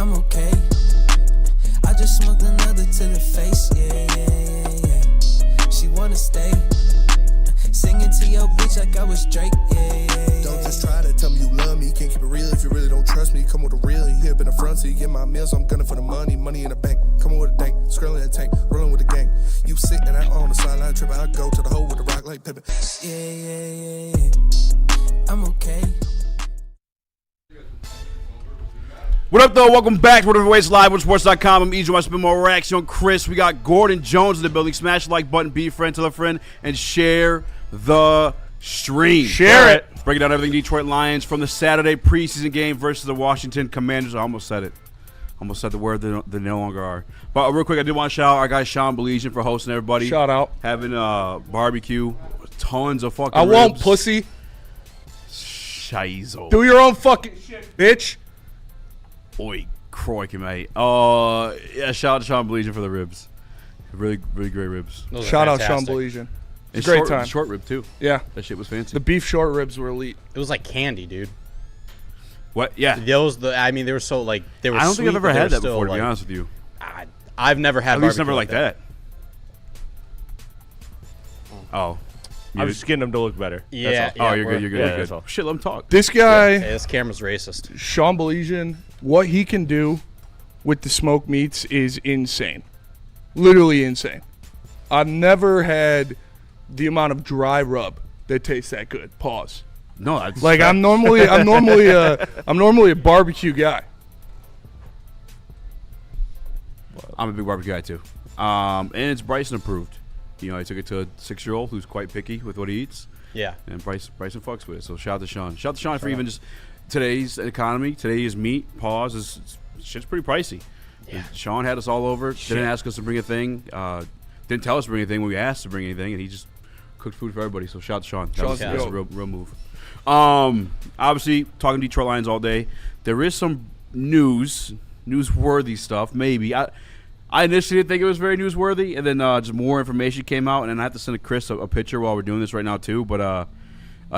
I'm okay. I just smoked another to the face, yeah. She wanna stay. Singing to your bitch like I was Drake, yeah. Don't just try to tell me you love me. Can't keep it real if you really don't trust me. Come with a real, you here in the front seat. Get my meals, I'm gunning for the money. Money in the bank. Coming with a dank, scrolling in the tank, rolling with the gang. You sitting out on the sideline tripping. I go to the hole with the rock like Pippin. Yeah. I'm okay. What up, though? Welcome back to Whatever Ways Live on Sports.com. I'm EJ. I spend more Raxter on Chris. We got Gordon Jones in the building. Smash the like button, be a friend, tell a friend, and share the stream. Share it. Breaking down everything Detroit Lions from the Saturday preseason game versus the Washington Commanders. I almost said it. Almost said the word they no longer are. But real quick, I did want to shout out our guy Sean Belizian for hosting everybody. Shout out. Having barbecue. Tons of fucking I ribs. won't, pussy. Shizo. Do your own fucking shit, bitch. Oi, crikey, mate. Yeah, shout out to Sean Belizian for the ribs. Really, really great ribs. Shout out Sean Belizian. It's a great time. Short rib, too. Yeah. That shit was fancy. The beef short ribs were elite. It was like candy, dude. What? Yeah. They were so like they were. I don't sweet, think I've ever but they had were that still, before, to be like, honest with you. I've never had. At least never barbecue like that. Oh. I'm just getting them to look better. Yeah. Oh, you're good. You're Yeah, good. that's all. Shit, let him talk. This guy, Hey, this camera's racist. Sean Belizian, what he can do with the smoked meats is insane. Literally insane. I've never had the amount of dry rub that tastes that good. Pause. No, that's Like I'm normally a barbecue guy. I'm a big barbecue guy too. And it's Bryson approved. You know, I took it to a 6-year-old who's quite picky with what he eats. Yeah. And Bryson fucks with it. So shout out to Sean. Shout out to Sean for even just today's economy. Today's meat. Pause. Shit's pretty pricey. Yeah. Sean had us all over. Didn't ask us to bring a thing. Didn't tell us to bring anything when we asked to bring anything, and he just cooked food for everybody. So shout out to Sean. That's a real move. Obviously, talking Detroit Lions all day. There is some newsworthy stuff. Maybe I initially didn't think it was very newsworthy, and then just more information came out, and then I have to send Chris a picture while we're doing this right now too. But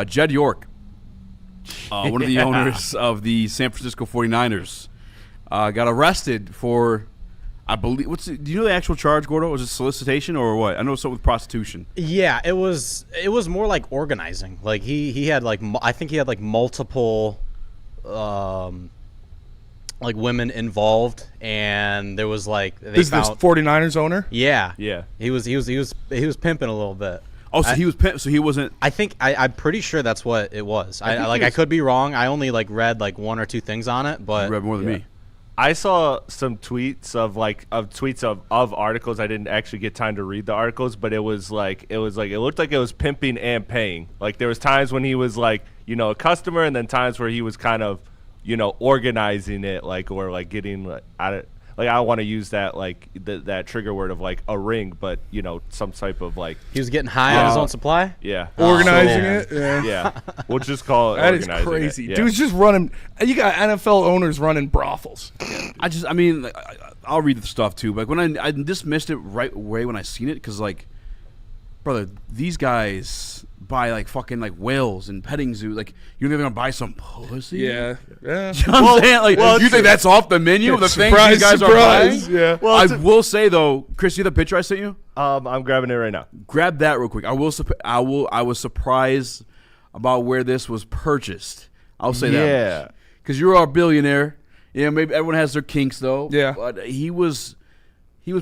Jed York, one of the owners of the San Francisco 49ers, got arrested for, I believe, do you know the actual charge, Gordo? Was it solicitation or what? I know it's something with prostitution. Yeah, it was more like organizing. Like he had like I think he had like multiple like women involved, and there was like This is this 49ers owner? Yeah. Yeah. He was pimping a little bit. Oh, so he was pimp. So he wasn't. I think I'm pretty sure that's what it was. I could be wrong. I only like read like one or two things on it, but Read more than me. I saw some tweets of articles. I didn't actually get time to read the articles, but it looked like it was pimping and paying. Like there was times when he was like, a customer, and then times where he was kind of, organizing it, like, or like getting I don't want to use that like that trigger word of like a ring, but some type of like he was getting high on his own supply. Yeah. Organizing man. it? Yeah. Yeah. We'll just call it That is organizing crazy. it. Yeah. Dude's just running. You got NFL owners running brothels. I'll read the stuff too, but when I dismissed it right away when I seen it, because like, brother, these guys buy like fucking like whales and petting zoo. Like, you're gonna buy some pussy? Yeah. Yeah. You know what I'm saying? Like, you think that's off the menu of the things these guys are buying? Yeah. Well, I will say though, Chris, see the picture I sent you? I'm grabbing it right now. Grab that real quick. I was surprised about where this was purchased. I'll say that. Yeah. Because you're a billionaire. Yeah, maybe everyone has their kinks though. Yeah. But he was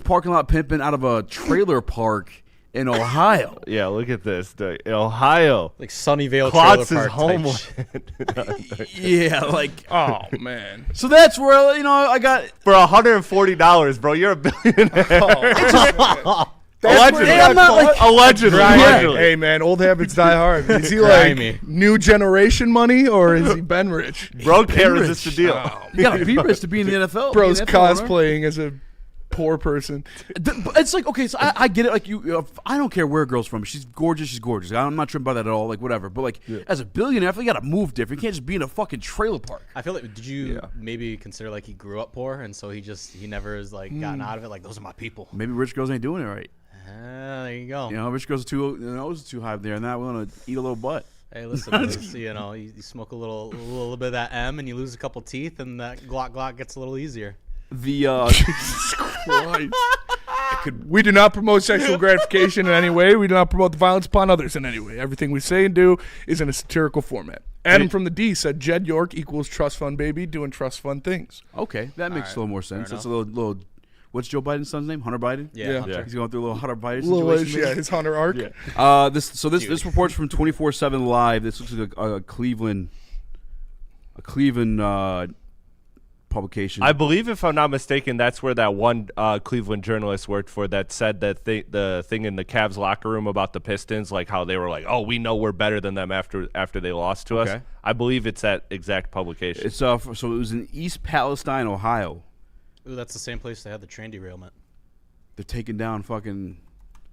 parking lot pimping out of a trailer park in Ohio. Yeah, look at this. Ohio. Like Sunnyvale Klotz trailer is park home. type Yeah, like, Oh, man. so that's where I got. For $140, bro. You're a billionaire. Allegedly. I'm not like Allegedly. Hey, man, old habits die hard. Is he like Grimy. new generation money, or is he Ben Rich? Bro can't rich. resist the deal. You gotta be rich to be in the NFL. Bro's Be an NFL owner. cosplaying as a poor person. But it's like, okay, so I get it. Like, I don't care where a girl's from. She's gorgeous. I'm not tripping by that at all. Like, whatever. But like, as a billionaire, I feel you gotta move different. You can't just be in a fucking trailer park. I feel like, did you maybe consider like he grew up poor and so he never has like gotten out of it? Like, those are my people. Maybe rich girls ain't doing it right. There you go. Rich girls are too high up there and not willing to eat a little butt. Hey, listen, you smoke a little bit of that M, and you lose a couple teeth, and that Glock gets a little easier. Jesus Christ. We do not promote sexual gratification in any way. We do not promote the violence upon others in any way. Everything we say and do is in a satirical format. Adam from the D said Jed York equals trust fund baby doing trust fund things. Okay, that makes a little more sense. That's a little. What's Joe Biden's son's name? Hunter Biden. Yeah. He's going through a little Hunter Biden situation. His Hunter arc. Yeah. This report's from 24/7 Live. This looks like a Cleveland publication. I believe, if I'm not mistaken, that's where that one Cleveland journalist worked for that said that the thing in the Cavs locker room about the Pistons, like how they were like, oh, we know we're better than them after they lost to us. I believe it's that exact publication. It's so it was in East Palestine, Ohio. Ooh, that's the same place they had the train derailment. They're taking down fucking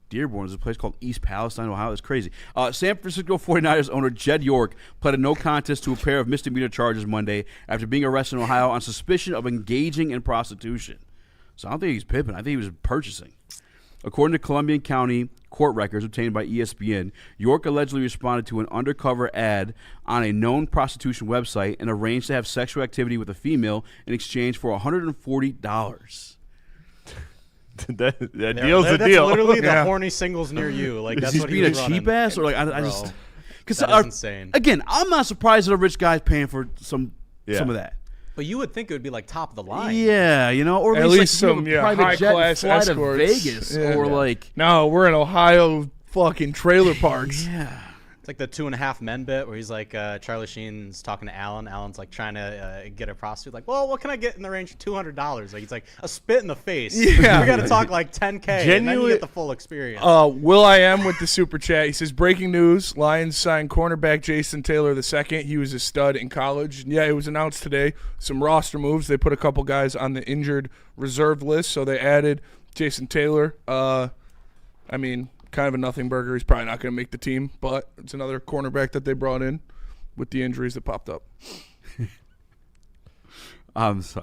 Dearborn. There's a place called East Palestine, Ohio. It's crazy. San Francisco 49ers owner Jed York pleaded no contest to a pair of misdemeanor charges Monday after being arrested in Ohio on suspicion of engaging in prostitution. So I don't think he's pimping. I think he was purchasing. According to Columbia County court records obtained by ESPN, York allegedly responded to an undercover ad on a known prostitution website and arranged to have sexual activity with a female in exchange for $140. that deal's a deal. That's literally the horny singles near you. Like that's He's what being he a was running. cheap ass, or like I just because that is insane. Again, I'm not surprised that a rich guy's paying for some of that. But you would think it would be like top of the line. Yeah, or at least like, some private jet high-class fly to escorts. Vegas, or like No, we're in Ohio fucking trailer parks. yeah. It's like the 2.5 Men bit where he's like, Charlie Sheen's talking to Alan. Alan's like trying to get a prostitute. Like, well, what can I get in the range of $200? Like, he's like, a spit in the face. Yeah. We got to talk like $10K, and then you get the full experience. Will I Am with the super chat. He says, breaking news, Lions signed cornerback Jason Taylor II. He was a stud in college. Yeah, it was announced today. Some roster moves. They put a couple guys on the injured reserve list, so they added Jason Taylor. Kind of a nothing burger. He's probably not going to make the team, but it's another cornerback that they brought in with the injuries that popped up. I was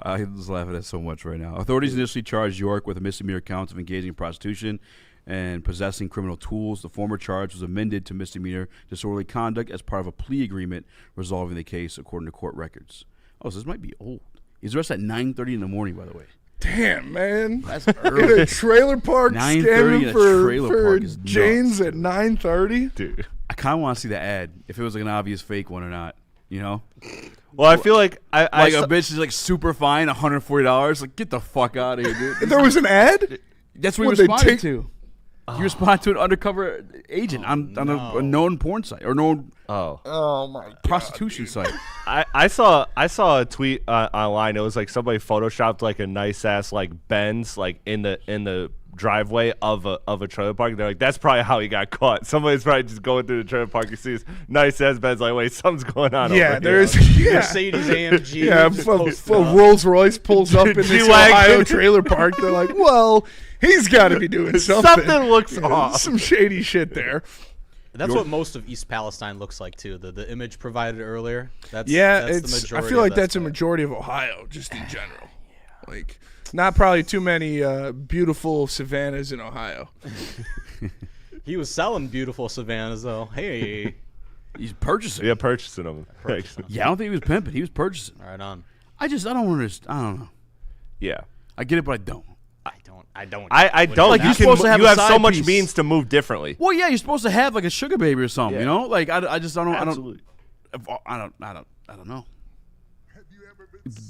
laughing at so much right now. Authorities initially charged York with a misdemeanor count of engaging in prostitution and possessing criminal tools. The former charge was amended to misdemeanor disorderly conduct as part of a plea agreement resolving the case, according to court records. Oh, so this might be old. He's arrested at 9:30 in the morning, by the way. Damn, man. That's In early. a trailer park 9:30 scamming in a for trailer park is Janes nuts, at 9:30? Dude. I kind of want to see the ad, if it was like an obvious fake one or not. Well, I feel like A bitch is like super fine, $140. Like, get the fuck out of here, dude. If there was an ad? That's what Would he they responded take- to. You respond to an undercover agent on a known porn site or known Oh, my God. prostitution site. I saw a tweet online. It was like somebody photoshopped like a nice ass like Benz like in the driveway of a trailer park. They're like, that's probably how he got caught. Somebody's probably just going through the trailer park. You see this nice ass Benz. Like, wait, something's going on. Yeah, over there's here. Mercedes AMG. Yeah, a Rolls Royce pulls up in this G-Wagon. Ohio trailer park. They're like, well, he's got to be doing something. Something looks off. Some shady shit there. That's what most of East Palestine looks like too. The image provided earlier. That's the It's. majority I feel like of that that's a stuff. majority of Ohio, just in general. Like, not probably too many beautiful savannas in Ohio. He was selling beautiful savannas though. Hey, He's purchasing. Yeah, purchasing them. Yeah, I don't think he was pimping. He was purchasing. right on. I don't understand. I don't know. Yeah. I get it, but I don't. I don't. I don't. Like, you you're supposed to have you a have so side much piece. means to move differently. Well, yeah, you're supposed to have like a sugar baby or something, Yeah. Like I just don't. Absolutely. I don't know.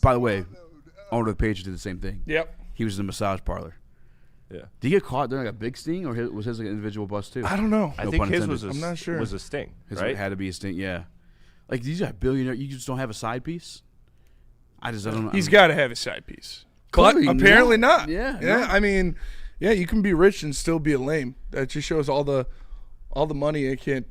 By the way, owner of the page did the same thing. Yep. He was in a massage parlor. Yeah. Did he get caught during like a big sting, or was his like an individual bus too? I don't know. I No think pun his intended. was I'm not sure. was a sting, His right? had to be a sting. Yeah. Like these are billionaire. You just don't have a side piece. I don't know. He's got to have a side piece. But Clearly apparently not. not. Yeah, Yeah. no. I mean, yeah, you can be rich and still be a lame. That just shows all the money it can't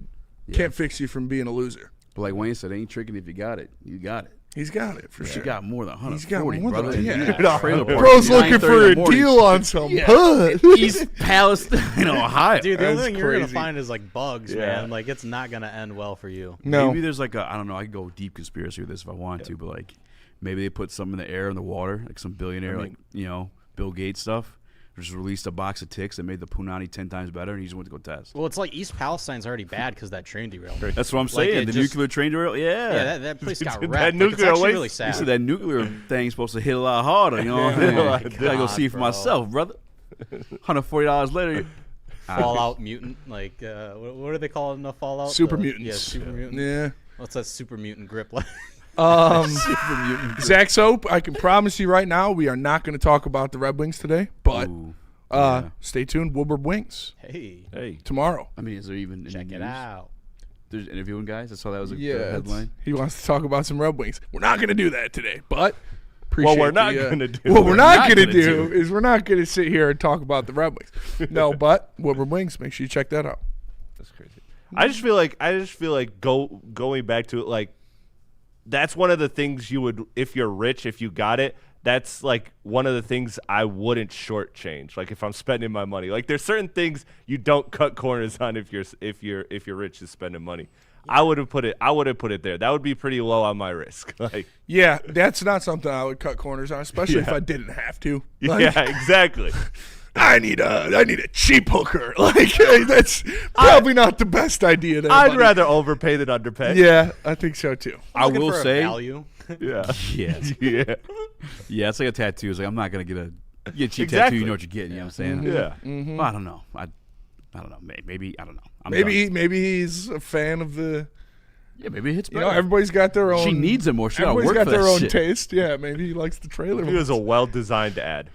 fix you from being a loser. But like Wayne said, ain't tricking if you got it. You got it. He's got it for She sure. got more than 140, He's got more brother. than And yeah. you're in a trailer park Bro's at looking 9:30 for in a the morning. deal on some Yeah. hood. East Palestine, Ohio. Dude, the only That's thing you're gonna crazy. find is like bugs, Yeah. man. Like it's not gonna end well for you. No. Maybe there's like I don't know. I could go deep conspiracy with this if I want to, but like maybe they put some in the air and the water, like some billionaire, like Bill Gates stuff. just released a box of ticks that made the punani 10 times better, and he just went to go test. Well, it's like East Palestine's already bad because that train derailed. That's what I'm Like, saying. it the just- nuclear train derail. Yeah, that place got That wrecked. Like, nuclear it's actually waste- really You sad. said that nuclear thing's supposed to hit a lot harder. You know what I'm saying? Oh my I gotta go see it for God, bro. myself, brother. $140 later. Fallout mutant, like what do they call it in the Fallout? Super Yeah, mutants. super mutant. Yeah. What's that super mutant grip like? Zach Soap, I can promise you right now, we are not going to talk about the Red Wings today, but Ooh. Yeah. stay tuned. Woodward Wings Hey, tomorrow. I mean, is there even check any it news? out. There's interviewing guys. I saw that was a Yeah, headline. he wants to talk about some Red Wings. We're not going to do that today, but What we're not appreciate gonna do. What we're not not going to gonna do do. is we're not going to sit here and talk about the Red Wings. No, but Woodward Wings, make sure you check that out. That's crazy. I just feel like going back to it, like that's one of the things you would, if you're rich, if you got it, that's like one of the things I wouldn't shortchange. Like if I'm spending my money, like there's certain things you don't cut corners on if you're rich is spending money. I would have put it there. That would be pretty low on my risk. Like Yeah, that's not something I would cut corners on, especially if Yeah. I didn't have to. Like, yeah, exactly. I need a cheap hooker. Like that's probably not the best idea. There, I'd buddy. rather overpay than underpay. Yeah, I think so too. I Looking will for a say, value. Yeah. yeah, Yeah. yeah, it's like a tattoo. It's like I'm not gonna get a cheap Exactly. tattoo. You know what you're getting. You know what I'm saying? Yeah. Well, I don't know. I don't know. Maybe I don't know. I'm Maybe he's a fan of the. yeah, maybe it hits You better. know, everybody's got their own. She needs it more. She gotta Everybody's work got for their that own shit. taste. Yeah, maybe he likes the trailer. It was a well-designed ad.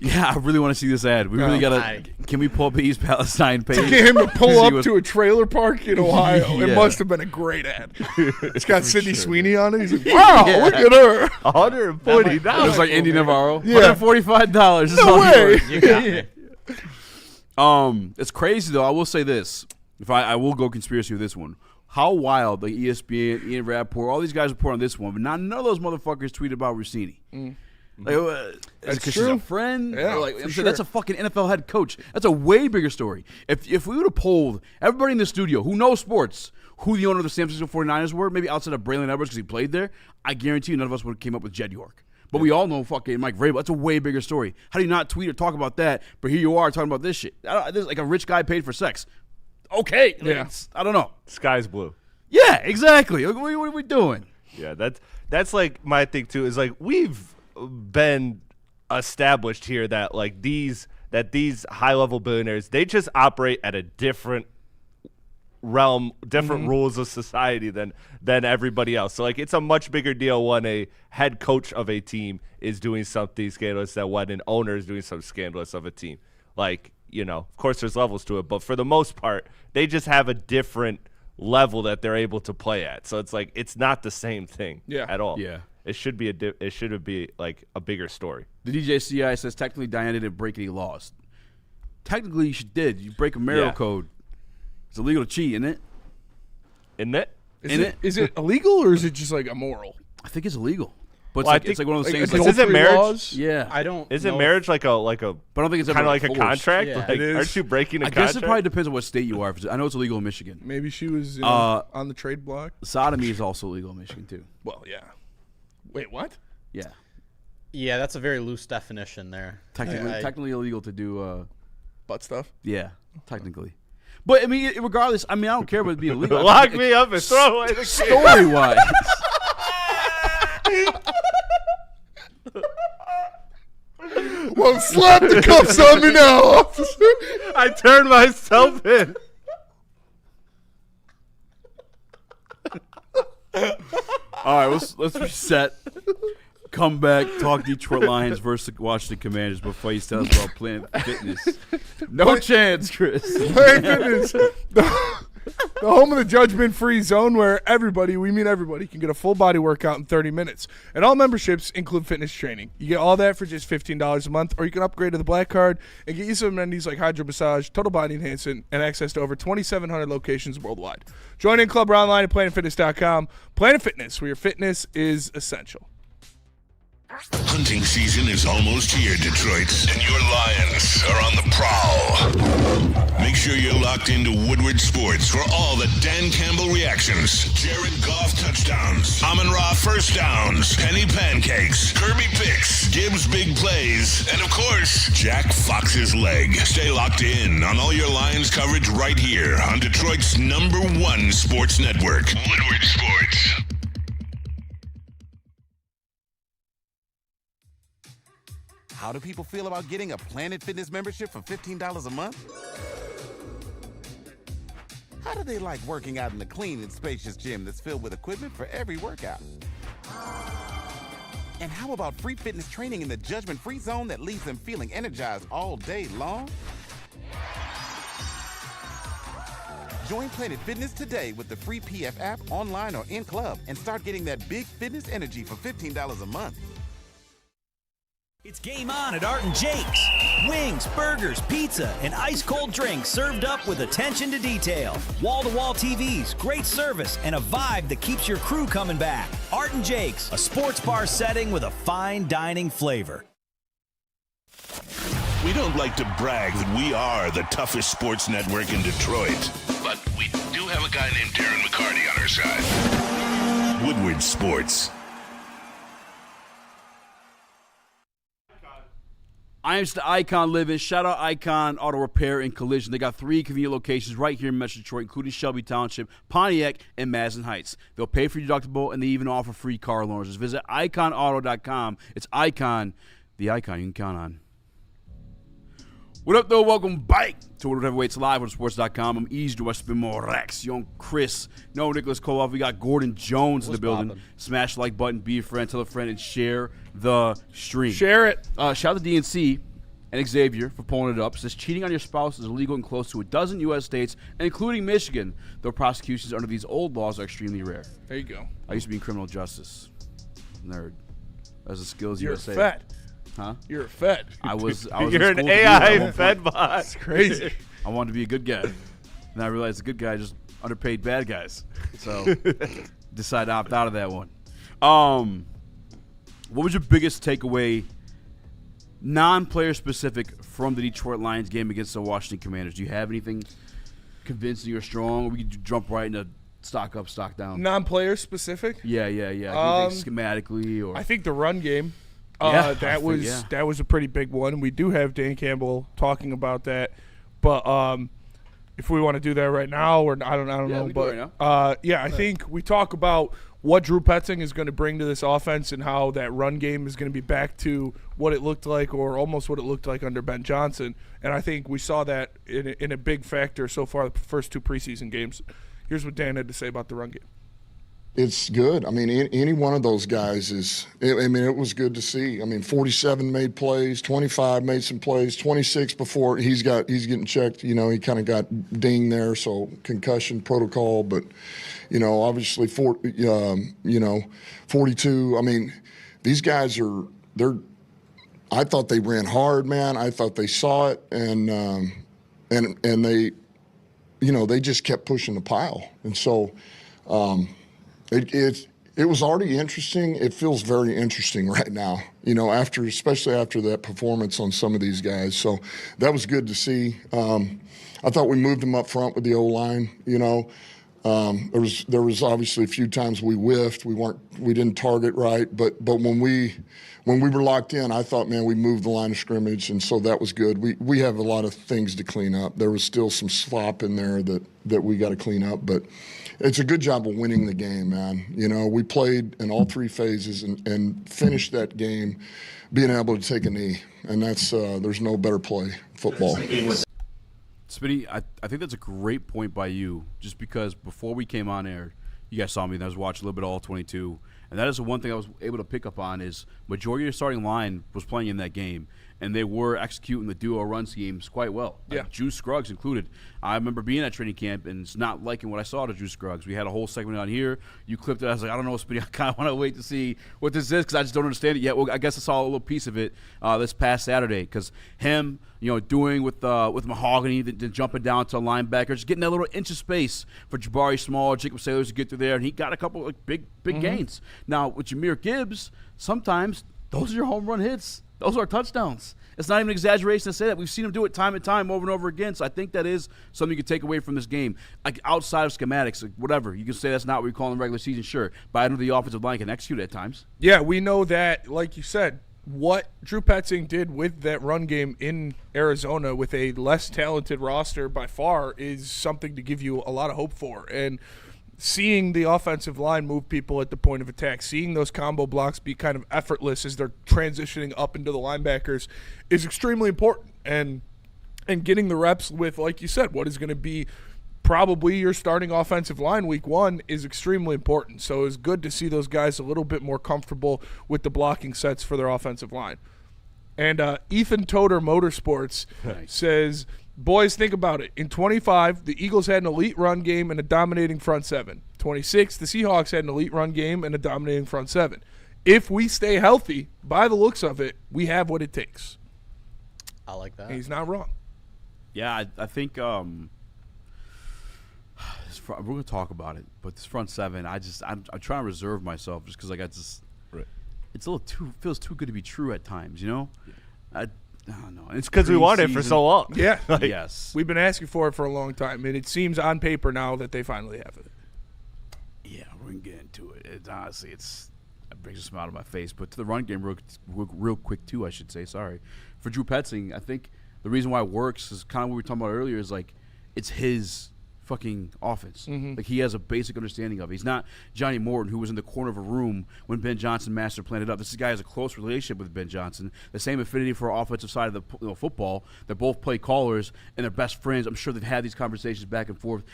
Yeah, I really want to see this ad. We really gotta. I- Can we pull up the East Palestine page? To get him to pull See up what- to a trailer park in Ohio. It Yeah. must have been a great ad. It's got Sydney Sweeney on it. He's like, wow, look at her. $140. It's like Indy Navarro. Yeah. $145. Is No all he way. worth. You got me. It's crazy though. I will say this: if I will go conspiracy with this one, how wild! Like ESPN, Ian Rappaport, all these guys report on this one, but none of those motherfuckers tweet about Rossini. Like, is it That's 'cause she's true. a friend? Yeah, Or like, for I'm sure. saying that's a fucking NFL head coach. That's a way bigger story. If we would have polled everybody in the studio who knows sports, who the owner of the San Francisco 49ers were, maybe outside of Braylon Edwards because he played there, I guarantee you none of us would have came up with Jed York. But we all know fucking Mike Vrabel. That's a way bigger story. How do you not tweet or talk about that? But here you are talking about this shit. This is like a rich guy paid for sex. Okay. Like, Yeah. I don't know. Sky's blue. Yeah, exactly. Like, what are we doing? Yeah, that's like my thing too. Is like we've been established here that like these high-level billionaires, they just operate at a different realm, different rules of society than everybody else. So like it's a much bigger deal when a head coach of a team is doing something scandalous than when an owner is doing something scandalous of a team. Like, you know, of course there's levels to it, but for the most part, they just have a different level that they're able to play at. So it's like it's not the same thing at all. Yeah. It should be like a bigger story. The DJCI says technically Diana didn't break any laws. Technically, she did. You break a marital Yeah. code. It's illegal to cheat, isn't it? Isn't it? Is it illegal or is it just like immoral? I think it's illegal. But it's, Well, I like, it's think- like one of those Like things. Is Like, it adultery marriage? laws? yeah. I don't. Isn't know marriage like a but I don't think it's ever kind of like a enforced. contract? Yeah. Like, It is. aren't you breaking a I contract? guess it probably depends on what state you are. I know it's illegal in Michigan. Maybe she was on the trade block. Sodomy is also illegal in Michigan too. Well, yeah. Wait, what? Yeah, Yeah, that's a very loose definition there. technically illegal to do. Butt stuff? Yeah, technically. But I mean, regardless, I mean, I don't care about it being illegal. Lock me up and throw away the key. Story wise, Well, slap the cuffs on me now, officer. I turned myself in. all right, let's reset. Come back, talk Detroit Lions versus Washington Commanders before you tell us about Planet Fitness. No chance, Chris. Planet Fitness, the home of the judgment-free zone where everybody, we mean everybody, can get a full body workout in 30 minutes. And all memberships include fitness training. You get all that for just $15 a month, or you can upgrade to the Black Card and get you some amenities like hydro massage, total body enhancement, and access to over 2,700 locations worldwide. Join in club or online at planetfitness.com. Planet Fitness, where your fitness is essential. Hunting season is almost here, Detroit, and your Lions are on the prowl. Make sure you're locked into Woodward Sports for all the Dan Campbell reactions, Jared Goff touchdowns, Amon-Ra first downs, Penny pancakes, Kirby picks, Gibbs big plays, and of course, Jack Fox's leg. Stay locked in on all your Lions coverage right here on Detroit's #1 sports network, Woodward Sports. How do people feel about getting a Planet Fitness membership for $15 a month? How do they like working out in a clean and spacious gym that's filled with equipment for every workout? And how about free fitness training in the judgment-free zone that leaves them feeling energized all day long? Join Planet Fitness today with the free PF app, online or in club, and start getting that big fitness energy for $15 a month. It's game on at Art & Jake's. Wings, burgers, pizza, and ice-cold drinks served up with attention to detail. Wall-to-wall TVs, great service, and a vibe that keeps your crew coming back. Art & Jake's, a sports bar setting with a fine dining flavor. We don't like to brag that we are the toughest sports network in Detroit, but we do have a guy named Darren McCarty on our side. Woodward Sports. I am the Icon Living. Shout out Icon Auto Repair and Collision. They got 3 convenient locations right here in Metro Detroit, including Shelby Township, Pontiac, and Madison Heights. They'll pay for your deductible, and they even offer free car loans. Just visit iconauto.com. It's Icon, the icon you can count on. What up, though? Welcome back to Woodward Heavyweights Live on sports.com. I'm Easy to Spin more Rax, young Chris, no Nicholas Kohloff. We got Gordon Jones in the building. Poppin'? Smash the like button, be a friend, tell a friend, and share the stream. Share it. Shout out to DNC and Xavier for pulling it up. It says cheating on your spouse is illegal in close to a dozen U.S. states, including Michigan, though prosecutions under these old laws are extremely rare. There you go. I used to be in criminal justice. Nerd. That's the skills You're USA. fed. Huh? You're a fed. I was You're in an school to do that AI at one fed point. bot. It's crazy. I wanted to be a good guy. And I realized the good guy just underpaid bad guys. So decided to opt out of that one. What was your biggest takeaway, non-player specific, from the Detroit Lions game against the Washington Commanders? Do you have anything convincing you or strong? Or we could jump right into stock up, stock down. Non-player specific? Yeah. Anything schematically or I think the run game. Yeah, that was a pretty big one. We do have Dan Campbell talking about that, but if we want to do that right now, or I don't know, we can but do it right now. I think we talk about what Drew Petzing is going to bring to this offense and how that run game is going to be back to what it looked like, or almost what it looked like under Ben Johnson. And I think we saw that in a big factor so far the first 2 preseason games. Here's what Dan had to say about the run game. It's good. I mean, any one of those guys is – I mean, it was good to see. I mean, 47 made plays, 25 made some plays, 26 before he's getting checked. You know, he kind of got dinged there, so concussion protocol. But, you know, obviously 42. I mean, these guys are – I thought they ran hard, man. I thought they saw it, and they – you know, they just kept pushing the pile. And so it was already interesting. It feels very interesting right now, you know, especially after that performance on some of these guys. So that was good to see. I thought we moved them up front with the O-line, you know. There was obviously a few times we whiffed. We didn't target right, but when we were locked in, I thought, man, we moved the line of scrimmage, and so that was good. We have a lot of things to clean up. There was still some slop in there that we got to clean up, but it's a good job of winning the game, man. You know, we played in all 3 phases and finished that game being able to take a knee, and that's there's no better play football. Spitty, I think that's a great point by you, just because before we came on air, you guys saw me and I was watching a little bit of all 22, and that is the one thing I was able to pick up on is majority of your starting line was playing in that game, and they were executing the duo run schemes quite well. Yeah. Drew Scruggs included. I remember being at training camp and it's not liking what I saw to Drew Scruggs. We had a whole segment on here. You clipped it. I was like, I don't know, Spitty. I kind of want to wait to see what this is because I just don't understand it yet. Well, I guess I saw a little piece of it this past Saturday because him, you know, doing with Mahogany, then jumping down to a linebacker, just getting that little inch of space for Jabari Small, Jacob Sailors to get through there, and he got a couple like big gains. Now with Jahmyr Gibbs, sometimes Those are your home run hits. Those are touchdowns. It's not even an exaggeration to say that. We've seen him do it time and time over and over again. So I think that is something you can take away from this game. Like outside of schematics, like whatever. You can say that's not what we call in regular season, sure. But I know the offensive line can execute at times. Yeah, we know that, like you said, what Drew Petzing did with that run game in Arizona with a less talented roster by far is something to give you a lot of hope for. And seeing the offensive line move people at the point of attack, seeing those combo blocks be kind of effortless as they're transitioning up into the linebackers is extremely important. And getting the reps with, like you said, what is going to be probably your starting offensive line week 1 is extremely important. So it's good to see those guys a little bit more comfortable with the blocking sets for their offensive line. And Ethan Toder Motorsports says, boys, think about it. In 25, the Eagles had an elite run game and a dominating front seven. 26, the Seahawks had an elite run game and a dominating front seven. If we stay healthy, by the looks of it, we have what it takes. I like that. And he's not wrong. Yeah, I think we're going to talk about it, but this front seven, I'm trying to reserve myself just because it's a little feels too good to be true at times, you know? Yeah. I don't know. It's because we wanted it for so long. Yeah. Yes. We've been asking for it for a long time, and it seems on paper now that they finally have it. Yeah, we're going to get into it. Honestly, it brings a smile to my face. But to the run game real quick, too, I should say. Sorry. For Drew Petzing, I think the reason why it works is kind of what we were talking about earlier is, like, it's his fucking offense. Like, he has a basic understanding of it. He's not Johnny Morton, who was in the corner of a room when Ben Johnson master planned it up. This guy has a close relationship with Ben Johnson, the same affinity for our offensive side of the football. They're both play callers, and they're best friends. I'm sure they've had these conversations back and forth,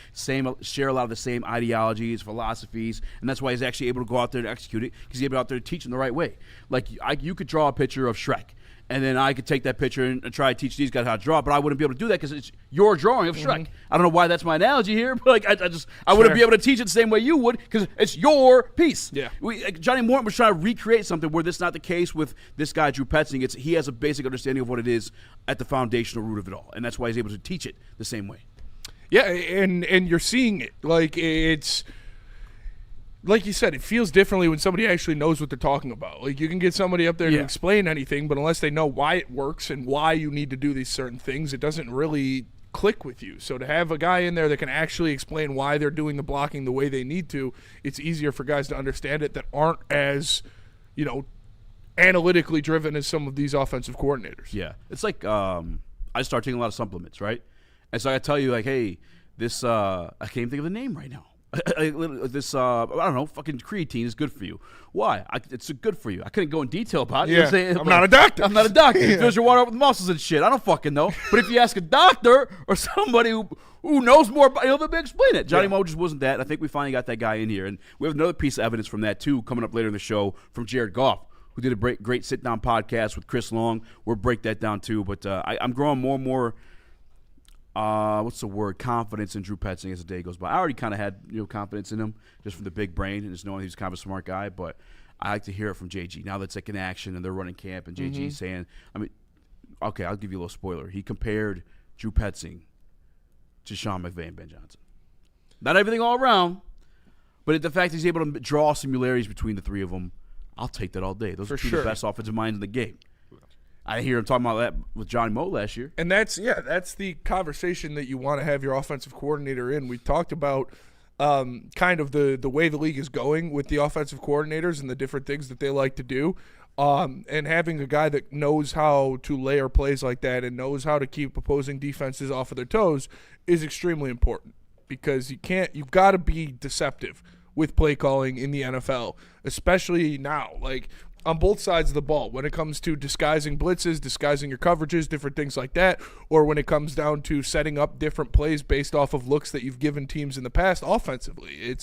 share a lot of the same ideologies, philosophies, and that's why he's actually able to go out there and execute it, because he's able out there to teach them the right way. Like, you could draw a picture of Shrek, and then I could take that picture and try to teach these guys how to draw, but I wouldn't be able to do that because it's your drawing of Shrek. I don't know why that's my analogy here, but like I wouldn't be able to teach it the same way you would because it's your piece. Yeah. Johnny Morton was trying to recreate something where that's not the case with this guy Drew Petzing. He has a basic understanding of what it is at the foundational root of it all, and that's why he's able to teach it the same way. Yeah, and you're seeing it. Like, it's like you said, it feels differently when somebody actually knows what they're talking about. Like, you can get somebody up there to explain anything, but unless they know why it works and why you need to do these certain things, it doesn't really click with you. So to have a guy in there that can actually explain why they're doing the blocking the way they need to, it's easier for guys to understand it that aren't as, analytically driven as some of these offensive coordinators. Yeah. It's like I start taking a lot of supplements, right? And so I tell you, like, hey, this I can't even think of the name right now. This I don't know, fucking creatine is good for you. Why? It's good for you. I couldn't go in detail about it. Yeah, I'm not a doctor. I'm not a doctor. It fills your water up with muscles and shit. I don't fucking know. But if you ask a doctor or somebody who knows more about it, they'll explain it. Johnny Mo just wasn't that. I think we finally got that guy in here. And we have another piece of evidence from that, too, coming up later in the show from Jared Goff, who did a great sit-down podcast with Chris Long. We'll break that down, too. But I'm growing more and more confidence in Drew Petzing as the day goes by. I already kind of had confidence in him just from the big brain and just knowing he's kind of a smart guy, but I like to hear it from JG. Now that's like in action and they're running camp and JG's saying, okay, I'll give you a little spoiler. He compared Drew Petzing to Sean McVay and Ben Johnson. Not everything all around, but the fact he's able to draw similarities between the three of them, I'll take that all day. Those are two of the best offensive minds in the game. I hear him talking about that with Johnny Moe last year. And that's the conversation that you want to have your offensive coordinator in. We talked about kind of the way the league is going with the offensive coordinators and the different things that they like to do. And having a guy that knows how to layer plays like that and knows how to keep opposing defenses off of their toes is extremely important, because you've got to be deceptive with play calling in the NFL, especially now. Like, on both sides of the ball, when it comes to disguising blitzes, disguising your coverages, different things like that, or when it comes down to setting up different plays based off of looks that you've given teams in the past offensively.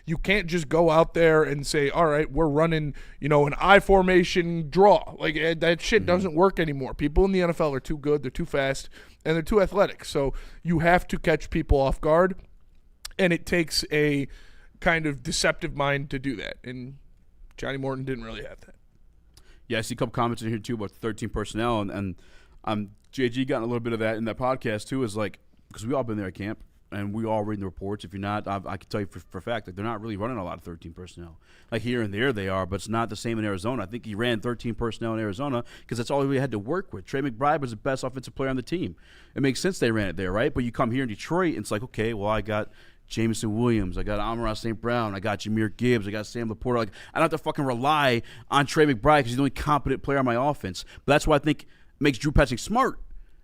You can't just go out there and say, all right, we're running, an I formation draw. Like, that shit doesn't work anymore. People in the NFL are too good, they're too fast, and they're too athletic. So you have to catch people off guard, and it takes a kind of deceptive mind to do that. And Johnny Morton didn't really have that. Yeah, I see a couple comments in here, too, about 13 personnel, and JG got a little bit of that in that podcast, too, is like, because we all been there at camp, and we all read the reports. If you're not, I can tell you for a fact that they're not really running a lot of 13 personnel. Like here and there they are, but it's not the same in Arizona. I think he ran 13 personnel in Arizona because that's all we had to work with. Trey McBride was the best offensive player on the team. It makes sense they ran it there, right? But you come here in Detroit, and it's like, okay, well, I got Jameson Williams, I got Amon-Ra St. Brown, I got Jahmyr Gibbs, I got Sam Laporta. Like, I don't have to fucking rely on Trey McBride because he's the only competent player on my offense. But that's why I think makes Drew Petzing smart.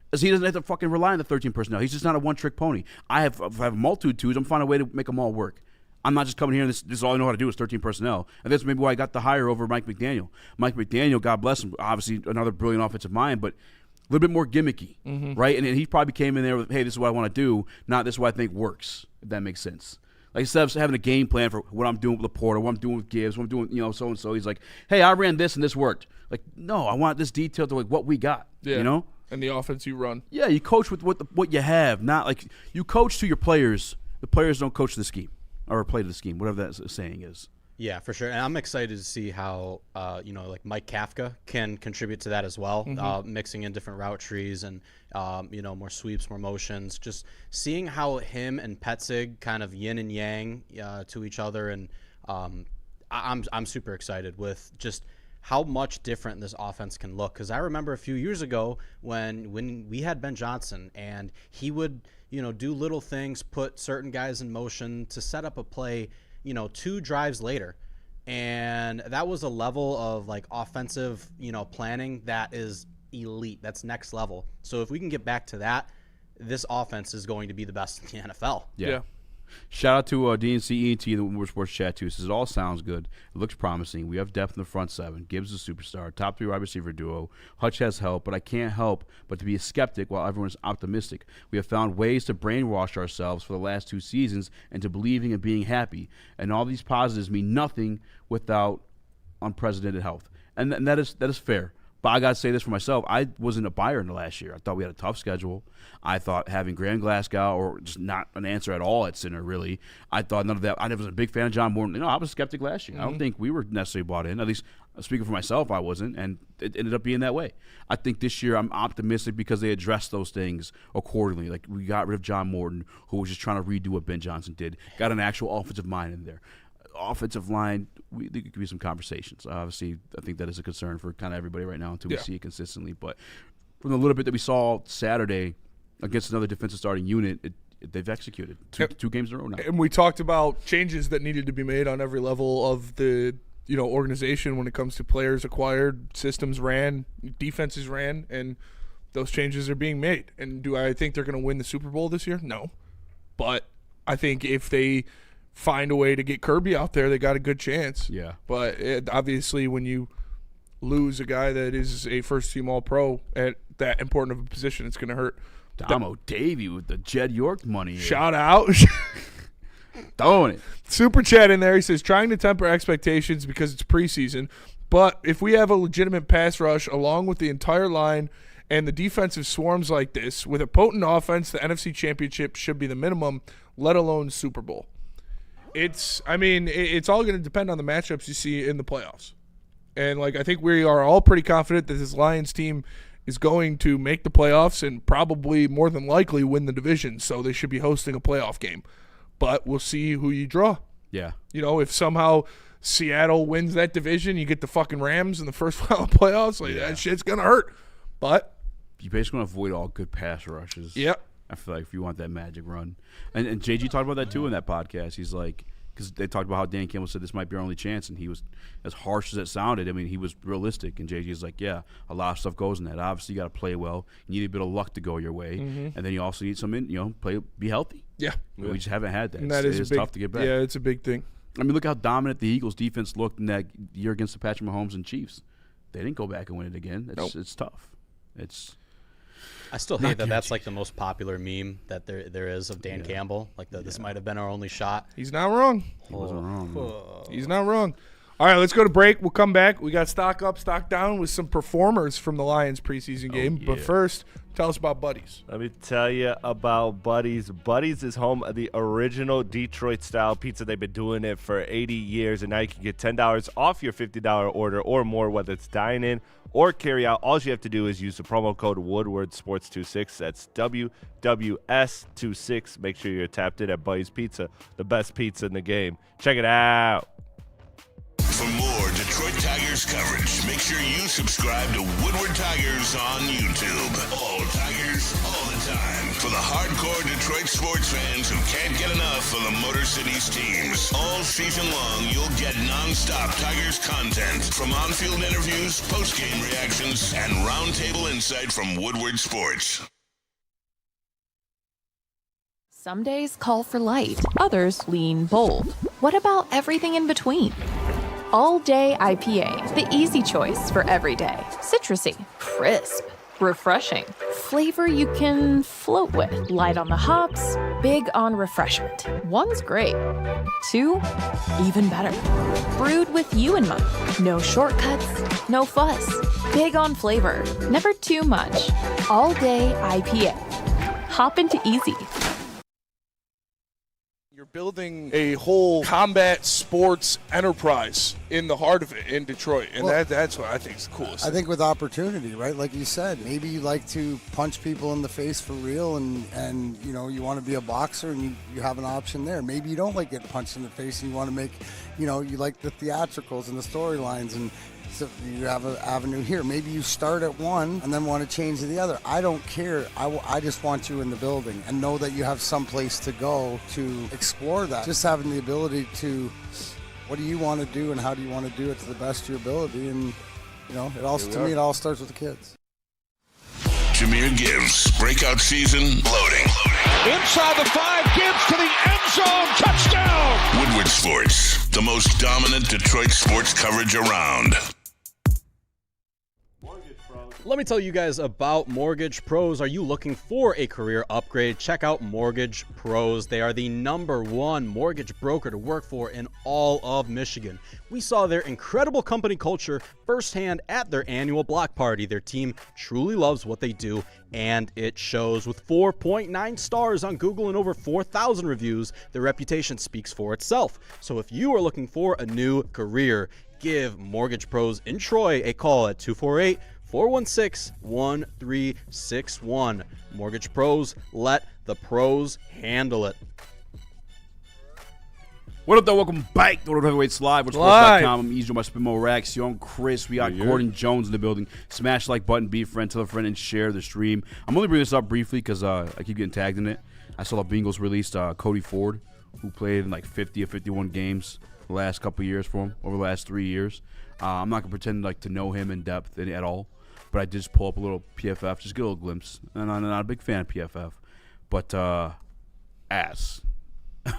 Because he doesn't have to fucking rely on the 13 personnel. He's just not a one-trick pony. I have a multitude twos. I'm finding a way to make them all work. I'm not just coming here and this is all I know how to do is 13 personnel. And that's maybe why I got the hire over Mike McDaniel. Mike McDaniel, God bless him, obviously another brilliant offensive mind, but a little bit more gimmicky, right? And he probably came in there with, hey, this is what I want to do, not this is what I think works, if that makes sense. Like, instead of having a game plan for what I'm doing with Laporta, what I'm doing with Gibbs, what I'm doing, so-and-so, he's like, hey, I ran this and this worked. Like, no, I want this detail to, like, what we got, you know? And the offense you run. Yeah, you coach with what you have, not like you coach to your players. The players don't coach to the scheme or play to the scheme, whatever that saying is. Yeah, for sure. And I'm excited to see how, like Mike Kafka can contribute to that as well, mixing in different route trees and, more sweeps, more motions. Just seeing how him and Petzing kind of yin and yang to each other. And I'm super excited with just how much different this offense can look. Because I remember a few years ago when we had Ben Johnson and he would, do little things, put certain guys in motion to set up a play, 2 drives later. And that was a level of like offensive, planning that is elite. That's next level. So if we can get back to that, this offense is going to be the best in the NFL. Yeah. Shout out to DNC ENT, the Woodward Sports Chat, too. Says it all sounds good. It looks promising. We have depth in the front 7. Gibbs is a superstar. Top 3 wide receiver duo. Hutch has help, but I can't help but to be a skeptic while everyone is optimistic. We have found ways to brainwash ourselves for the last 2 seasons into believing and being happy. And all these positives mean nothing without unprecedented health. And that is fair. But I got to say this for myself. I wasn't a buyer in the last year. I thought we had a tough schedule. I thought having Graham Glasgow or just not an answer at all at center, really. I thought none of that. I was a big fan of John Morton. I was a skeptic last year. I don't think we were necessarily bought in. At least speaking for myself, I wasn't. And it ended up being that way. I think this year I'm optimistic because they addressed those things accordingly. Like we got rid of John Morton, who was just trying to redo what Ben Johnson did. Got an actual offensive mind in there. Offensive line, there could be some conversations. Obviously, I think that is a concern for kind of everybody right now until we see it consistently. But from the little bit that we saw Saturday against another defensive starting unit, they've executed two games in a row now. And we talked about changes that needed to be made on every level of the organization when it comes to players acquired, systems ran, defenses ran, and those changes are being made. And do I think they're going to win the Super Bowl this year? No. But I think if they find a way to get Kirby out there, they got a good chance. Yeah. But obviously when you lose a guy that is a first-team All-Pro at that important of a position, it's going to hurt. Damo Davey with the Jed York money. Shout out. Throwing it. Super chat in there. He says, trying to temper expectations because it's preseason. But if we have a legitimate pass rush along with the entire line and the defensive swarms like this, with a potent offense, the NFC Championship should be the minimum, let alone Super Bowl. It's all going to depend on the matchups you see in the playoffs. And, I think we are all pretty confident that this Lions team is going to make the playoffs and probably more than likely win the division. So they should be hosting a playoff game. But we'll see who you draw. Yeah. If somehow Seattle wins that division, you get the fucking Rams in the first round of playoffs. That shit's going to hurt. But you basically want to avoid all good pass rushes. Yep. I feel like if you want that magic run. And JG talked about that too in that podcast. He's like, because they talked about how Dan Campbell said this might be our only chance, and he was, as harsh as it sounded, he was realistic. And JG's like, yeah, a lot of stuff goes in that. Obviously, you got to play well. You need a bit of luck to go your way. And then you also need some, be healthy. Yeah. We just haven't had that. And that is tough to get back. Yeah, it's a big thing. Look how dominant the Eagles' defense looked in that year against the Patrick Mahomes and Chiefs. They didn't go back and win it again. It's tough. I still hate that that's the most popular meme that there is of Dan Campbell. This might have been our only shot. He's not wrong. He wasn't wrong. He's not wrong. All right, let's go to break. We'll come back. We got stock up, stock down with some performers from the Lions preseason game. But first, tell us about Buddies. Let me tell you about Buddies. Buddies is home of the original Detroit-style pizza. They've been doing it for 80 years, and now you can get $10 off your $50 order or more, whether it's dine-in or carry-out. All you have to do is use the promo code Woodward Sports 26. That's WWS26. Make sure you're tapped in at Buddies Pizza, the best pizza in the game. Check it out. For more Detroit Tigers coverage, make sure you subscribe to Woodward Tigers on YouTube. All Tigers, all the time. For the hardcore Detroit sports fans who can't get enough of the Motor City's teams. All season long, you'll get non-stop Tigers content from on-field interviews, post-game reactions, and roundtable insight from Woodward Sports. Some days call for light, others lean bold. What about everything in between? All Day IPA, the easy choice for every day. Citrusy, crisp, refreshing. Flavor you can float with. Light on the hops, big on refreshment. One's great. Two, even better. Brewed with you in mind. No shortcuts, no fuss. Big on flavor, never too much. All Day IPA. Hop into easy. You're building a whole combat sports enterprise in the heart of it in Detroit, and that's what I think is the coolest. I think with opportunity, right? Like you said, maybe you like to punch people in the face for real, and you know, you want to be a boxer, and you have an option there. Maybe you don't like getting punched in the face, and you want to make, you know, you like the theatricals and the storylines, and so you have an avenue here. Maybe you start at one and then want to change to the other. I don't care. I just want you in the building and know that you have some place to go to explore that. Just having the ability to, what do you want to do and how do you want to do it to the best of your ability? And, you know, it all starts with the kids. Jameer Gibbs, breakout season, loading. Inside the 5, Gibbs to the end zone, touchdown! Woodward Sports, the most dominant Detroit sports coverage around. Let me tell you guys about Mortgage Pros. Are you looking for a career upgrade? Check out Mortgage Pros. They are the #1 mortgage broker to work for in all of Michigan. We saw their incredible company culture firsthand at their annual block party. Their team truly loves what they do, and it shows. With 4.9 stars on Google and over 4,000 reviews, their reputation speaks for itself. So if you are looking for a new career, give Mortgage Pros in Troy a call at 248-416-1361. Mortgage Pros, let the pros handle it. What up, though? Welcome back to World Heavyweights Live. Sports.com. I'm Easy, my Spimo Rax, young Chris. We got Gordon Jones in the building. Smash the like button, be a friend, tell a friend, and share the stream. I'm only bringing this up briefly because I keep getting tagged in it. I saw the Bengals released Cody Ford, who played in like 50 or 51 games the last couple of years for him, over the last 3 years. I'm not going to pretend like to know him in depth at all. But I did just pull up a little PFF, just get a little glimpse. And I'm not a big fan of PFF. But ass.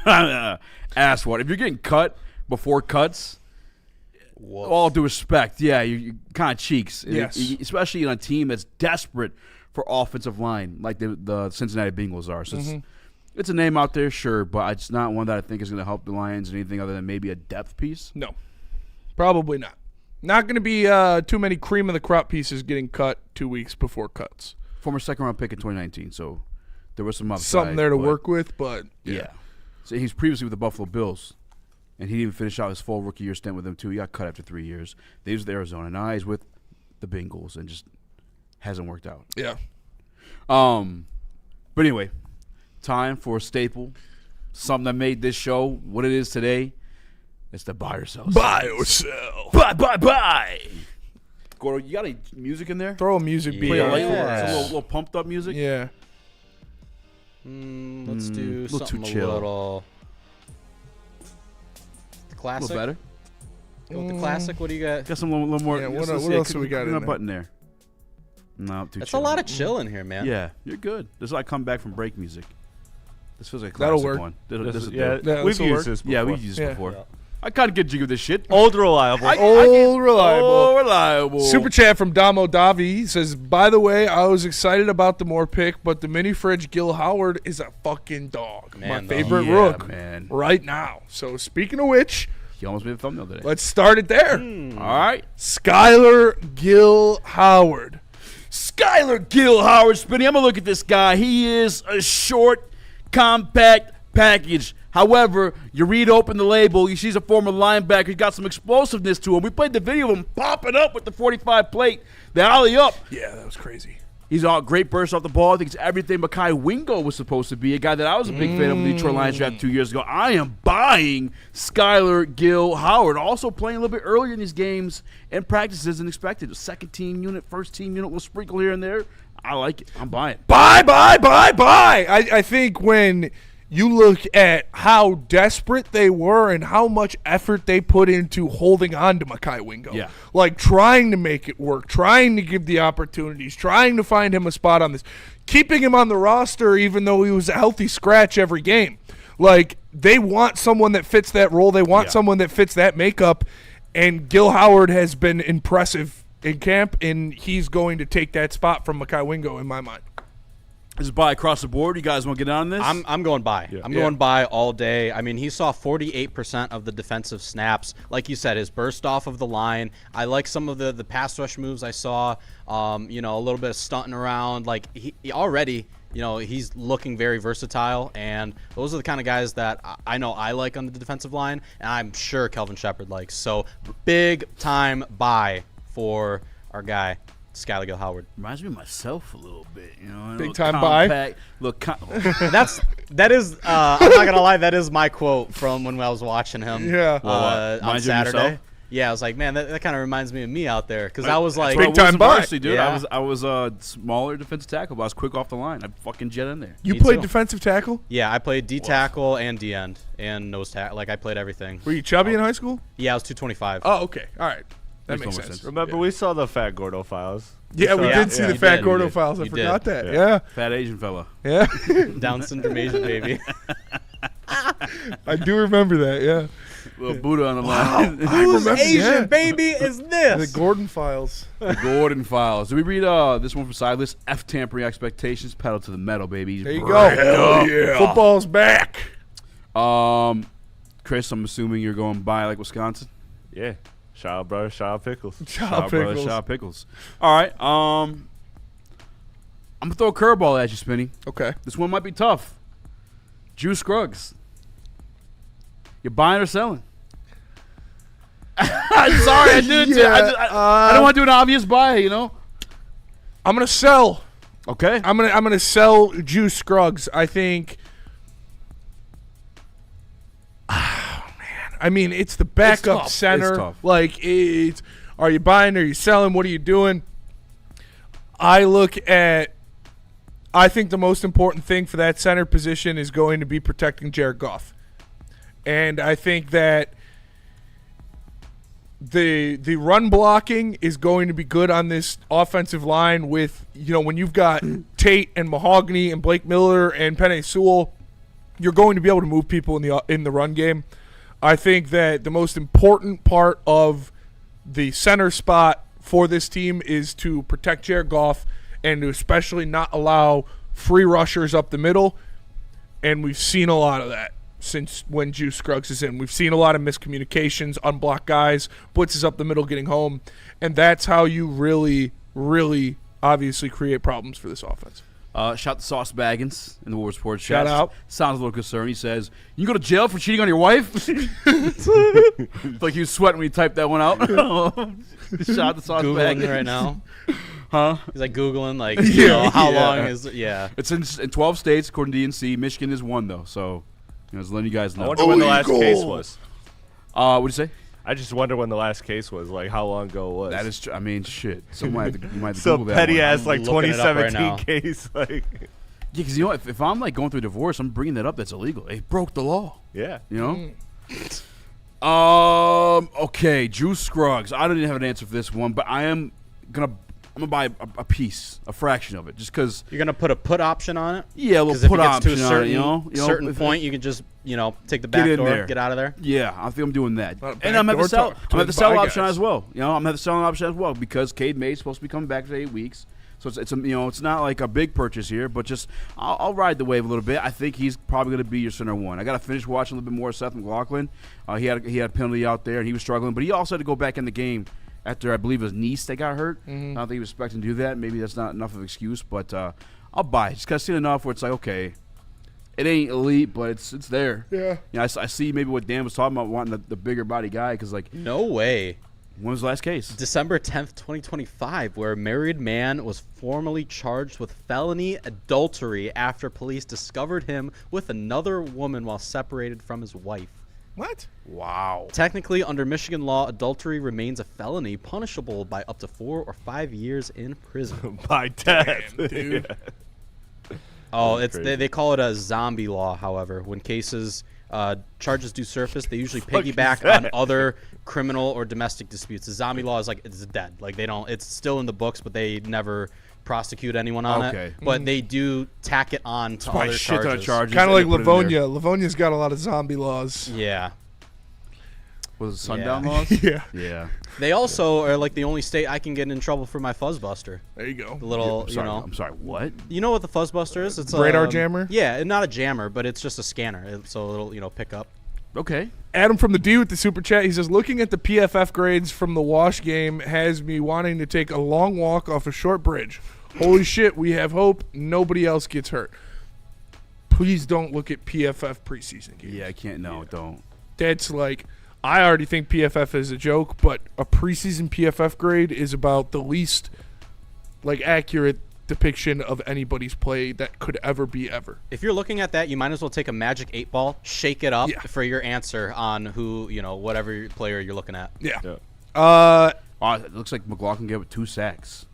Ass what? If you're getting cut before cuts, all due respect, yeah, you kind of cheeks. Yes. Especially on a team that's desperate for offensive line, like the Cincinnati Bengals are. So it's a name out there, sure, but it's not one that I think is going to help the Lions in anything other than maybe a depth piece. No, probably not. Not going to be too many cream of the crop pieces getting cut 2 weeks before cuts. Former second-round pick in 2019, so there was some upside. Something there to work with, but yeah. So he's previously with the Buffalo Bills, and he didn't even finish out his full rookie year stint with them, too. He got cut after 3 years. They was with Arizona. Now he's with the Bengals and just hasn't worked out. Yeah. But anyway, time for a staple, something that made this show what it is today. It's the buy or sell. Buy or sell. Buy. Gordo, you got any music in there? Throw a music beat on. on. Some little pumped up music? Yeah. Let's do something too chill. a little classic. A little better? Go with the classic. What do you got? Got some little more. Yeah, what else do we got in there? Button there. No, too That's chill. a lot of chill in here, man. Yeah, you're good. This is like come back from break music. This feels like a That'll classic work. one. We've used this before. Yeah, we've used this before. I kind of get jiggy with this shit. Old reliable. Old reliable. Super chat from Damo Davi says, by the way, I was excited about the Moore pick, but the mini fridge Gil Howard is a fucking dog. Man, my though. favorite Yeah, rook man. right now. So speaking of which, He almost made a thumbnail today. Let's start it there. All right. Skylar Gill Howard. Skylar Gill Howard, Spinny. I'm going to look at this guy. He is a short, compact package. However, you read open the label, you see he's a former linebacker. He's got some explosiveness to him. We played the video of him popping up with the 45 plate, the alley-up. Yeah, that was crazy. He's a great burst off the ball. I think it's everything Mekhi Wingo was supposed to be, a guy that I was a big fan of in the Detroit Lions draft 2 years ago. I am buying Skylar Gill Howard. Also playing a little bit earlier in these games and practices than expected. Second team unit, first team unit, we'll sprinkle here and there. I like it. I'm buying. Buy. I think when you look at how desperate they were and how much effort they put into holding on to Mekhi Wingo. Yeah. Like trying to make it work, trying to give the opportunities, trying to find him a spot on this, keeping him on the roster even though he was a healthy scratch every game. Like, they want someone that fits that role. They want someone that fits that makeup. And Gill Howard has been impressive in camp, and he's going to take that spot from Mekhi Wingo in my mind. This is buy across the board. You guys want to get on this? I'm going buy. I'm going buy all day. I mean, he saw 48% of the defensive snaps. Like you said, his burst off of the line. I like some of the pass rush moves I saw. A little bit of stunting around. Like, he already, he's looking very versatile. And those are the kind of guys that I know I like on the defensive line, and I'm sure Kelvin Shepard likes. So, big time buy for our guy, Skylar Gill Howard. Reminds me of myself a little bit, Big time buy. That is I'm not gonna lie, that is my quote from when I was watching him. On Saturday. Yeah, I was like, man, that kind of reminds me of me out there, because I was like, big time buy, dude. Yeah. I was a smaller defensive tackle, but I was quick off the line. I fucking jet in there. You played defensive tackle? Yeah, I played D tackle and D end and nose tackle. Like, I played everything. Were you chubby in high school? Yeah, I was 225. Oh, okay, all right. That makes sense. Remember, we saw the Fat Gordo files. Yeah, we did see the Fat Gordo files. I forgot that. Yeah. Fat Asian fella. Yeah. Down syndrome Asian baby. I do remember that, yeah. Little Buddha on the line. Whose Asian baby is this? The Gordon files. The Gordon files. Did we read this one from Sideless? F tampering expectations, pedal to the metal, baby. There you go. Hell yeah. Football's back. Chris, I'm assuming you're going by like Wisconsin? Yeah. Shout out, brother. Shout out, Pickles. Shout out, Pickles. All right. I'm going to throw a curveball at you, Spinny. Okay. This one might be tough. Juice Scruggs. You buying or selling? I'm sorry, I did it. I don't want to do an obvious buy, I'm going to sell. Okay. I'm gonna sell Juice Scruggs. I think. I mean, it's the backup center. It's tough. Like, are you buying? Are you selling? What are you doing? I think the most important thing for that center position is going to be protecting Jared Goff. And I think that the run blocking is going to be good on this offensive line with, when you've got Tate and Mahogany and Blake Miller and Penei Sewell, you're going to be able to move people in the run game. I think that the most important part of the center spot for this team is to protect Jared Goff and to especially not allow free rushers up the middle. And we've seen a lot of that since when Juice Scruggs is in. We've seen a lot of miscommunications, unblocked guys, blitzes up the middle getting home. And that's how you really, really obviously create problems for this offense. Shout to Sauce Baggins in the Woodward Sports Shout chat. out. Sounds a little concerned. He says, "You go to jail for cheating on your wife?" Like he was sweating when he typed that one out. Shout out to Sauce Googling Baggins right now. Huh? He's like Googling, like, how long is it? Yeah. It's in 12 states according to DNC. Michigan is one though, so just letting you guys know. I wonder when the last case was. What'd you say? I just wonder when the last case was, like how long ago it was. That is true. I mean, shit. You might have to so Google petty that ass like 2017 case. Like, yeah, because if I'm like going through a divorce, I'm bringing that up. That's illegal. They broke the law. Yeah. Okay, Juice Scruggs. I don't even have an answer for this one, but I'm gonna buy a piece, a fraction of it, just because. You're gonna put a put option on it. Yeah, a little put option to a on it. Certain point, you can just take the back door, get out of there. Yeah, I think I'm doing that, and I'm at the sell. I'm at the sell option as well. I'm at the selling option as well because Cade May's supposed to be coming back for 8 weeks. So it's it's not like a big purchase here, but just I'll ride the wave a little bit. I think he's probably going to be your center one. I got to finish watching a little bit more of Seth McLaughlin. He had a penalty out there, and he was struggling, but he also had to go back in the game after I believe his niece that got hurt. I don't think he was expecting to do that. Maybe that's not enough of an excuse, but I'll buy it. Just because I've seen enough where it's like, okay, it ain't elite, but it's there. Yeah. I see maybe what Dan was talking about, wanting the bigger body guy, because like no way. When was the last case? December 10th, 2025, where a married man was formally charged with felony adultery after police discovered him with another woman while separated from his wife. What? Wow. Technically, under Michigan law, adultery remains a felony punishable by up to 4 or 5 years in prison. By death. Damn, dude. Oh, they call it a zombie law, however. When cases charges do surface, they usually piggyback on other criminal or domestic disputes. The zombie law is like it's dead. Like they don't. It's still in the books, but they never prosecute anyone on it. But they do tack it on to other charges. Kind of like Livonia. Livonia's got a lot of zombie laws. Yeah. Was it sundown laws? Yeah. Yeah. They also are like the only state I can get in trouble for my fuzzbuster. There you go. The little, I'm sorry, what? You know what the fuzzbuster is? It's radar jammer? Yeah, not a jammer, but it's just a scanner. So it'll pick up. Okay. Adam from the D with the super chat. He says, looking at the PFF grades from the Wash game has me wanting to take a long walk off a short bridge. Holy shit, we have hope. Nobody else gets hurt. Please don't look at PFF preseason games. Yeah, I can't. No, don't. That's like, I already think PFF is a joke, but a preseason PFF grade is about the least like accurate depiction of anybody's play that could ever be ever. If you're looking at that, you might as well take a magic 8-ball, shake it up for your answer on who, whatever player you're looking at. Yeah. It looks like McLaughlin gave it 2 sacks.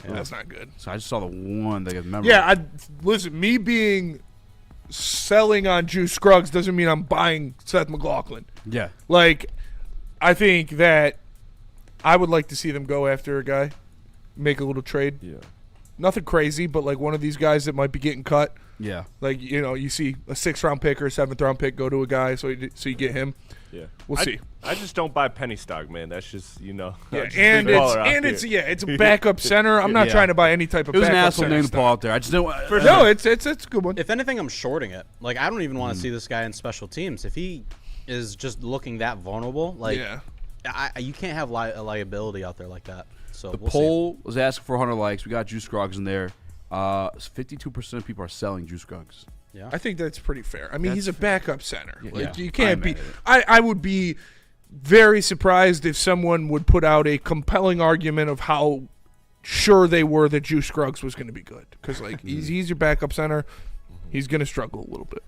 That's not good. So I just saw the one that I remember. Yeah, listen, me being selling on Juice Scruggs doesn't mean I'm buying Seth McLaughlin. Yeah. Like, I think that I would like to see them go after a guy, make a little trade. Yeah. Nothing crazy, but like one of these guys that might be getting cut. Yeah. Like, you see a 6th-round pick or a 7th-round pick go to a guy, so you get him. Yeah. We'll see. I just don't buy penny stock, man. That's just, Yeah, and it's a backup center. I'm not trying to buy any type of backup center. It was an asshole named Paul out there. I just don't. No, it's a good one. If anything, I'm shorting it. Like, I don't even want to see this guy in special teams. If he is just looking that vulnerable, like, you can't have a liability out there like that. So the poll was asking for 100 likes. We got Juice Scruggs in there. 52% of people are selling Juice Scruggs. Yeah, I think that's pretty fair. I mean, he's a backup center. Yeah. Like, you can't be. I would be very surprised if someone would put out a compelling argument of how sure they were that Juice Scruggs was going to be good. Because, like, he's your backup center. He's going to struggle a little bit.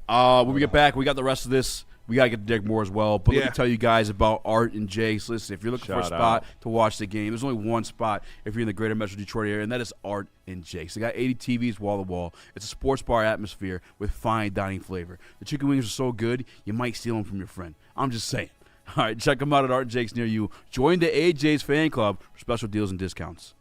When we get back, we got the rest of this. We got to get to Dick Moore as well. But let me tell you guys about Art and Jace. Listen, if you're looking for a spot to watch the game, there's only one spot if you're in the greater Metro Detroit area, and that is Art and Jace. They got 80 TVs wall to wall. It's a sports bar atmosphere with fine dining flavor. The chicken wings are so good, you might steal them from your friend. I'm just saying. All right, check them out at Art and Jake's near you. Join the AJ's fan club for special deals and discounts.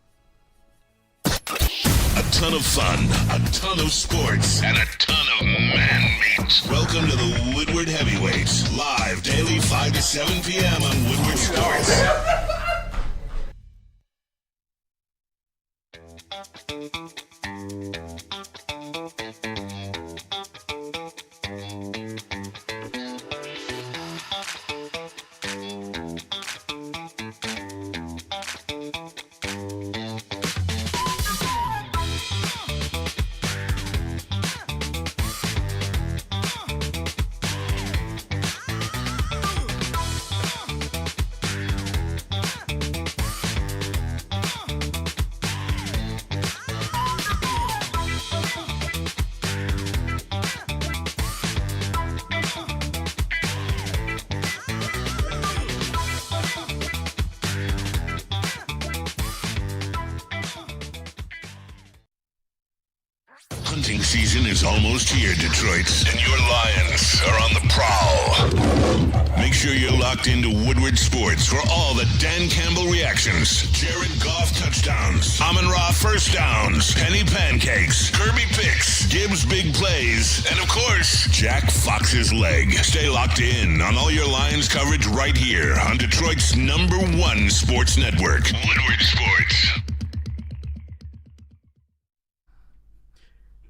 A ton of fun, a ton of sports, and a ton of man meat. Welcome to the Woodward Heavyweights, live daily 5 to 7 p.m. on Woodward Sports. Hunting season is almost here, Detroit, and your Lions are on the prowl. Make sure you're locked into Woodward Sports for all the Dan Campbell reactions. Jared Goff touchdowns, Amon-Ra first downs, Penny pancakes, Kirby picks, Gibbs big plays, and of course, Jack Fox's leg. Stay locked in on all your Lions coverage right here on Detroit's #1 sports network, Woodward Sports.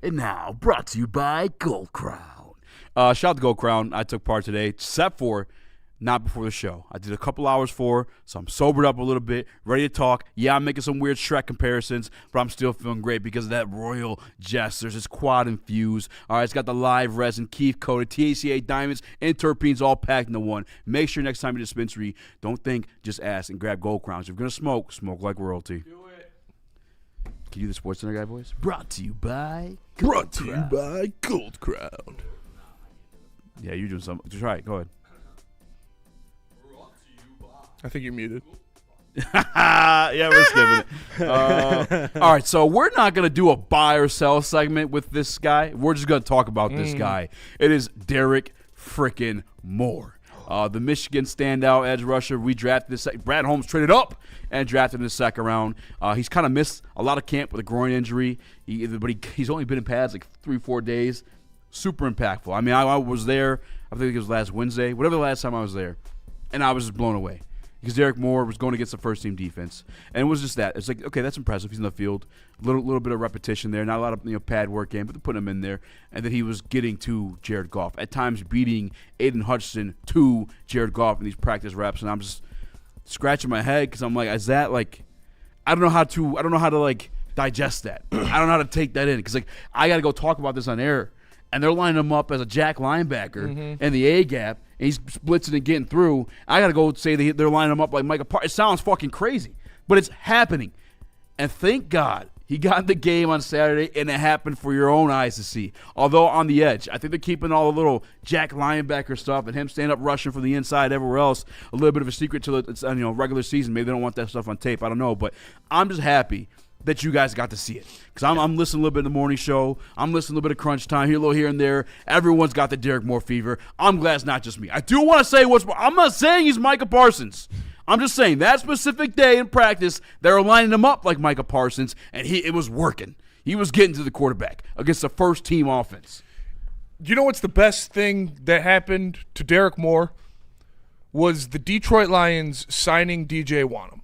And now, brought to you by Gold Crown. Shout out to Gold Crown. I took part today, except for not before the show. I did a couple hours for, so I'm sobered up a little bit, ready to talk. Yeah, I'm making some weird Shrek comparisons, but I'm still feeling great because of that Royal Jesters. It's quad infused. All right, it's got the live resin, Keef coated, THCA diamonds, and terpenes all packed into one. Make sure next time you dispensary, don't think, just ask and grab Gold Crowns. If you're going to smoke, smoke like royalty. Do it. Can you do the Sports Center guy voice? Brought to you by Gold Crown. Yeah, you're doing something. Try it. Go ahead. I think you're muted. Yeah, we're skipping it. All right, so we're not going to do a buy or sell segment with this guy. We're just going to talk about this guy. It is Derek frickin' Moore. The Michigan standout edge rusher. We drafted this. Brad Holmes traded up and drafted in the second round. He's kind of missed a lot of camp with a groin injury, but he's only been in pads like 3-4 days. Super impactful. I mean, I was there. I think it was last Wednesday, whatever the last time I was there, and I was just blown away. Because Derek Moore was going against the first-team defense. And it was just that. It's like, okay, that's impressive. He's in the field. A little bit of repetition there. Not a lot of pad work game, but they put him in there. And then he was getting to Jared Goff. At times beating Aiden Hutchinson to Jared Goff in these practice reps. And I'm just scratching my head because I'm like, is that like – I don't know how to like digest that. I don't know how to take that in. Because like I got to go talk about this on air. And they're lining him up as a jack linebacker in the A-gap, and he's blitzing and getting through. I got to go say they're lining him up like Micah Parsons. It sounds fucking crazy, but it's happening. And thank God he got in the game on Saturday, and it happened for your own eyes to see. Although on the edge, I think they're keeping all the little jack linebacker stuff and him stand up rushing from the inside everywhere else a little bit of a secret till it's regular season. Maybe they don't want that stuff on tape. I don't know, but I'm just happy that you guys got to see it. Because I'm listening a little bit in the morning show. I'm listening a little bit of Crunch Time, here a little here and there. Everyone's got the Derek Moore fever. I'm glad it's not just me. I do want to say I'm not saying he's Micah Parsons. I'm just saying that specific day in practice, they were lining him up like Micah Parsons, and it was working. He was getting to the quarterback against the first-team offense. You know what's the best thing that happened to Derek Moore? Was the Detroit Lions signing DJ Wanham.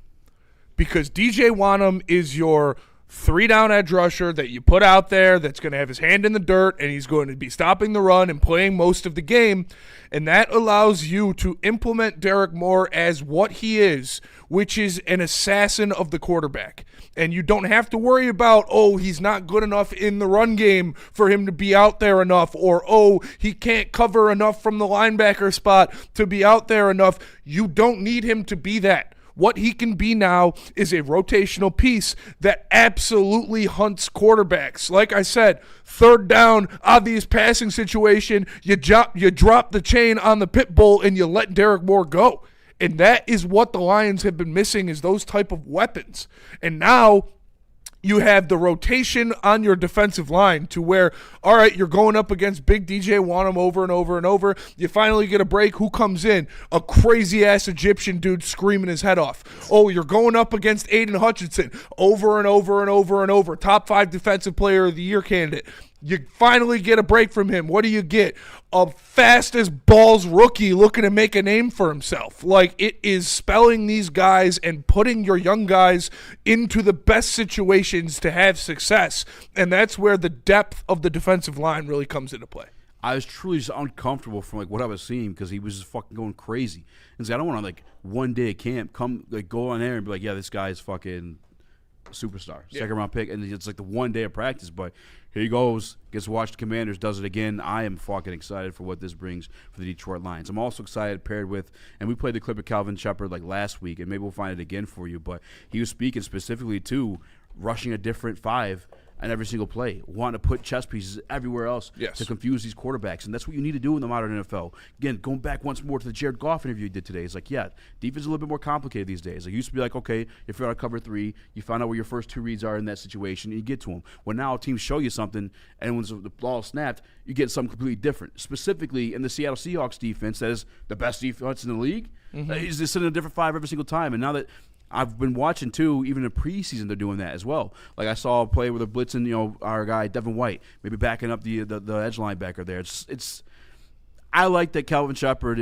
Because DJ Wanham is your 3-down edge rusher that you put out there that's going to have his hand in the dirt, and he's going to be stopping the run and playing most of the game. And that allows you to implement Derek Moore as what he is, which is an assassin of the quarterback. And you don't have to worry about, he's not good enough in the run game for him to be out there enough, or, he can't cover enough from the linebacker spot to be out there enough. You don't need him to be that. What he can be now is a rotational piece that absolutely hunts quarterbacks. Like I said, third down, obvious passing situation, you drop the chain on the pit bull and you let Derek Moore go. And that is what the Lions have been missing, is those type of weapons. And now you have the rotation on your defensive line to where, all right, you're going up against big DJ Wanham over and over and over. You finally get a break. Who comes in? A crazy-ass Egyptian dude screaming his head off. You're going up against Aiden Hutchinson over and over and over and over. Top 5 defensive player of the year candidate. You finally get a break from him. What do you get? A fast as balls rookie looking to make a name for himself. Like, it is spelling these guys and putting your young guys into the best situations to have success. And that's where the depth of the defensive line really comes into play. I was truly just uncomfortable from what I was seeing because he was just fucking going crazy. And so I don't want to one day at camp go on there and be like, yeah, this guy's fucking superstar, second round pick, and it's like the one day of practice, but here he goes, gets to watch the Commanders, does it again. I am fucking excited for what this brings for the Detroit Lions. I'm also excited paired with, and we played the clip of Calvin Shepard last week, and maybe we'll find it again for you, but he was speaking specifically to rushing a different 5 on every single play, wanting to put chess pieces everywhere else to confuse these quarterbacks. And that's what you need to do in the modern NFL. Again, going back once more to the Jared Goff interview you did today, it's like, yeah, defense is a little bit more complicated these days. It used to be like, okay, you figure out cover 3, you find out where your first 2 reads are in that situation, and you get to them. Well, now teams show you something, and when the ball snapped, you get something completely different. Specifically in the Seattle Seahawks defense, that is the best defense in the league. He's just sitting a different 5 every single time. And now that I've been watching, too, even in preseason, they're doing that as well. Like I saw a play where they're blitzing, our guy, Devin White, maybe backing up the edge linebacker there. I like that Calvin Shepard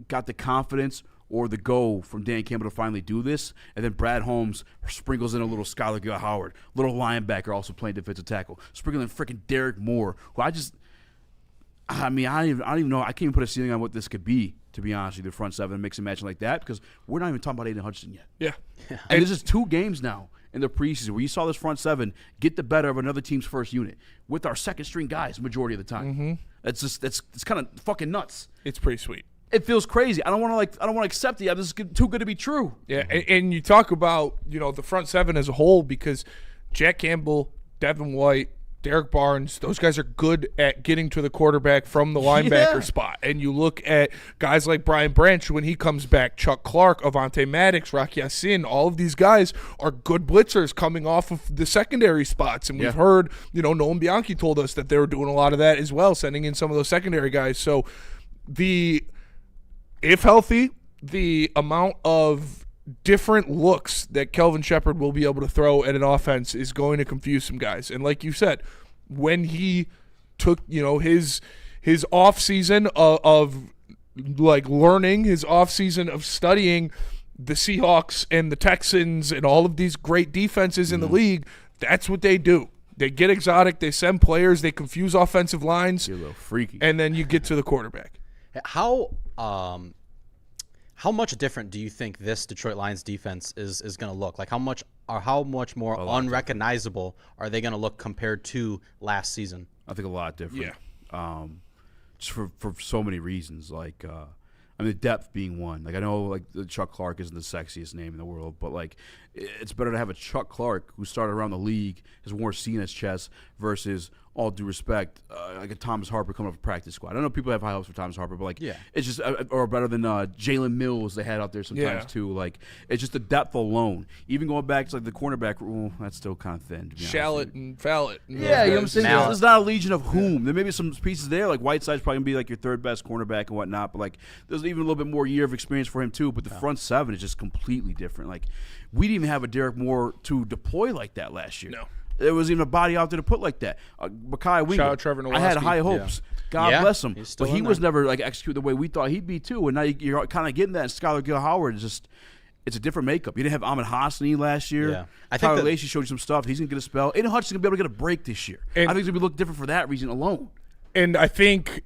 got the confidence or the go from Dan Campbell to finally do this. And then Brad Holmes sprinkles in a little Skylar Gill Howard, little linebacker also playing defensive tackle, sprinkling in freaking Derek Moore, who I don't even know. I can't even put a ceiling on what this could be, to be honest with you, the front seven, mix and matching like that, because we're not even talking about Aiden Hutchinson yet. Yeah. And this is 2 games now in the preseason where you saw this front seven get the better of another team's first unit with our second string guys majority of the time. Mm-hmm. It's kind of fucking nuts. It's pretty sweet. It feels crazy. I don't want to accept it. This is too good to be true. Yeah, and you talk about, the front seven as a whole, because Jack Campbell, Devin White, Derek Barnes, those guys are good at getting to the quarterback from the linebacker spot. And you look at guys like Brian Branch when he comes back, Chuck Clark, Avante Maddox, Rock Yassin, all of these guys are good blitzers coming off of the secondary spots. And we've heard, Noam Bianchi told us that they were doing a lot of that as well, sending in some of those secondary guys. So if healthy, the amount of different looks that Kelvin Shepard will be able to throw at an offense is going to confuse some guys. And like you said, when he took, his off season of like learning, his off season of studying the Seahawks and the Texans and all of these great defenses in the league, that's what they do. They get exotic, they send players, they confuse offensive lines. You're a little freaky. And then you get to the quarterback. How much different do you think this Detroit Lions defense is going to look? Like how much more unrecognizable are they going to look compared to last season? I think a lot different. Yeah. Just for so many reasons. Like, the depth being one. Like, I know, like, Chuck Clark isn't the sexiest name in the world, but, like, it's better to have a Chuck Clark who started around the league, has worn C in his chest, versus, all due respect, like a Thomas Harper coming off a practice squad. I don't know if people have high hopes for Thomas Harper, but, like, it's just, or better than Jalen Mills they had out there sometimes, too. Like, it's just the depth alone. Even going back to, like, the cornerback, that's still kind of thin, to be Shallot and Fallot. Yeah, you know what I'm saying? There's not a legion of whom. There may be some pieces there, like Whiteside's probably going to be, like, your third best cornerback and whatnot, but, like, there's even a little bit more year of experience for him, too. But the front seven is just completely different. Like, we didn't even have a Derek Moore to deploy like that last year. No. There was even a body out there to put like that. Makai Winger. Shout out Trevor Nowatzki. I had high hopes. God bless him. But he was there. never like executed the way we thought he'd be too. And now you're kind of getting that. And Skylar Gill Howard is just, it's a different makeup. You didn't have Amon-Ra last year. Yeah. I think Tyler Lacey showed you some stuff. He's going to get a spell. Aiden Hutchinson's going to be able to get a break this year. And I think it's going to look different for that reason alone. And I think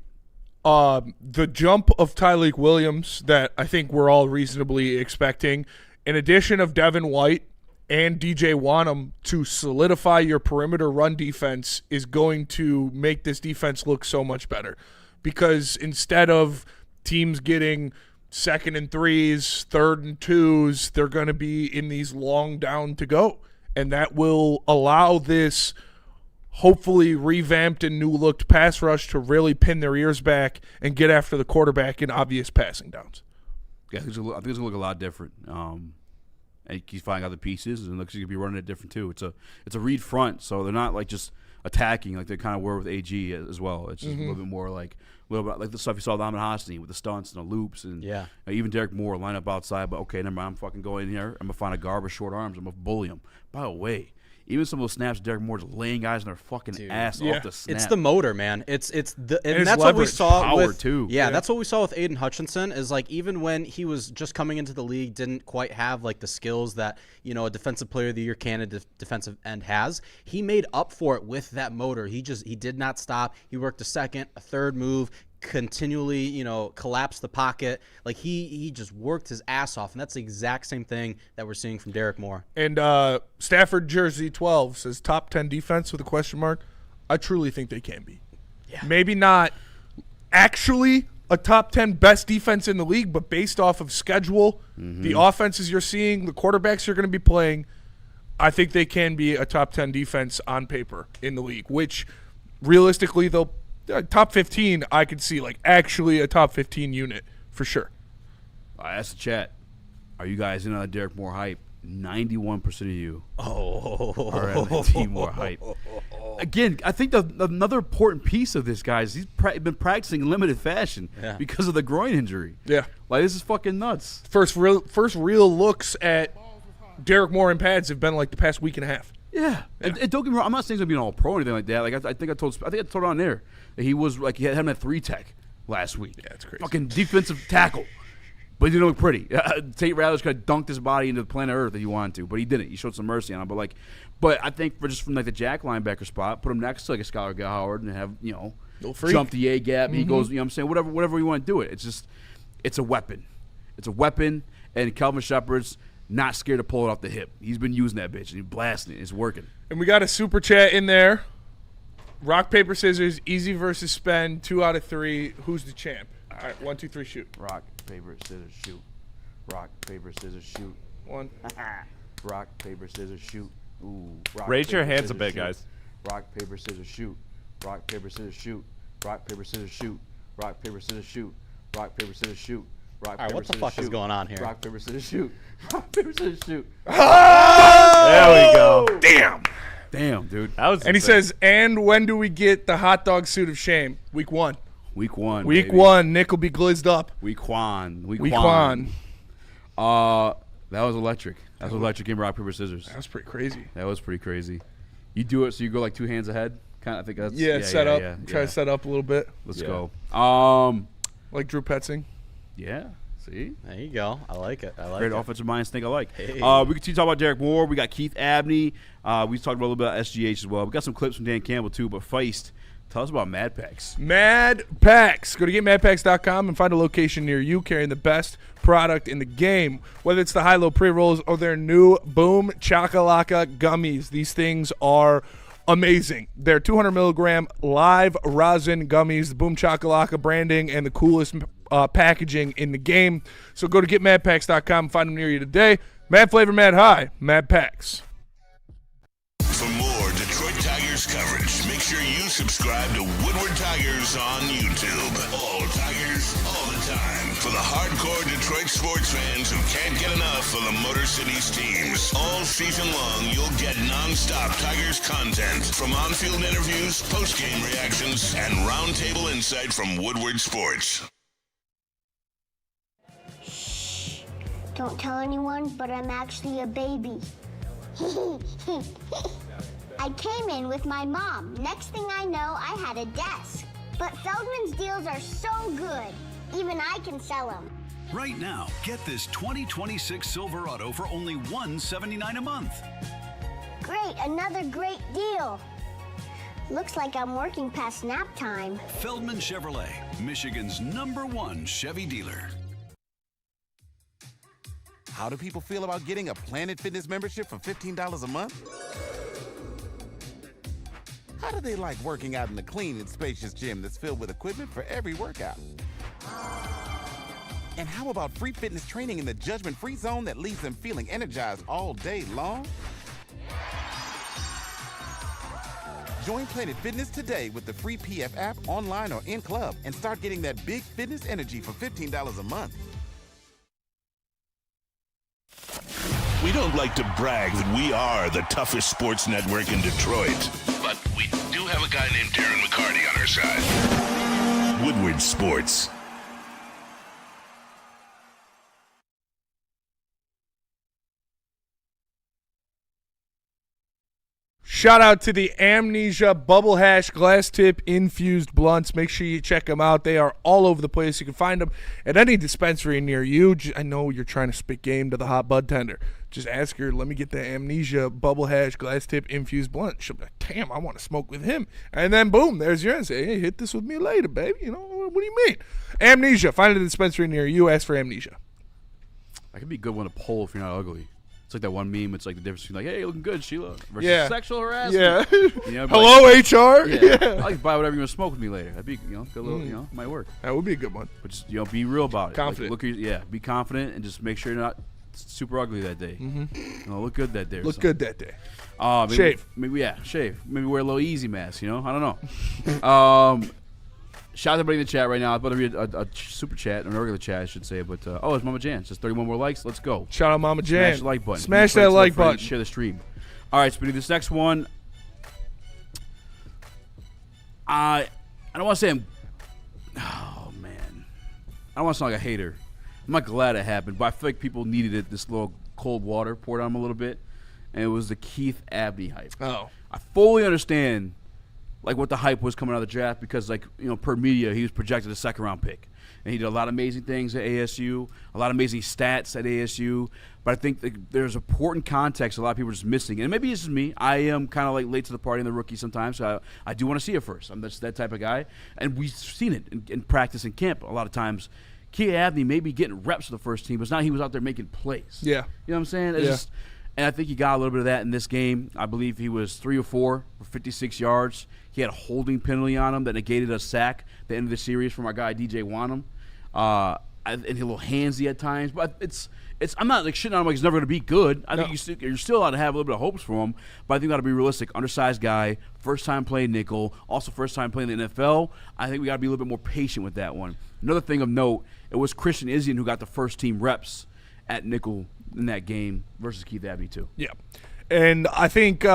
the jump of Tyleik Williams that I think we're all reasonably expecting, in addition of Devin White and DJ Wanham to solidify your perimeter run defense, is going to make this defense look so much better. Because instead of teams getting 2nd and 3s, 3rd and 2s, they're going to be in these long down to go. And that will allow this hopefully revamped and new-looked pass rush to really pin their ears back and get after the quarterback in obvious passing downs. Yeah, I think it's going to look a lot different. And he's finding other pieces, and looks like he's going to be running it different too. It's a read front, so they're not like just attacking like they kind of were with AG as well. It's just a little bit more like like the stuff you saw with Amon-Ra with the stunts and the loops, and even Derek Moore line up outside. But okay, never mind, I'm fucking going in here. I'm gonna find a guard with short arms. I'm gonna bully him. By the way, even some of those snaps, Derek Moore just laying guys in their fucking ass off the snap. It's the motor, man. And it's that's what we saw power with too. Yeah, that's what we saw with Aiden Hutchinson. Is like even when he was just coming into the league, didn't quite have like the skills that a defensive player of the year candidate defensive end has. He made up for it with that motor. He did not stop. He worked a second, a third move, continually, collapsed the pocket. Like he just worked his ass off, and that's the exact same thing that we're seeing from Derek Moore. And Stafford Jersey 12 says top 10 defense with a question mark. I truly think they can be. Yeah. Maybe not actually a top 10 best defense in the league, but based off of schedule, the offenses you're seeing, the quarterbacks you're going to be playing, I think they can be a top 10 defense on paper in the league, which realistically they'll top 15, I could see like actually a top 15 unit for sure. I asked the chat, are you guys in on the Derek Moore hype? 91% of you are on the team Moore hype. Again, I think another important piece of this, guys, he's been practicing in limited fashion because of the groin injury. Yeah. Like, this is fucking nuts. First real looks at Derek Moore in pads have been like the past week and a half. Yeah. And don't get me wrong, I'm not saying he's going to be an all-pro or anything like that. Like, I think I told on there that he was, like, he had him at 3 tech last week. Yeah, it's crazy. Fucking defensive tackle. But he didn't look pretty. Tate Ratledge could have dunked his body into the planet Earth if he wanted to, but he didn't. He showed some mercy on him. But I think from the Jack linebacker spot, put him next to like a Skylar Howard and have jump the A gap. He goes, you know what I'm saying, whatever you want to do it. It's a weapon. It's a weapon, and Kelvin Shepard's not scared to pull it off the hip. He's been using that bitch and he's blasting it. It's working. And we got a super chat in there. Rock, paper, scissors, easy versus spend, 2 out of 3. Who's the champ? All right, 1, 2, 3, shoot. Rock, paper, scissors, shoot. Rock, paper, scissors, shoot. 1. Rock, paper, scissors, shoot. Ooh. Rock, Raise your paper, hands scissors, a bit, shoot. guys. Rock, paper, scissors, shoot. Rock, paper, scissors, shoot. Rock, paper, scissors, shoot. Rock, paper, scissors, shoot. Rock, paper, scissors, shoot. Rock, All right, paper, what the scissors, fuck shoot. is going on here? Rock, paper, scissors, shoot. Rock, paper, scissors, shoot. There we go. Damn, dude. That was And he insane. says, and when do we get the hot dog suit of shame? Week 1. Week 1. Week baby. 1. Nick will be glizzed up. Week 1. Week 1. That was electric. That was electric game. Rock, paper, scissors. That was pretty crazy. That was pretty crazy. You do it so you go like 2 hands ahead. Kind of. I think that's Set up. Try to set up a little bit. Let's go. Like Drew Petzing. Yeah. See? There you go. I like it. Great offensive minds think alike. Hey. We continue to talk about Derek Moore. We got Keith Abney. We talked about a little bit about SGH as well. We got some clips from Dan Campbell too. But Feist, tell us about Mad Packs. Mad Packs. Go to getmadpacks.com and find a location near you carrying the best product in the game. Whether it's the high-low pre-rolls or their new Boom Chakalaka gummies. These things are amazing. They're 200 milligram live rosin gummies, the Boom Chakalaka branding, and the coolest packaging in the game. So go to getmadpacks.com and find them near you today. Mad flavor, mad high, Mad Packs. For more Detroit Tigers coverage, make sure you subscribe to Woodward Tigers on YouTube. All Tigers, all the time. For the hardcore Detroit sports fans who can't get enough of the Motor City's teams. All season long, you'll get non-stop Tigers content from on-field interviews, post-game reactions, and roundtable insight from Woodward Sports. Don't tell anyone, but I'm actually a baby. I came in with my mom. Next thing I know, I had a desk. But Feldman's deals are so good, even I can sell them. Right now, get this 2026 Silverado for only $179 a month. Great, another great deal. Looks like I'm working past nap time. Feldman Chevrolet, Michigan's #1 Chevy dealer. How do people feel about getting a Planet Fitness membership for $15 a month? How do they like working out in a clean and spacious gym that's filled with equipment for every workout? And how about free fitness training in the judgment-free zone that leaves them feeling energized all day long? Join Planet Fitness today with the free PF app, online or in club, and start getting that big fitness energy for $15 a month. We don't like to brag that we are the toughest sports network in Detroit, but we do have a guy named Darren McCarty on our side. Woodward Sports. Shout out to the Amnesia Bubble Hash Glass Tip Infused Blunts. Make sure you check them out. They are all over the place. You can find them at any dispensary near you. I know you're trying to spit game to the hot bud tender. Just ask her, let me get the Amnesia Bubble Hash Glass Tip Infused Blunt. She'll be like, damn, I want to smoke with him. And then, boom, there's your answer. Hey, hit this with me later, baby. You know, what do you mean? Amnesia. Find it at a dispensary near you. Ask for Amnesia. That could be a good one to pull if you're not ugly. It's like that one meme. It's like the difference between like, hey, looking good, Sheila, versus sexual harassment. Yeah. You know, Hello, like, HR. Yeah. I like to buy whatever you want to smoke with me later. That'd be, good little, might work. That would be a good one. But just, be real about it. Confident. Like, be confident and just make sure you're not super ugly that day. Mm-hmm. Look good that day. Look good that day. Shave. Shave. Maybe wear a little easy mask. I don't know. Shout out to everybody in the chat right now. I'm about to read a super chat, or a regular chat, I should say. But, it's Mama Jan. It says 31 more likes. Let's go. Shout out Mama Jan. Smash the like button. Smash that like button. Share the stream. All right, Speedy, this next one, I don't want to say oh, man. I don't want to sound like a hater. I'm not glad it happened, but I feel like people needed it, this little cold water poured on them a little bit, and it was the Keith Abney hype. Oh. I fully understand like what the hype was coming out of the draft because, like, per media, he was projected a second-round pick. And he did a lot of amazing things at ASU, a lot of amazing stats at ASU. But I think there's important context a lot of people are just missing. And maybe it's just me. I am kind of like late to the party in the rookie sometimes. So I do want to see it first. I'm just that type of guy. And we've seen it in practice and camp a lot of times. Keith Abney may be getting reps for the first team, but it's not he was out there making plays. Yeah. You know what I'm saying? And I think he got a little bit of that in this game. I believe he was 3 or 4 for 56 yards. He had a holding penalty on him that negated a sack at the end of the series from our guy DJ Wanham. And he a little handsy at times. But it's I'm not like shitting on him like he's never going to be good. I think you're still allowed to have a little bit of hopes for him. But I think we got to be realistic. Undersized guy, first time playing nickel, also first time playing in the NFL. I think we got to be a little bit more patient with that one. Another thing of note, it was Christian Izien who got the first team reps at nickel in that game versus Keith Abney too. Yeah. And I think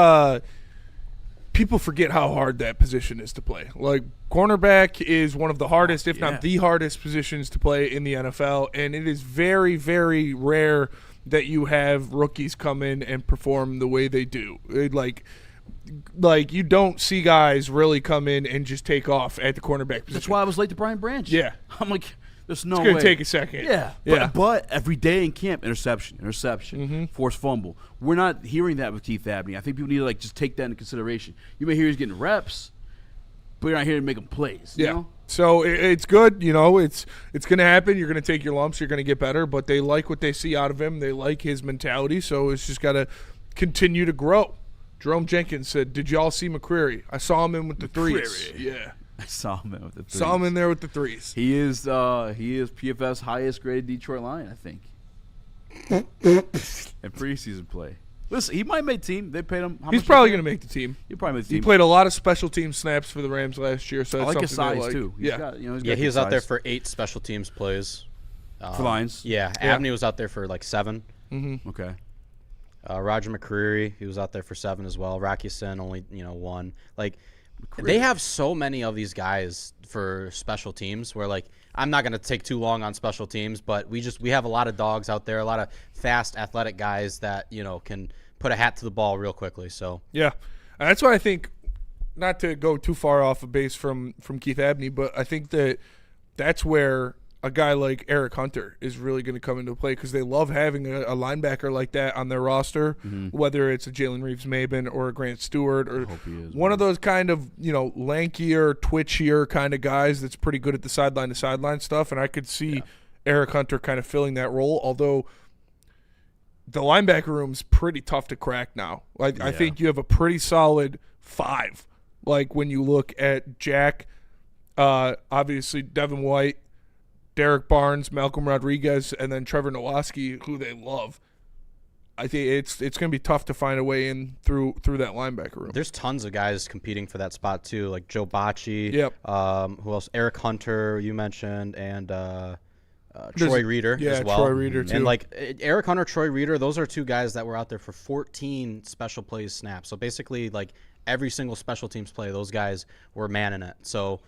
people forget how hard that position is to play. Like, cornerback is one of the hardest, if not the hardest positions to play in the NFL, and it is very, very rare that you have rookies come in and perform the way they do. Like you don't see guys really come in and just take off at the cornerback position. That's why I was late to Brian Branch. Yeah. I'm like, there's no way. It's going to take a second. Yeah. But every day in camp, interception, forced fumble. We're not hearing that with Keith Abney. I think people need to just take that into consideration. You may hear he's getting reps, but you're not here to make him plays. You know? So it's good. It's going to happen. You're going to take your lumps. You're going to get better. But they like what they see out of him. They like his mentality. So it's just got to continue to grow. Jerome Jenkins said, "Did y'all see McCreary? I saw him in with the threes." Yeah. I saw him in with the threes. Saw him in there with the threes. He is PFF's highest graded Detroit Lion, I think. In preseason play. Listen, he might make team. They paid him. He's probably going to make the team. He'll probably make the team. He played a lot of special team snaps for the Rams last year, so I that's like his something size too. He was out there for 8 special teams plays. For Lions. Yeah, Abney was out there for 7. Mm-hmm. Okay. Roger McCreary, he was out there for 7 as well. Raxter only 1. They have so many of these guys for special teams where I'm not going to take too long on special teams, but we have a lot of dogs out there, a lot of fast athletic guys that can put a hat to the ball real quickly. So yeah, and that's why I think, not to go too far off a base from Keith Abney, but I think that's where a guy like Eric Hunter is really going to come into play because they love having a linebacker like that on their roster, whether it's a Jalen Reeves-Maybin or a Grant Stewart or one of those kind of lankier, twitchier kind of guys that's pretty good at the sideline-to-sideline stuff, and I could see Eric Hunter kind of filling that role, although the linebacker room's pretty tough to crack now. I think you have a pretty solid 5. Like when you look at Jack, obviously Devin White, Derek Barnes, Malcolm Rodriguez, and then Trevor Nowaski, who they love. I think it's going to be tough to find a way in through that linebacker room. There's tons of guys competing for that spot too, like Joe Bocci. Yep. Who else? Eric Hunter, you mentioned, and Troy Reeder as well. Troy Reeder too. And Eric Hunter, Troy Reeder, those are 2 guys that were out there for 14 special plays snaps. So basically, every single special teams play, those guys were manning it. So.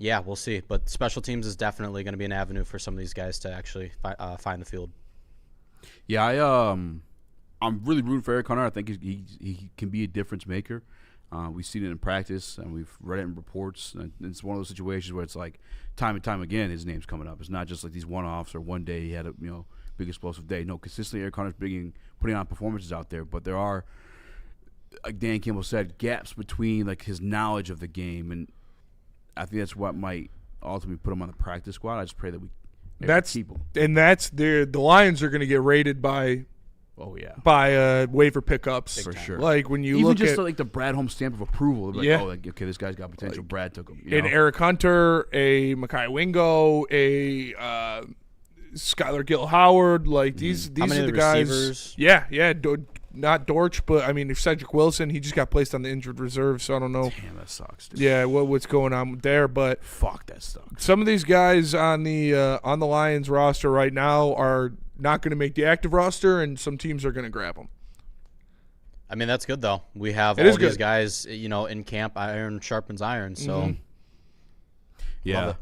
Yeah, we'll see. But special teams is definitely going to be an avenue for some of these guys to actually find the field. Yeah, I'm really rooting for Eric Hunter. I think he can be a difference maker. We've seen it in practice, and we've read it in reports. And it's one of those situations where it's time and time again his name's coming up. It's not just these one-offs or one day he had a big explosive day. No, consistently Eric Hunter's putting on performances out there. But there are, like Dan Campbell said, gaps between his knowledge of the game, and I think that's what might ultimately put him on the practice squad. I just pray that we keep him. And that's the Lions are going to get rated by waiver pickups for sure. When you even look just at the Brad Holmes stamp of approval, okay, this guy's got potential. Brad took him. An Eric Hunter, a Mekhi Wingo, a Skylar Gill-Howard, these are the guys. Receivers? Yeah. Not Dortch, but if Cedric Wilson, he just got placed on the injured reserve, so I don't know. Damn, that sucks, dude. Yeah, what's going on there? But fuck, that sucks. Some of these guys on the Lions roster right now are not going to make the active roster, and some teams are going to grab them. I mean, that's good though. We have all these guys, in camp. Iron sharpens iron. So, yeah.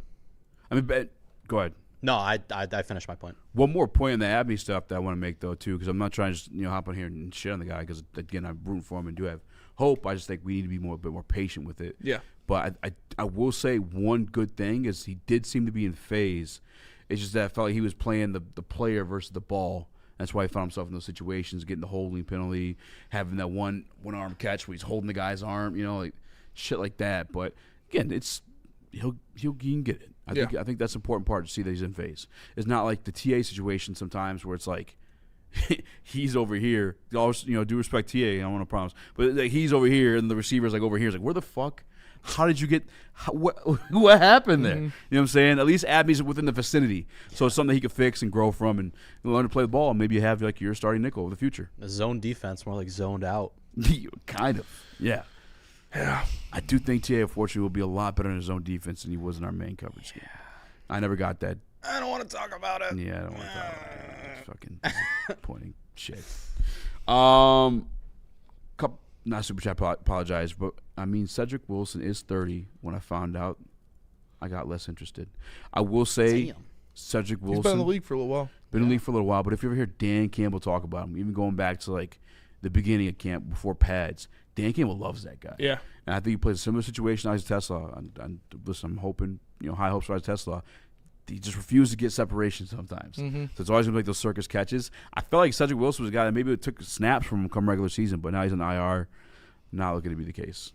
Go ahead. No, I finished my point. One more point on the Abney stuff that I want to make, though, too, because I'm not trying to just hop on here and shit on the guy because, again, I'm rooting for him and do have hope. I just think we need to be a bit more patient with it. Yeah. But I will say one good thing is he did seem to be in phase. It's just that I felt like he was playing the player versus the ball. That's why he found himself in those situations, getting the holding penalty, having that one arm catch where he's holding the guy's arm, like shit like that. But again, he can get it. I think that's the important part to see that he's in phase. It's not like the TA situation sometimes where it's like he's over here. Always, do respect TA. I don't want to promise, but like, he's over here and the receiver's like over here. It's like, where the fuck? How did you get? What happened there? You know what I'm saying? At least Abby's within the vicinity, so it's something he could fix and grow from and learn to play the ball. And maybe you have like your starting nickel in the future. The zone defense, more like zoned out. Kind of, yeah. I do think TA, unfortunately, will be a lot better in his own defense than he was in our main coverage scheme. I never got that. I don't want to talk about it. Yeah, I don't want to talk about it. It's fucking disappointing shit. Not super chat, apologize, but I mean Cedric Wilson is 30. When I found out, I got less interested. I will say Cedric Wilson. He's been in the league for a little while. Been in the league for a little while, but if you ever hear Dan Campbell talk about him, even going back to like the beginning of camp before pads, Dan Campbell loves that guy. Yeah. And I think he plays a similar situation as Tesla. And listen, I'm hoping, high hopes for Tesla. He just refused to get separation sometimes. So it's always going to make those circus catches. I felt like Cedric Wilson was a guy that maybe took snaps from him come regular season, but now he's in IR. Not looking to be the case.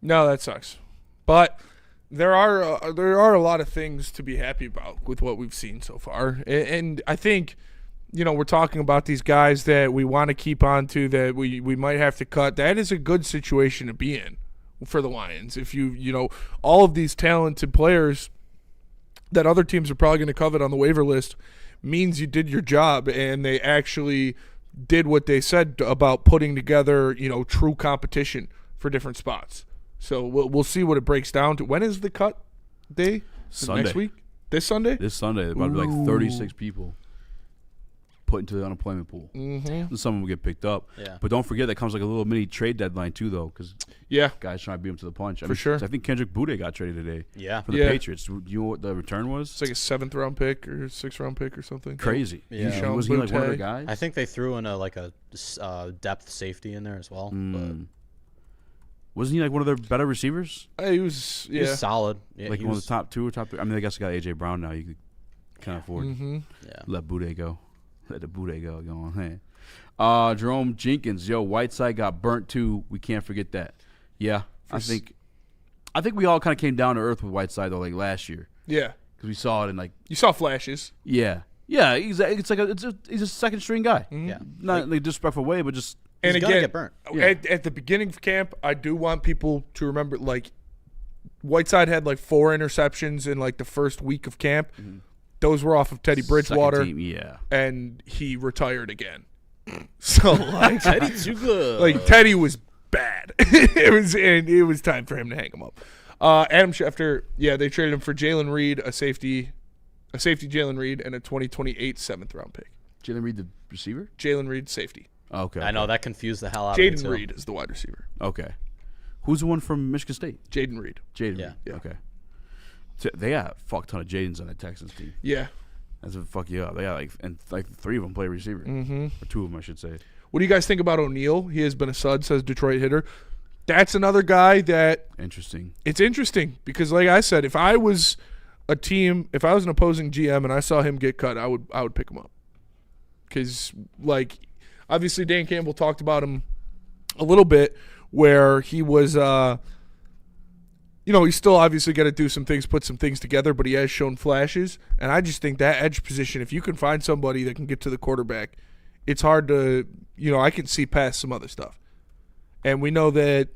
No, that sucks. But there are a lot of things to be happy about with what we've seen so far. And I think, we're talking about these guys that we want to keep on to that we might have to cut. That is a good situation to be in for the Lions. If all of these talented players that other teams are probably going to covet on the waiver list means you did your job and they actually did what they said about putting together, true competition for different spots. So we'll see what it breaks down to. When is the cut day? Sunday. Next week? This Sunday? This Sunday. About to be like 36 people put into the unemployment pool. And some will get picked up. Yeah. But don't forget that comes like a little mini trade deadline too, though, because guys trying to beat him to the punch. For sure. I think Kendrick Boutte got traded today. Yeah. For the Patriots. Do you know what the return was? It's like a 7th-round pick or 6th-round pick or something. Crazy. Yeah. Was he like one of the guys? I think they threw in a depth safety in there as well. But wasn't he like one of their better receivers? He was solid. Yeah, like one of the top 2 or top 3. I mean, I guess I got A.J. Brown now. You could kind of afford let Boutte go. Let the Boutte go on. Jerome Jenkins, Whiteside got burnt too. We can't forget that. Yeah, I think we all kind of came down to earth with Whiteside though, like last year. Yeah, because we saw it in like you saw flashes. Yeah. He's a second string guy. Yeah, not in a disrespectful way, but just and again get burnt. At the beginning of camp, I do want people to remember like Whiteside had like 4 interceptions in like the first week of camp. Those were off of Teddy Bridgewater, and he retired again. So like Teddy too good. Like Teddy was bad. it was time for him to hang him up. Adam Schefter, they traded him for Jalen Reed, a safety Jalen Reed, and a 2028 7th-round pick. Jalen Reed, the receiver? Jalen Reed, safety. Okay. I know that confused the hell out of me. Jaden Reed is the wide receiver. Okay. Who's the one from Michigan State? Jaden Reed. Jaden Reed. Yeah. Okay. So they got a fuck ton of Jadens on that Texans team. Yeah. That's what fuck you up. They got like 3 of them play receiver. Or 2 of them, I should say. What do you guys think about O'Neal? He has been a stud, says Detroit hitter. That's another guy that interesting. It's interesting because, like I said, if I was an opposing GM and I saw him get cut, I would pick him up. Because, like, obviously Dan Campbell talked about him a little bit, where he was, he's still obviously got to do some things, put some things together, but he has shown flashes. And I just think that edge position, if you can find somebody that can get to the quarterback, it's hard to, I can see past some other stuff. And we know that,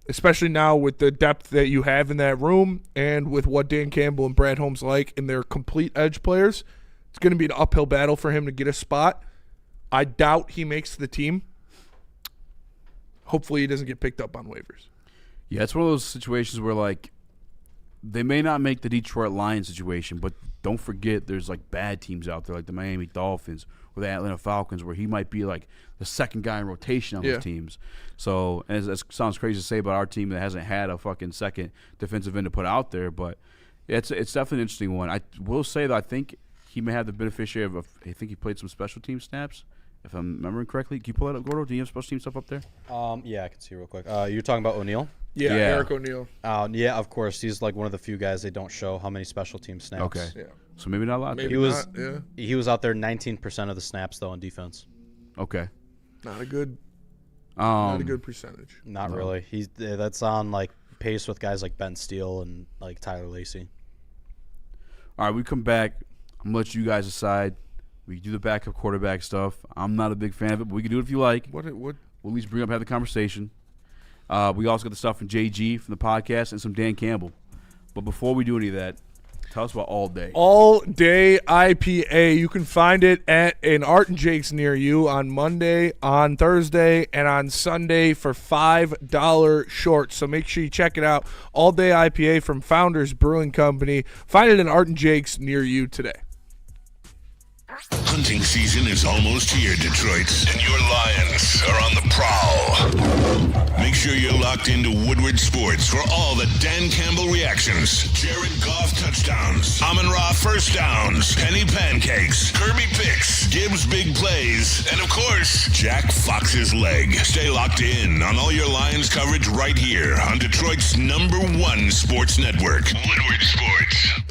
especially now with the depth that you have in that room and with what Dan Campbell and Brad Holmes like in their complete edge players, it's going to be an uphill battle for him to get a spot. I doubt he makes the team. Hopefully he doesn't get picked up on waivers. Yeah, it's one of those situations where, like, they may not make the Detroit Lions situation, but don't forget there's, like, bad teams out there, like the Miami Dolphins or the Atlanta Falcons, where he might be, like, the second guy in rotation on those teams. So, and it sounds crazy to say about our team that hasn't had a fucking second defensive end to put out there, but it's definitely an interesting one. I will say that I think he may have the beneficiary of I think he played some special team snaps if I'm remembering correctly. Can you pull that up, Gordo? Do you have special team stuff up there? Yeah, I can see real quick. You're talking about O'Neal? Yeah, Eric O'Neal. Yeah, of course. He's like one of the few guys they don't show how many special team snaps. Okay. Yeah. So maybe not a lot. He was out there 19% of the snaps though on defense. Okay. Not a good percentage. Not really. That's on like pace with guys like Ben Steele and like Tyler Lacey. All right, we come back. I'm gonna let you guys decide. We do the backup quarterback stuff. I'm not a big fan of it, but we can do it if you like. What? We'll at least bring up, have the conversation. We also got the stuff from JG from the podcast and some Dan Campbell. But before we do any of that, tell us about All Day. All Day IPA. You can find it at an Art and Jake's near you on Monday, on Thursday, and on Sunday for $5 short. So make sure you check it out. All Day IPA from Founders Brewing Company. Find it at Art and Jake's near you today. Hunting season is almost here, Detroit, and your Lions are on the prowl. Make sure you're locked into Woodward Sports for all the Dan Campbell reactions. Jared Goff touchdowns, Amon-Ra first downs, Penny pancakes, Kirby picks, Gibbs big plays, and of course, Jack Fox's leg. Stay locked in on all your Lions coverage right here on Detroit's #1 sports network, Woodward Sports.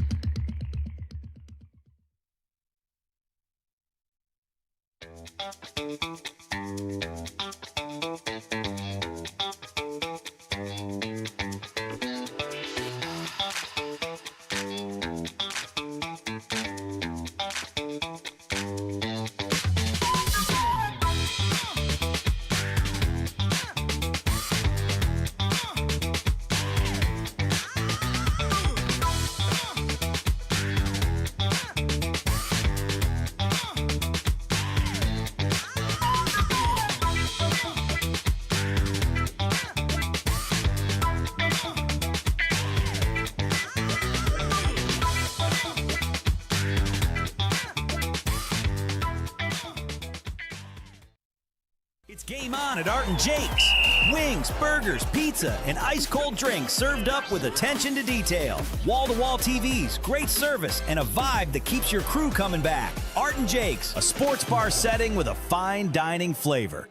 It's game on at Art and Jake's. Wings, burgers, pizza, and ice-cold drinks served up with attention to detail. Wall-to-wall TVs, great service, and a vibe that keeps your crew coming back. Art and Jake's, a sports bar setting with a fine dining flavor.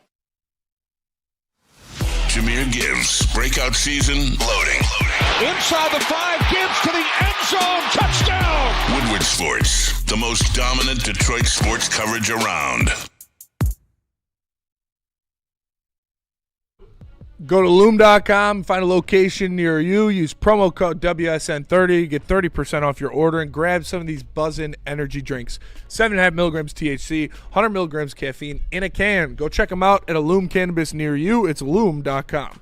Jahmyr Gibbs, breakout season, loading. Inside the 5, Gibbs to the end zone, touchdown! Woodward Sports, the most dominant Detroit sports coverage around. Go to loom.com, find a location near you, use promo code WSN30, get 30% off your order, and grab some of these Buzzin' energy drinks. 7.5 milligrams THC, 100 milligrams caffeine in a can. Go check them out at a Loom Cannabis near you. It's loom.com.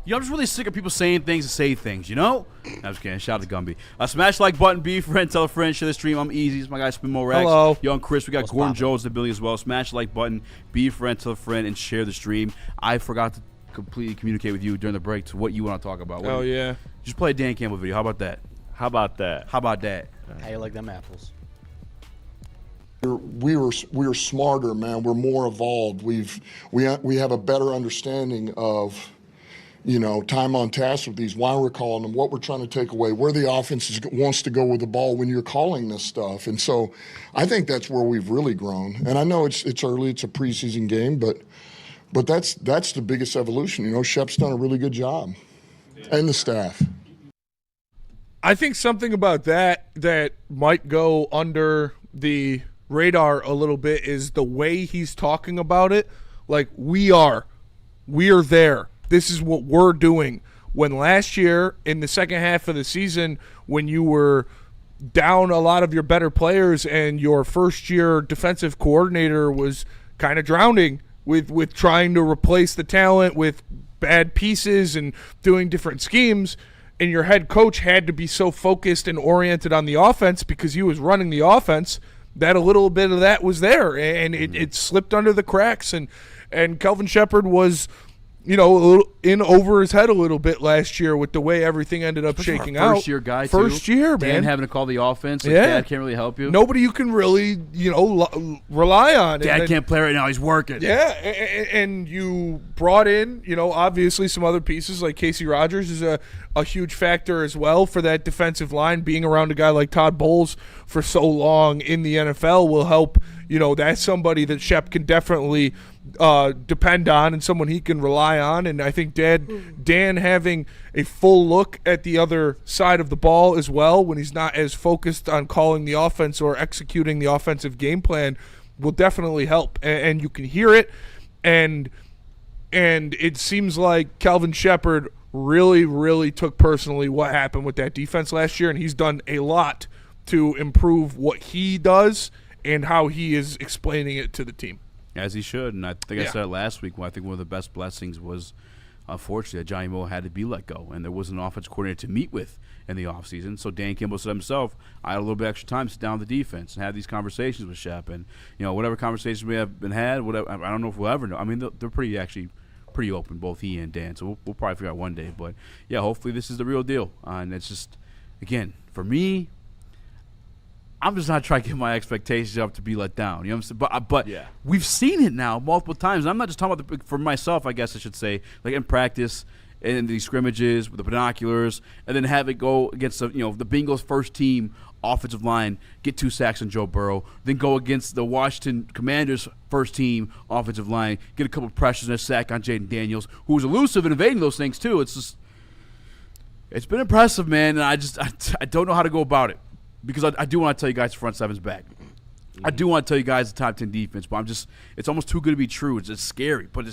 You know, I'm just really sick of people saying things to say things, you know? I'm just kidding. Shout out to Gumby. Smash like button, be a friend, tell a friend, share the stream. I'm Easy. It's my guy, Spinmo Rex. Hello. Young Chris. We got What's Gordon poppin'? Jones in the building as well. Smash like button, be a friend, tell a friend, and share the stream. I forgot to completely communicate with you during the break to what you want to talk about. Oh, yeah. Just play a Dan Campbell video. How about that? How about that? How about that? How you like them apples? We were smarter, man. We're more evolved. We have a better understanding of, you know, time on task with these, why we're calling them, what we're trying to take away, where the offense wants to go with the ball when you're calling this stuff. And so I think that's where we've really grown. And I know it's early, it's a preseason game, but that's the biggest evolution. You know, Shep's done a really good job, and the staff. I think something about that might go under the radar a little bit is the way he's talking about it. Like, we are there. This is what we're doing. When last year in the second half of the season, when you were down a lot of your better players and your first-year defensive coordinator was kind of drowning with trying to replace the talent with bad pieces and doing different schemes, and your head coach had to be so focused and oriented on the offense because he was running the offense, that a little bit of that was there, and it slipped under the cracks, and Kelvin Shepherd was, you know, in over his head a little bit last year with the way everything ended up Especially shaking our out. First-year guy, First too. year, Dan man. having to call the offense. Like, Yeah. Dad can't really help you. Nobody you can really, rely on. Dad can't play right now. He's working. Yeah, and you brought in, obviously some other pieces like Casey Rogers is a huge factor as well for that defensive line. Being around a guy like Todd Bowles for so long in the NFL will help. That's somebody that Shep can definitely depend on and someone he can rely on. And I think Dan having a full look at the other side of the ball as well when he's not as focused on calling the offense or executing the offensive game plan will definitely help. And you can hear it. And it seems like Calvin Shepard really, really took personally what happened with that defense last year, and he's done a lot to improve what he does and how he is explaining it to the team. As he should. And I think I said it last week. I think one of the best blessings was, unfortunately, that Johnny Moe had to be let go, and there wasn't an offense coordinator to meet with in the offseason. So Dan Kimball said himself, I had a little bit extra time to sit down with the defense and have these conversations with Shep. And, whatever conversations we have been had, whatever, I don't know if we'll ever know. I mean, they're pretty open, both he and Dan. So we'll probably figure out one day. But, yeah, hopefully this is the real deal. And it's just, again, for me, I'm just not trying to get my expectations up to be let down. You know what I'm saying? But we've seen it now multiple times. And I'm not just talking about for myself, I guess I should say, like in practice, in these scrimmages with the binoculars, and then have it go against the Bengals first team offensive line, get 2 sacks on Joe Burrow, then go against the Washington Commanders first team offensive line, get a couple of pressures and a sack on Jaden Daniels, who was elusive in evading those things too. It's been impressive, man, and I don't know how to go about it. Because I do want to tell you guys the front seven's back. I do want to tell you guys the top 10 defense, but it's almost too good to be true. It's scary, but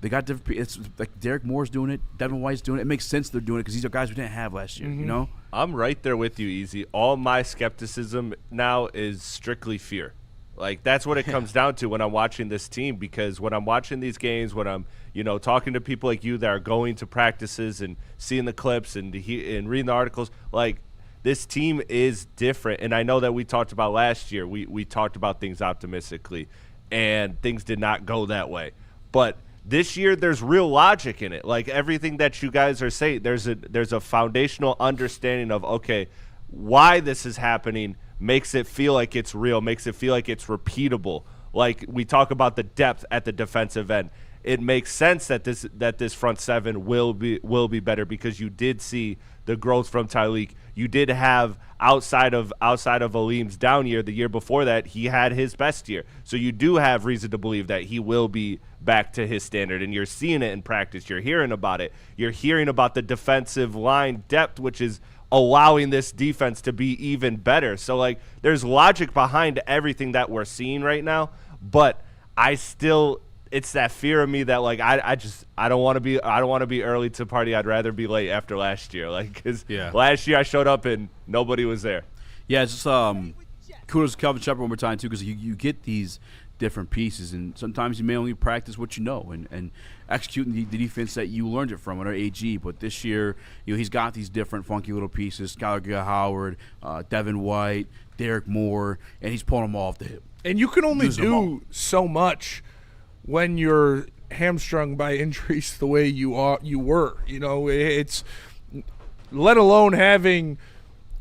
they got different. It's like Derek Moore's doing it, Devin White's doing it. It makes sense they're doing it because these are guys we didn't have last year. I'm right there with you, Easy. All my skepticism now is strictly fear. Like that's what it comes down to when I'm watching this team. Because when I'm watching these games, when I'm talking to people like you that are going to practices and seeing the clips and reading the articles, like. This team is different, and I know that we talked about last year. We talked about things optimistically, and things did not go that way. But this year, there's real logic in it. Like everything that you guys are saying, there's a foundational understanding of, okay, why this is happening makes it feel like it's real, makes it feel like it's repeatable. Like we talk about the depth at the defensive end. It makes sense that this front seven will be better because you did see the growth from Tyleek. You did have outside of Aleem's down year, the year before that, he had his best year. So you do have reason to believe that he will be back to his standard, and you're seeing it in practice. You're hearing about it. You're hearing about the defensive line depth, which is allowing this defense to be even better. So, like, there's logic behind everything that we're seeing right now, but it's that fear of me that like I don't want to be early to party. I'd rather be late after last year. Like because last year I showed up and nobody was there. Yeah, it's just kudos to Calvin Shepard one more time too, because you get these different pieces, and sometimes you may only practice what you know and executing the defense that you learned it from under AG. But this year, he's got these different funky little pieces: Skylar Howard, Devin White, Derek Moore, and he's pulling them all off the hip. And you can only do so much when you're hamstrung by injuries the way you were. It's let alone having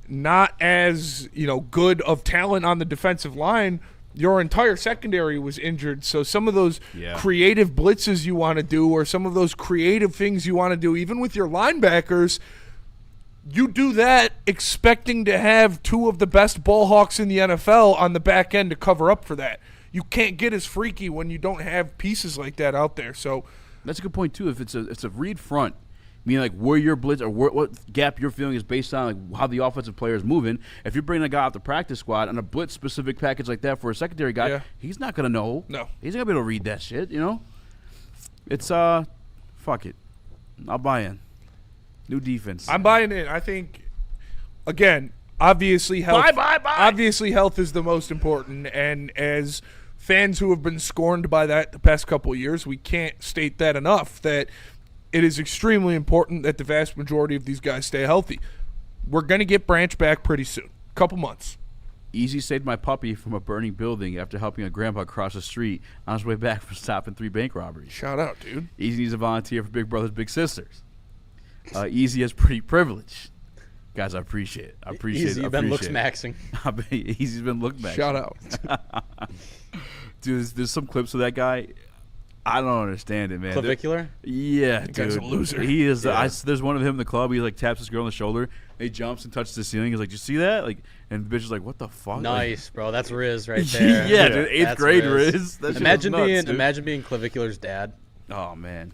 not as good of talent on the defensive line. Your entire secondary was injured, so some of those creative blitzes you want to do, or some of those creative things you want to do, even with your linebackers, you do that expecting to have 2 of the best ball hawks in the NFL on the back end to cover up for that. You can't get as freaky when you don't have pieces like that out there. So that's a good point too. If it's a read front, meaning like where your blitz or what gap you're feeling is based on like how the offensive player is moving. If you're bringing a guy off the practice squad on a blitz specific package like that for a secondary guy, he's not gonna know. No, he's not gonna be able to read that shit. It's fuck it. I'll buy in. New defense. I'm buying in. I think again, obviously health. Bye. Obviously, health is the most important, and as fans who have been scorned by that the past couple of years, we can't state that enough, that it is extremely important that the vast majority of these guys stay healthy. We're going to get Branch back pretty soon, couple months. Easy saved my puppy from a burning building after helping a grandpa cross the street on his way back from stopping 3 bank robberies. Shout out, dude. Easy needs a volunteer for Big Brothers Big Sisters. Easy has pretty privilege. Guys, I appreciate it. I appreciate it. Easy, you've been looks maxing. Easy's been look maxing. Shout out. Dude, there's some clips of that guy. I don't understand it, man. Clavicular? Yeah, That guy's dude. a loser. He is. Yeah. There's one of him in the club. He like taps this girl on the shoulder. And he jumps and touches the ceiling. He's like, "Did you see that?" Like, and the bitch is like, "What the fuck?" Nice, bro. That's Riz right there. Yeah, dude. 8th That's grade Riz. That shit Imagine was nuts, being dude. imagine Clavicular's dad. Oh man.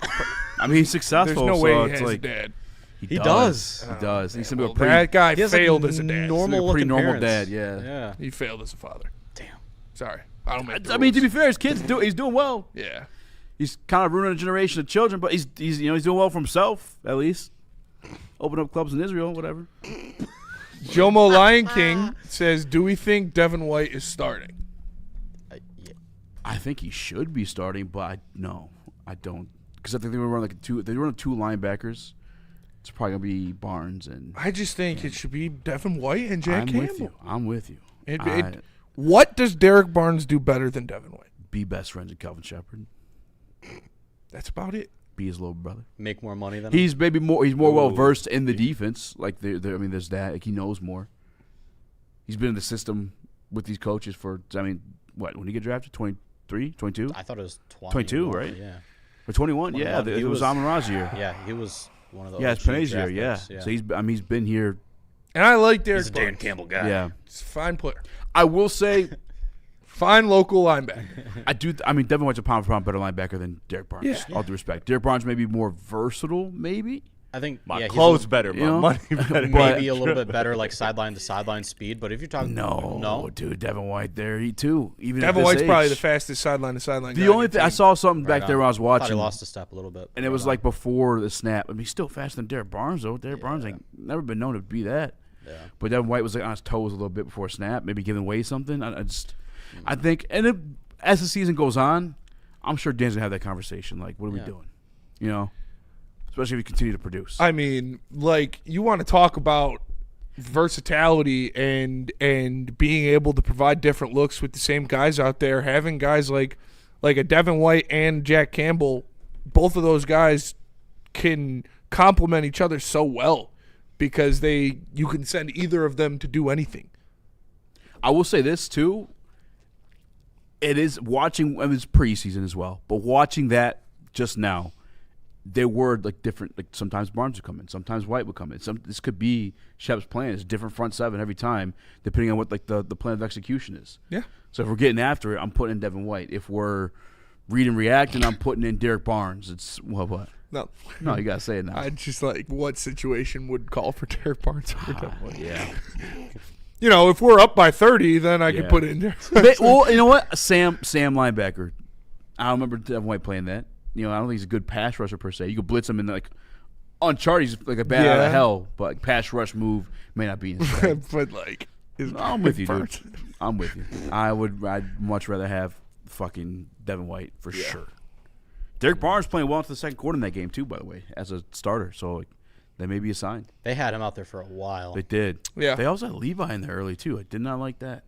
I mean, he's successful. There's no so way he it's has like, a dad. He does. He does. He's gonna be a Well, pretty, that guy He has, like, failed as a dad. normal pretty looking normal parents. dad. Yeah. Yeah. He failed as a father. Damn. Sorry. I don't make the I mean, to rules. be fair, his kids he's doing well. Yeah. He's kind of ruining a generation of children, but he's doing well for himself at least. Open up clubs in Israel, whatever. Jomo Lion King says, "Do we think Devin White is starting?" Yeah. I think he should be starting, but no, I don't, because I think they run like two. They run 2 linebackers. It's probably gonna be Barnes and. I just think it should be Devin White and Jack Campbell. I'm with you. What does Derek Barnes do better than Devin White? Be best friends with Kelvin Shepard. That's about it. Be his little brother. Make more money than He's him. maybe more. He's more well versed in the defense. Like I mean, there's that. Like he knows more. He's been in the system with these coaches for. I mean, what? When he get drafted, 23, 22? I thought it was 22, right? Yeah. Or 21? Yeah, it was Amon-Ra's year. Yeah, he was one of those. Yeah, it's Panay's year. Yeah. So he's been here. And I like Derek He's a Dan Barnes. Campbell guy. Yeah. He's a fine player. I will say, Fine local linebacker. I mean, Devin White's a pound for pound better linebacker than Derek Barnes. Yeah. All due respect. Derek Barnes may be more versatile, maybe. I think My he's clothes a better, you my know? money better. maybe a little bit better, like sideline to sideline speed. But if you're talking, No, dude, Devin White there, he too. Even at Devin this White's age. probably the fastest sideline to sideline guy. The only thing I saw something back Right there on. when I was Thought watching, he lost a step a little bit, and it was like before the snap. I mean, he's still faster than Derek Barnes though. Derek Barnes ain't never been known to be that. Yeah. But Devin White was like on his toes a little bit before snap, maybe giving away something. I think, and as the season goes on, I'm sure Dan's gonna have that conversation. Like, what are we doing? You know, especially if we continue to produce. I mean, like, you want to talk about versatility and being able to provide different looks with the same guys out there. Having guys like a Devin White and Jack Campbell, both of those guys can complement each other so well because you can send either of them to do anything. I will say this too. It is watching. I mean, it's preseason as well, but watching that just now, there were like different. Like sometimes Barnes would come in, sometimes White would come in. This could be Shep's plan. It's a different front seven every time, depending on what like the plan of execution is. Yeah. So if we're getting after it, I'm putting in Devin White. If we're read and reacting, I'm putting in Derek Barnes. It's what? No, you gotta say it now. I just like what situation would call for Derek Barnes over Devin White. Yeah. You know, if we're up by 30, then I could put it in there. Well, you know what? Sam linebacker. I don't remember Devin White playing that. You know, I don't think he's a good pass rusher per se. You could blitz him in like on chart. He's like a bat out of hell, but like, pass rush move may not be in. But like, I'm with you, dude. I'm with you. I'd much rather have fucking Devin White for sure. Derek Barnes playing well into the second quarter in that game too, by the way, as a starter. So like, that may be a sign. They had him out there for a while. They did. Yeah. They also had Levi in there early too. I did not like that.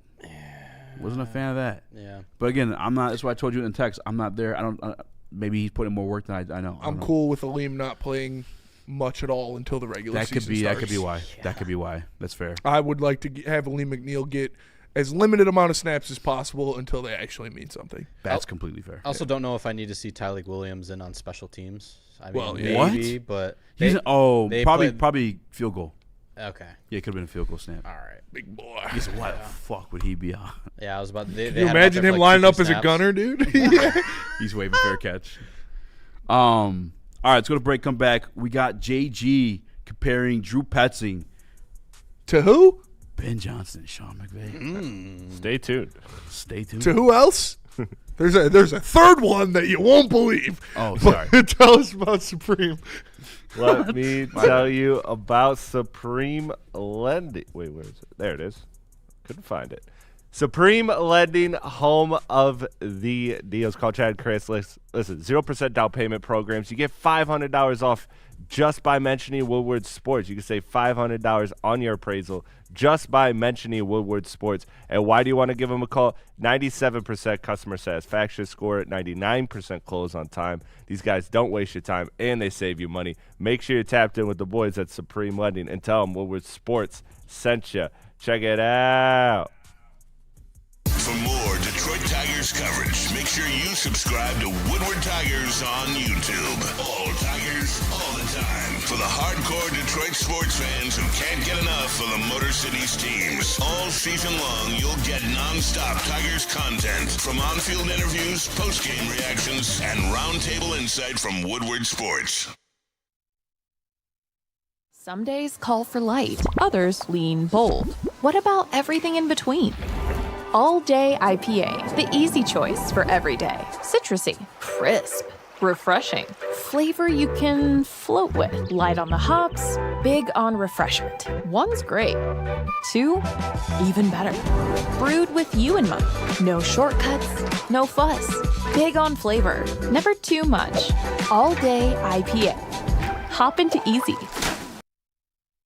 Wasn't a fan of that. Yeah. But again, I'm not. That's why I told you in text. I'm not there. I don't. Maybe he's putting more work than I know. I'm cool with Aleem not playing much at all until the regular season starts. That could be why. Yeah. That could be why. That's fair. I would like to have Aleem McNeil get as limited amount of snaps as possible until they actually mean something. That's completely fair. I also don't know if I need to see Tyleek Williams in on special teams. I mean, what? maybe, but probably field goal. Okay. Yeah, it could have been a field goal snap. All right. Big boy. Why the fuck would he be on? Yeah, I was about. They Can you had imagine him like lining 50 up as a snaps. gunner, dude? He's waving fair catch. All right, let's go to break. Come back. We got JG comparing Drew Petzing to who? Ben Johnson and Sean McVay. Stay tuned. Stay tuned. To who else? There's a third one that you won't believe. Oh, sorry. Tell us about Supreme. Let me tell you about Supreme Lending. Wait, where is it? There it is. Couldn't find it. Supreme Lending, home of the deals. Call Chad and Chris. Listen, 0% down payment programs. You get $500 off just by mentioning Woodward Sports. You can save $500 on your appraisal just by mentioning Woodward Sports. And why do you want to give them a call? 97% customer satisfaction score, 99% close on time. These guys don't waste your time, and they save you money. Make sure you're tapped in with the boys at Supreme Lending and tell them Woodward Sports sent you. Check it out. For more Detroit Tigers coverage, make sure you subscribe to Woodward Tigers on YouTube. All Tigers, all the time. For the hardcore Detroit sports fans who can't get enough of the Motor City's teams. All season long, you'll get non-stop Tigers content from on-field interviews, post-game reactions, and roundtable insight from Woodward Sports. Some days call for light, others lean bold. What about everything in between? All Day IPA, the easy choice for every day. Citrusy, crisp, refreshing. Flavor you can float with. Light on the hops, big on refreshment. One's great. Two, even better. Brewed with you in mind. No shortcuts, no fuss. Big on flavor, never too much. All Day IPA. Hop into easy.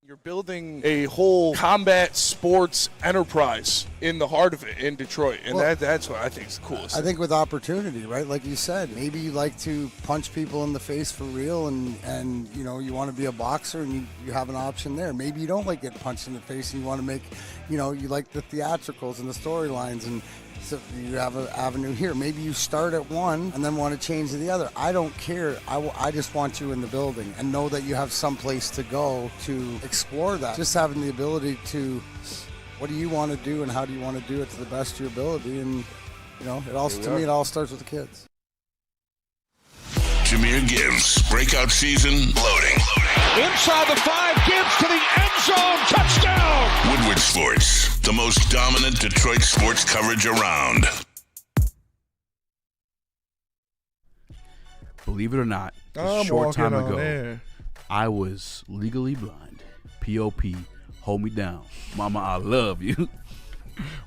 You're building a whole combat sports enterprise in the heart of it in Detroit, and that's what I think is the coolest. I think with opportunity, right? Like you said, maybe you like to punch people in the face for real, and you know you want to be a boxer, and you have an option there. Maybe you don't like getting punched in the face, and you want to make, you like the theatricals and the storylines, and so you have an avenue here. Maybe you start at one and then want to change to the other. I don't care. I just want you in the building and know that you have some place to go to explore that. Just having the ability to, what do you want to do and how do you want to do it to the best of your ability? And, it all starts with the kids. Jameer Gibbs, breakout season, loading. Inside the 5, Gibbs to the end zone, touchdown! Woodward Sports, the most dominant Detroit sports coverage around. Believe it or not, a short time ago, I was legally blind. P.O.P. Hold me down. Mama, I love you.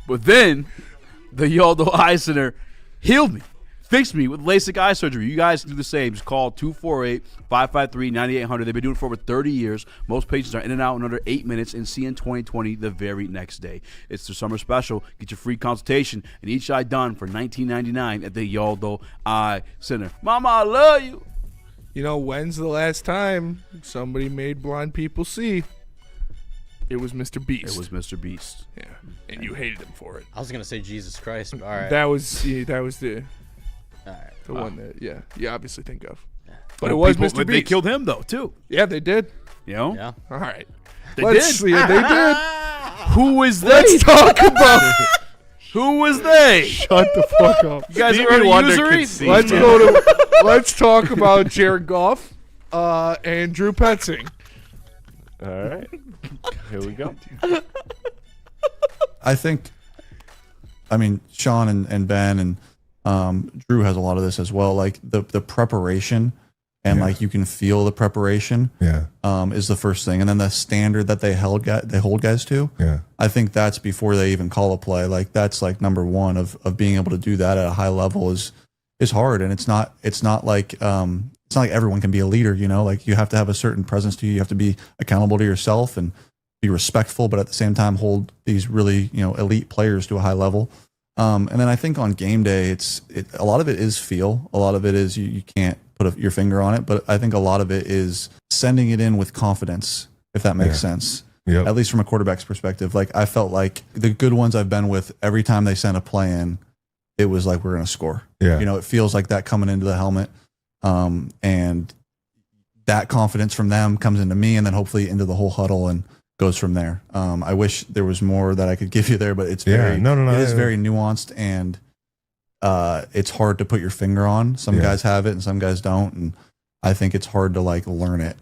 But then, the Yaldo Eye Center healed me. Fix me with LASIK eye surgery. You guys can do the same. Just call 248-553-9800. They've been doing it for over 30 years. Most patients are in and out in under 8 minutes and see in 2020 the very next day. It's their summer special. Get your free consultation and each eye done for $19.99 at the Yaldo Eye Center. Mama, I love you. When's the last time somebody made blind people see? It was Mr. Beast. It was Mr. Beast. Yeah, and you hated him for it. I was going to say Jesus Christ, but all right. That was the... All right. The one that, you obviously think of. Yeah. But it was Mr. Beast. But they killed him, though, too. Yeah, they did. Yeah. All right. They did. Yeah, they did. Who was they? Let's talk about Who was they? Shut the fuck up. You guys ever heard of usury? Let's talk about Jared Goff and Drew Petzing. All right. Here we go. I think, Sean and Ben and Drew has a lot of this as well. Like the preparation and you can feel the preparation. Is the first thing, and then the standard that they hold guys to. I think that's before they even call a play. Like that's like number one of being able to do that at a high level is hard, and it's not like everyone can be a leader. Like you have to have a certain presence to you. You have to be accountable to yourself and be respectful, but at the same time hold these really elite players to a high level. And then I think on game day, a lot of it is feel. A lot of it is you can't put your finger on it, but I think a lot of it is sending it in with confidence, if that makes sense. At least from a quarterback's perspective. Like I felt like the good ones I've been with, every time they sent a play in, it was like we're going to score. It feels like that coming into the helmet, and that confidence from them comes into me, and then hopefully into the whole huddle and goes from there. I wish there was more that I could give you there, but it's very nuanced, and it's hard to put your finger on. Some guys have it and some guys don't, and I think it's hard to learn it.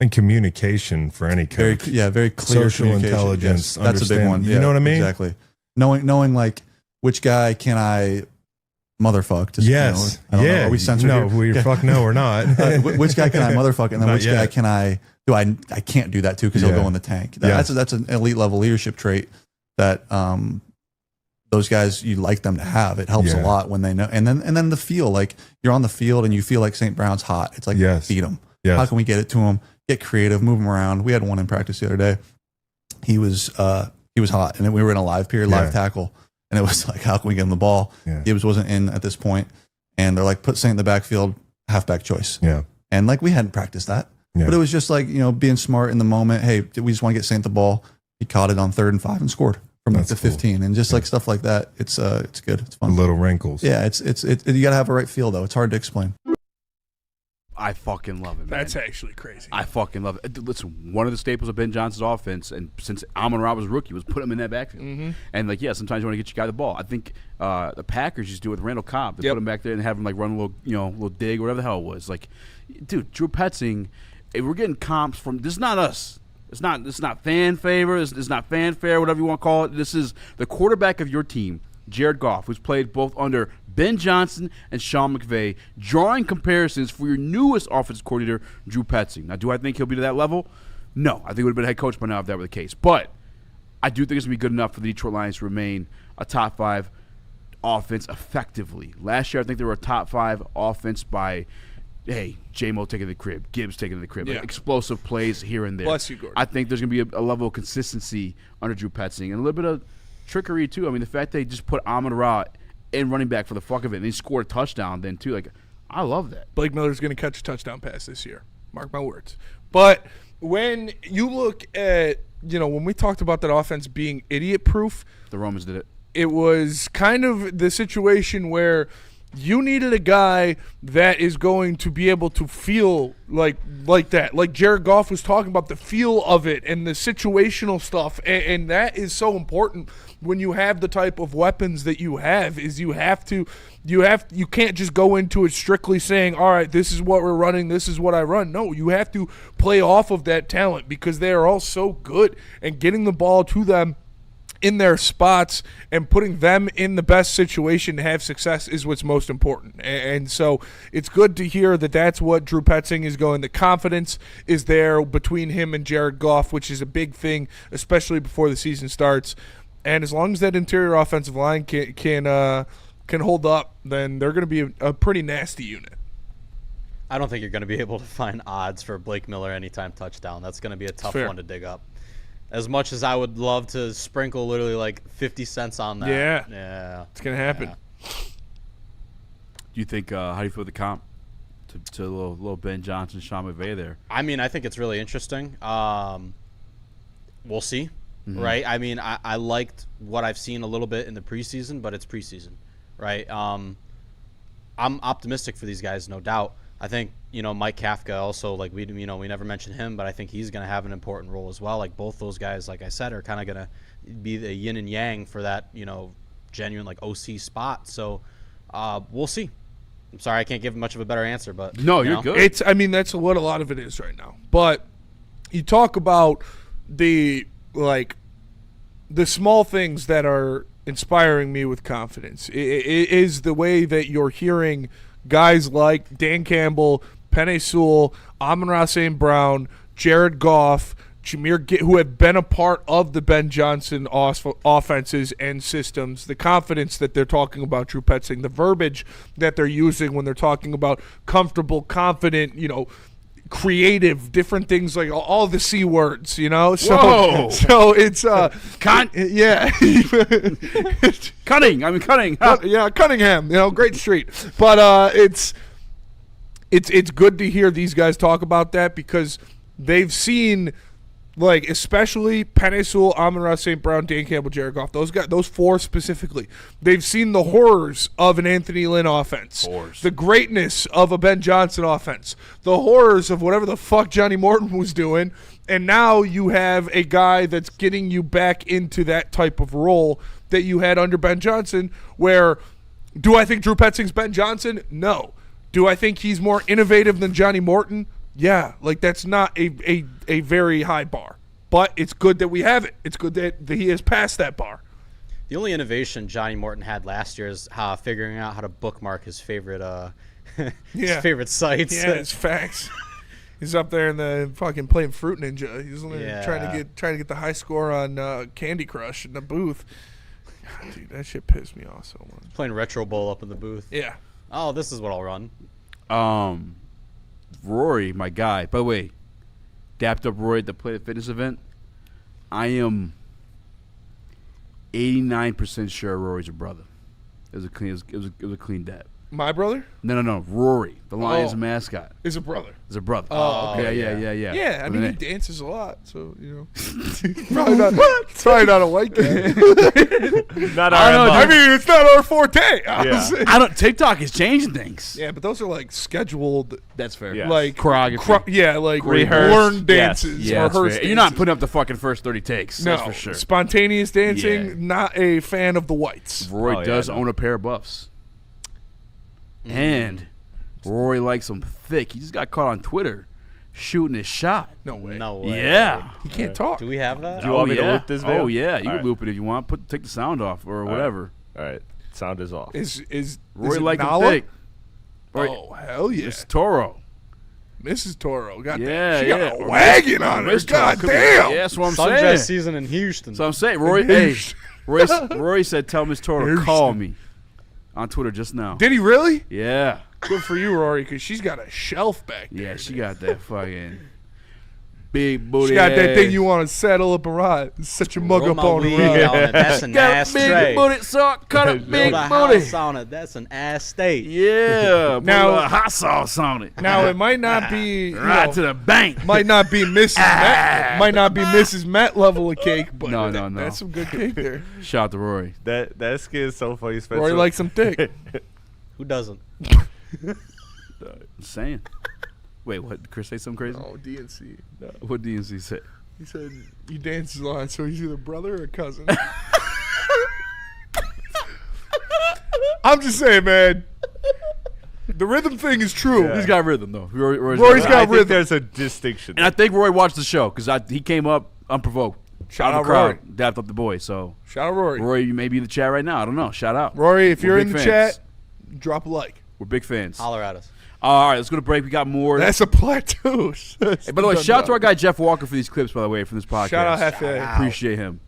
And communication for any coach. Very clear social intelligence. Yes, that's a big one. You know what I mean? Exactly. Knowing which guy can I motherfuck? Yes. I don't know. Are we censored? No, we're not. Which guy can I motherfuck, and then which guy can I? I can't do that too because he'll go in the tank. That's an elite level leadership trait that those guys, you like them to have. It helps a lot when they know. And then the feel, like you're on the field and you feel like St. Brown's hot. It's like, beat them. Yes. How can we get it to them? Get creative, move them around. We had one in practice the other day. He was hot, and then we were in a live tackle, and it was like, how can we get him the ball? Gibbs wasn't in at this point, and they're like, put Saint in the backfield, halfback choice. Yeah, and like we hadn't practiced that, but it was just like, being smart in the moment. Hey, we just want to get Saint the ball. He caught it on 3rd and 5 and scored from like the 15, and just like stuff like that. It's good. It's fun. Little wrinkles. Yeah, it's you gotta have a right feel though. It's hard to explain. I fucking love it, man. That's actually crazy. I fucking love it. Listen, one of the staples of Ben Johnson's offense, and since Amon-Ra was rookie, was put him in that backfield. Mm-hmm. And, like, sometimes you want to get your guy the ball. I think the Packers used to do it with Randall Cobb. They put him back there and have him, like, run a little dig, whatever the hell it was. Like, dude, Drew Petzing, we're getting comps from – this is not us. It's not fan favor. It's not fanfare, whatever you want to call it. This is the quarterback of your team, Jared Goff, who's played both under Ben Johnson and Sean McVay, drawing comparisons for your newest offensive coordinator, Drew Petzing. Now, do I think he'll be to that level? No. I think he would have been head coach by now if that were the case. But I do think it's going to be good enough for the Detroit Lions to remain a top 5 offense effectively. Last year, I think they were a top 5 offense by, J-Mo taking the crib, Gibbs taking the crib, like explosive plays here and there. Bless you, Gordon. I think there's going to be a level of consistency under Drew Petzing and a little bit of trickery, too. I mean, the fact they just put Amon-Ra in running back for the fuck of it, and he scored a touchdown then, too. Like, I love that. Blake Miller's going to catch a touchdown pass this year. Mark my words. But when you look at, when we talked about that offense being idiot-proof. The Romans did it. It was kind of the situation where you needed a guy that is going to be able to feel like that. Like Jared Goff was talking about, the feel of it and the situational stuff. And that is so important when you have the type of weapons that you have, is you can't just go into it strictly saying, all right, this is what we're running, this is what I run. No, you have to play off of that talent because they are all so good, and getting the ball to them in their spots and putting them in the best situation to have success is what's most important. And so it's good to hear that that's what Drew Petzing is going. The confidence is there between him and Jared Goff, which is a big thing, especially before the season starts. And as long as that interior offensive line can hold up, then they're going to be a pretty nasty unit. I don't think you're going to be able to find odds for Blake Miller anytime touchdown. That's going to be a tough one to dig up. As much as I would love to sprinkle literally like 50 cents on that. Yeah. It's going to happen. Yeah. Do you think, how do you feel with the comp to little Ben Johnson, Sean McVay there? I mean, I think it's really interesting. We'll see, right? I mean, I liked what I've seen a little bit in the preseason, but it's preseason, right? I'm optimistic for these guys, no doubt. I think, Mike Kafka also, like we never mentioned him, but I think he's going to have an important role as well. Like both those guys, like I said, are kind of going to be the yin and yang for that, genuine like OC spot. So we'll see. I'm sorry I can't give much of a better answer, but no, you're good. That's what a lot of it is right now. But you talk about the small things that are inspiring me with confidence. It is the way that you're hearing guys like Dan Campbell, Penei Sewell, Amon-Ra St. Brown, Jared Goff, who have been a part of the Ben Johnson offenses and systems, the confidence that they're talking about Drew Petzing, the verbiage that they're using when they're talking about comfortable, confident, creative, different things, like all the C words, So it's yeah. Cunning. Yeah, Cunningham, great street. But it's good to hear these guys talk about that because they've seen, like, especially Penei Sewell, Amon-Ra St. Brown, Dan Campbell, Jared Goff, those four specifically. They've seen the horrors of an Anthony Lynn offense, the greatness of a Ben Johnson offense, the horrors of whatever the fuck Johnny Morton was doing, and now you have a guy that's getting you back into that type of role that you had under Ben Johnson, where do I think Drew Petzing's Ben Johnson? No. Do I think he's more innovative than Johnny Morton? Yeah, like that's not a very high bar, but it's good that we have it. It's good that he has passed that bar. The only innovation Johnny Morton had last year is figuring out how to bookmark his favorite his favorite sites. Yeah, it's facts. He's up there in the fucking playing Fruit Ninja. He's trying to get the high score on Candy Crush in the booth. Dude, that shit pissed me off so much. Playing Retro Bowl up in the booth. Yeah. Oh, this is what I'll run. Rory, my guy. By the way, dapped up Rory at the Platte Fitness event. I am 89% sure Rory's a brother. It was a clean dap. My brother? No. Rory, the Lions mascot, is a brother. Is a brother. Oh, okay. Yeah. Yeah, I mean, he dances a lot, so, probably not a white guy. Not our I mean, it's not our forte. Honestly. I don't. TikTok is changing things. Yeah, but those are like scheduled. That's fair. Yeah. Like choreography. like Rehearsed. learned dances Yeah, or that's fair. rehearsed. You're not putting up the fucking first 30 takes. No, That's for sure. Spontaneous dancing. Yeah. Not a fan of the whites. Rory does own a pair of buffs. And Rory likes them thick. He just got caught on Twitter shooting his shot. No way. Yeah. He can't talk. Do we have that? Do you want me to loop this video? Oh yeah, you All can right. loop it if you want. Take the sound off or whatever. All right, sound is off. Is Rory it likes them Nala? thick. Oh hell yeah, It's Toro. Mrs. Toro. God Yeah, damn. She yeah. got a wagon on her. Miss Toro. God damn. Yeah, that's what I'm Sundress saying. season in Houston. So I'm saying, Rory. Hey, Rory said, "Tell Miss Toro to call me on Twitter just now." Did he really? Yeah. Good for you, Rory, because she's got a shelf back there. Yeah, she got that fucking big booty. She got that ass. thing you want to saddle up and ride. Set your mug Roll up my on the weed ride. on it. That's an Got ass a big tray. booty, so cut a big Build a booty. house on it. That's an ass state. Yeah, put Now- a little hot sauce on it. Now it might not be Right to the bank. might not be Mrs. Met, might not be Mrs. Met level of cake, but No. that's some good cake there. Shout out to Rory. That skin is so funny, Spencer. Rory likes some thick. Who doesn't? Saying. Wait, what? Did Chris say something crazy? Oh, DNC. No. What DNC say? He said he dances a lot, so he's either brother or cousin. I'm just saying, man. The rhythm thing is true. He's got rhythm though. Rory's got I think rhythm. there's a distinction. And I think Rory watched the show because he came up unprovoked. Shout out out the crowd, Rory. dapped up the boys. So Shout out Rory. Rory, you may be in the chat right now. I don't know. Shout out, Rory, if We're you're big in the fans. chat, drop a like. We're big fans. Holler at us. All right, let's go to break. We got more. That's a plateau. Hey, by the way, shout out to our guy Jeff Walker for these clips. By the way, from this podcast. Shout out Hefe. Appreciate him.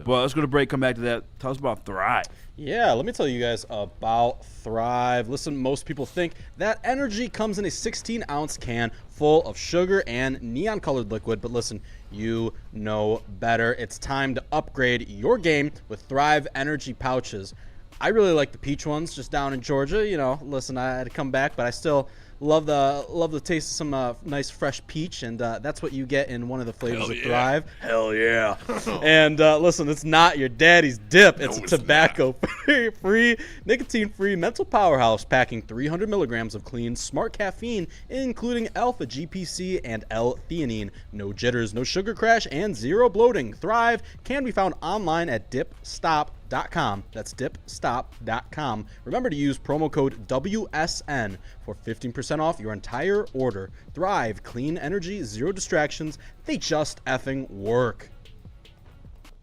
But let's go to break. Come back to that. Tell us about Thrive. Yeah, let me tell you guys about Thrive. Listen, most people think that energy comes in a 16-ounce can full of sugar and neon-colored liquid, but listen, you know better. It's time to upgrade your game with Thrive energy pouches. I really like the peach ones just down in Georgia. You know, listen, I had to come back, but I still love the taste of some nice fresh peach, and that's what you get in one of the flavors of Thrive. Hell yeah. And listen, it's not your daddy's dip. It's a tobacco-free, nicotine-free mental powerhouse packing 300 milligrams of clean, smart caffeine, including alpha GPC and L-theanine. No jitters, no sugar crash, and zero bloating. Thrive can be found online at dipstop.com. That's dipstop.com. Remember to use promo code WSN for 15% off your entire order. Thrive, clean energy, zero distractions. They just effing work.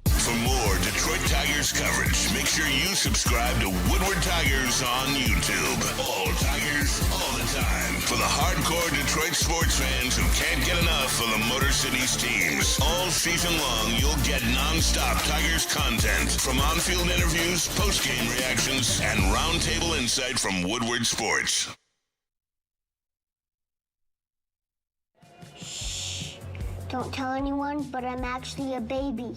For more Detroit Tigers coverage, make sure you subscribe to Woodward Tigers on YouTube. All Tigers, all the time. For the hardcore Detroit sports fans who can't get enough of the Motor City's teams. All season long, you'll get non-stop Tigers content. From on-field interviews, post-game reactions, and roundtable insight from Woodward Sports. Don't tell anyone, but I'm actually a baby.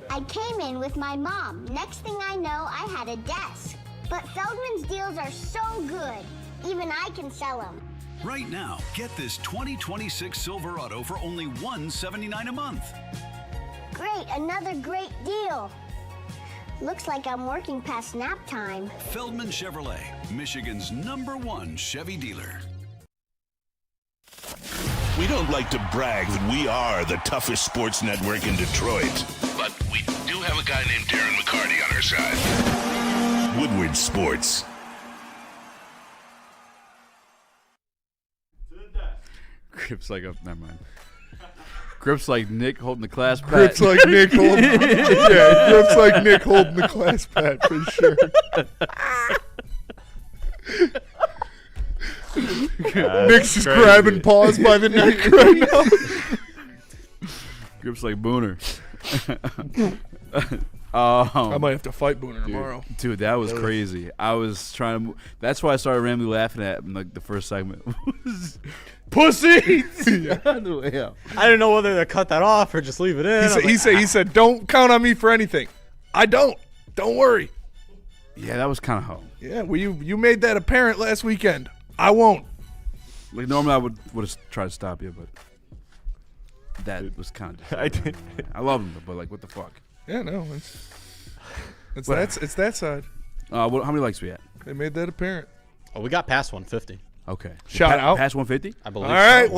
I came in with my mom. Next thing I know, I had a desk. But Feldman's deals are so good, even I can sell them. Right now, get this 2026 Silverado for only $179 a month. Great, another great deal. Looks like I'm working past nap time. Feldman Chevrolet, Michigan's #1 Chevy dealer. We don't like to brag that we are the toughest sports network in Detroit, but we do have a guy named Darren McCarty on our side. Woodward Sports. Grips like a never mind. Grips like Nick holding the class pad. Grips like Nick holding. Yeah, grips like Nick holding the class pad for sure. Nick's just crazy. grabbing paws by the neck right now. Grips like Booner. I might have to fight Booner tomorrow. Dude, that was crazy. I was trying to. That's why I started randomly laughing at him, like the first segment. Pussy. I didn't know whether to cut that off or just leave it in. He said, "Don't count on me for anything." I don't. Don't worry. Yeah, that was kind of home. Yeah, well, you made that apparent last weekend. I won't. Like normally I would have tried to stop you, but that was kind of. I did. I love him, but like, what the fuck? Yeah, no, it's that side. How many likes we at? They made that apparent. Oh, we got past 150. Okay. Shout out. Past 150? I believe. All right. So.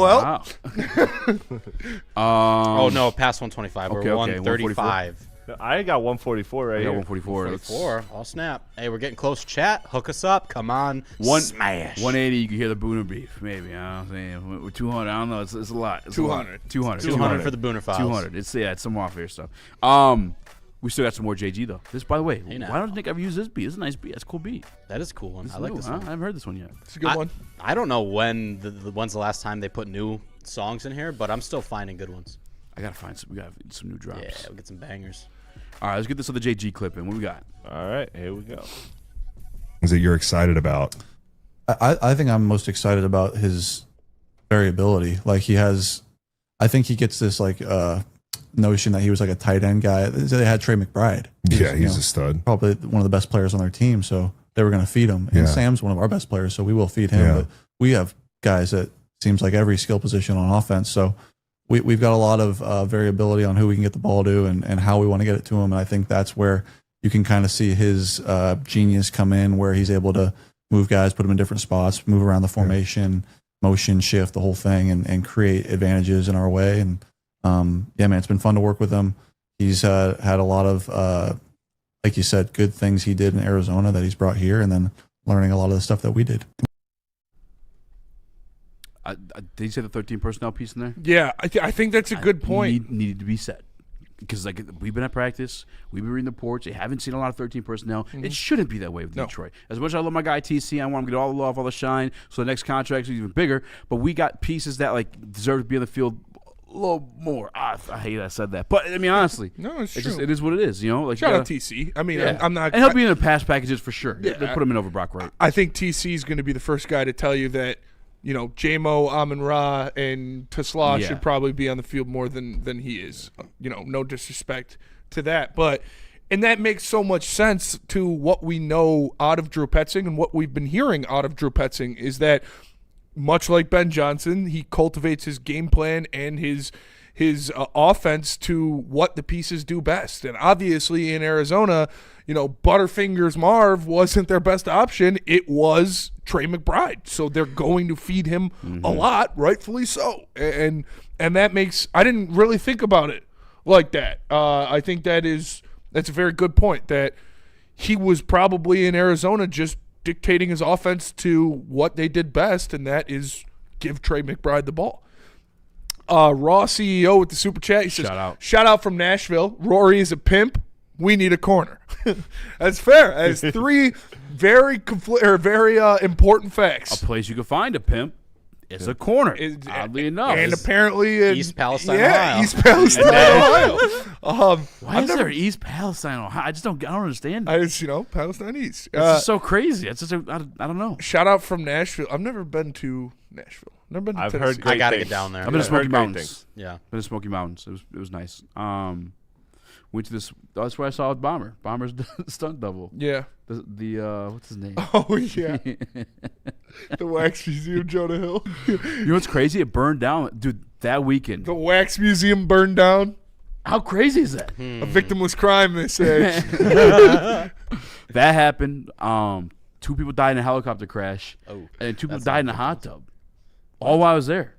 Wow. Oh no, past 125. We're 135. I got 144 right here. 144. 144. Oh snap! Hey, we're getting close. Chat, hook us up. Come on. Smash. 180. You can hear the Booner beef. Maybe. I'm saying with 200. I don't know. It's a lot. It's 200. 200 for the Booner Files. 200. It's some off air stuff. We still got some more JG though. This, by the way, why don't Nick ever use this beat? It's a nice beat. That's a cool beat. That is a cool one. This I like new, this huh? one. I haven't heard this one yet. It's a good one. I don't know when's the last time they put new songs in here, but I'm still finding good ones. I gotta find some. We got some new drops. Yeah, we'll get some bangers. All right, let's get this other JG clip in. What we got? All right, here we go. Is it you're excited about? I think I'm most excited about his variability. Like I think he gets this like notion that he was like a tight end guy. They had Trey McBride. He's a stud. Probably one of the best players on their team, so they were going to feed him. And Sam's one of our best players, so we will feed him. But we have guys that seems like every skill position on offense, so we've got a lot of variability on who we can get the ball to and how we want to get it to him. And I think that's where you can kind of see his genius come in, where he's able to move guys, put them in different spots, move around the formation, motion shift, the whole thing, and create advantages in our way. And yeah, man, it's been fun to work with him. He's had a lot of, like you said, good things he did in Arizona that he's brought here, and then learning a lot of the stuff that we did. Did you say the 13 personnel piece in there? Yeah, I think that's a good point. Needed to be said. Because like we've been at practice, we've been reading the reports. They haven't seen a lot of 13 personnel. Mm-hmm. It shouldn't be that way with Detroit. As much as I love my guy TC, I want him to get all the love, all the shine, so the next contract is even bigger. But we got pieces that like deserve to be on the field a little more. I hate I said that, but I mean honestly, no, it's true. Just, it is what it is. You know, like shout out TC. I mean, I'm not. And he'll be in the pass packages for sure. Yeah, They put him in over Brock Wright. I think TC is going to be the first guy to tell you that. You know, J-Mo, Amon-Ra, and Tesla should probably be on the field more than he is. You know, no disrespect to that. And that makes so much sense to what we know out of Drew Petzing and what we've been hearing out of Drew Petzing is that, much like Ben Johnson, he cultivates his game plan and his offense to what the pieces do best. And obviously in Arizona, you know, Butterfingers Marv wasn't their best option. It was Trey McBride. So they're going to feed him a lot, rightfully so. And that makes – I didn't really think about it like that. I think that's a very good point, that he was probably in Arizona just dictating his offense to what they did best, and that is give Trey McBride the ball. Raw CEO with the super chat. He says, shout out from Nashville. Rory is a pimp. We need a corner. That's fair. That's three very important facts. A place you can find a pimp is a corner, oddly enough. And apparently in East Palestine, Ohio. East Palestine, Ohio. Why is there East Palestine, Ohio? I don't understand. Palestine East. It's just so crazy. It's just I don't know. Shout out from Nashville. I've never been to Nashville. Never been to I've Tennessee. heard great I gotta things. get down there. I've been to Smoky Mountains. Yeah, been to Smoky Mountains. It was nice. Went to this. That's where I saw Bomber. Bomber's stunt double. Yeah. The what's his name? Oh yeah. The Wax Museum, Jonah Hill. You know what's crazy? It burned down, dude. That weekend. The Wax Museum burned down. How crazy is that? A victimless crime, they say. That happened. 2 people died in a helicopter crash. Oh, and 2 people died in a hot tub. All while I was there.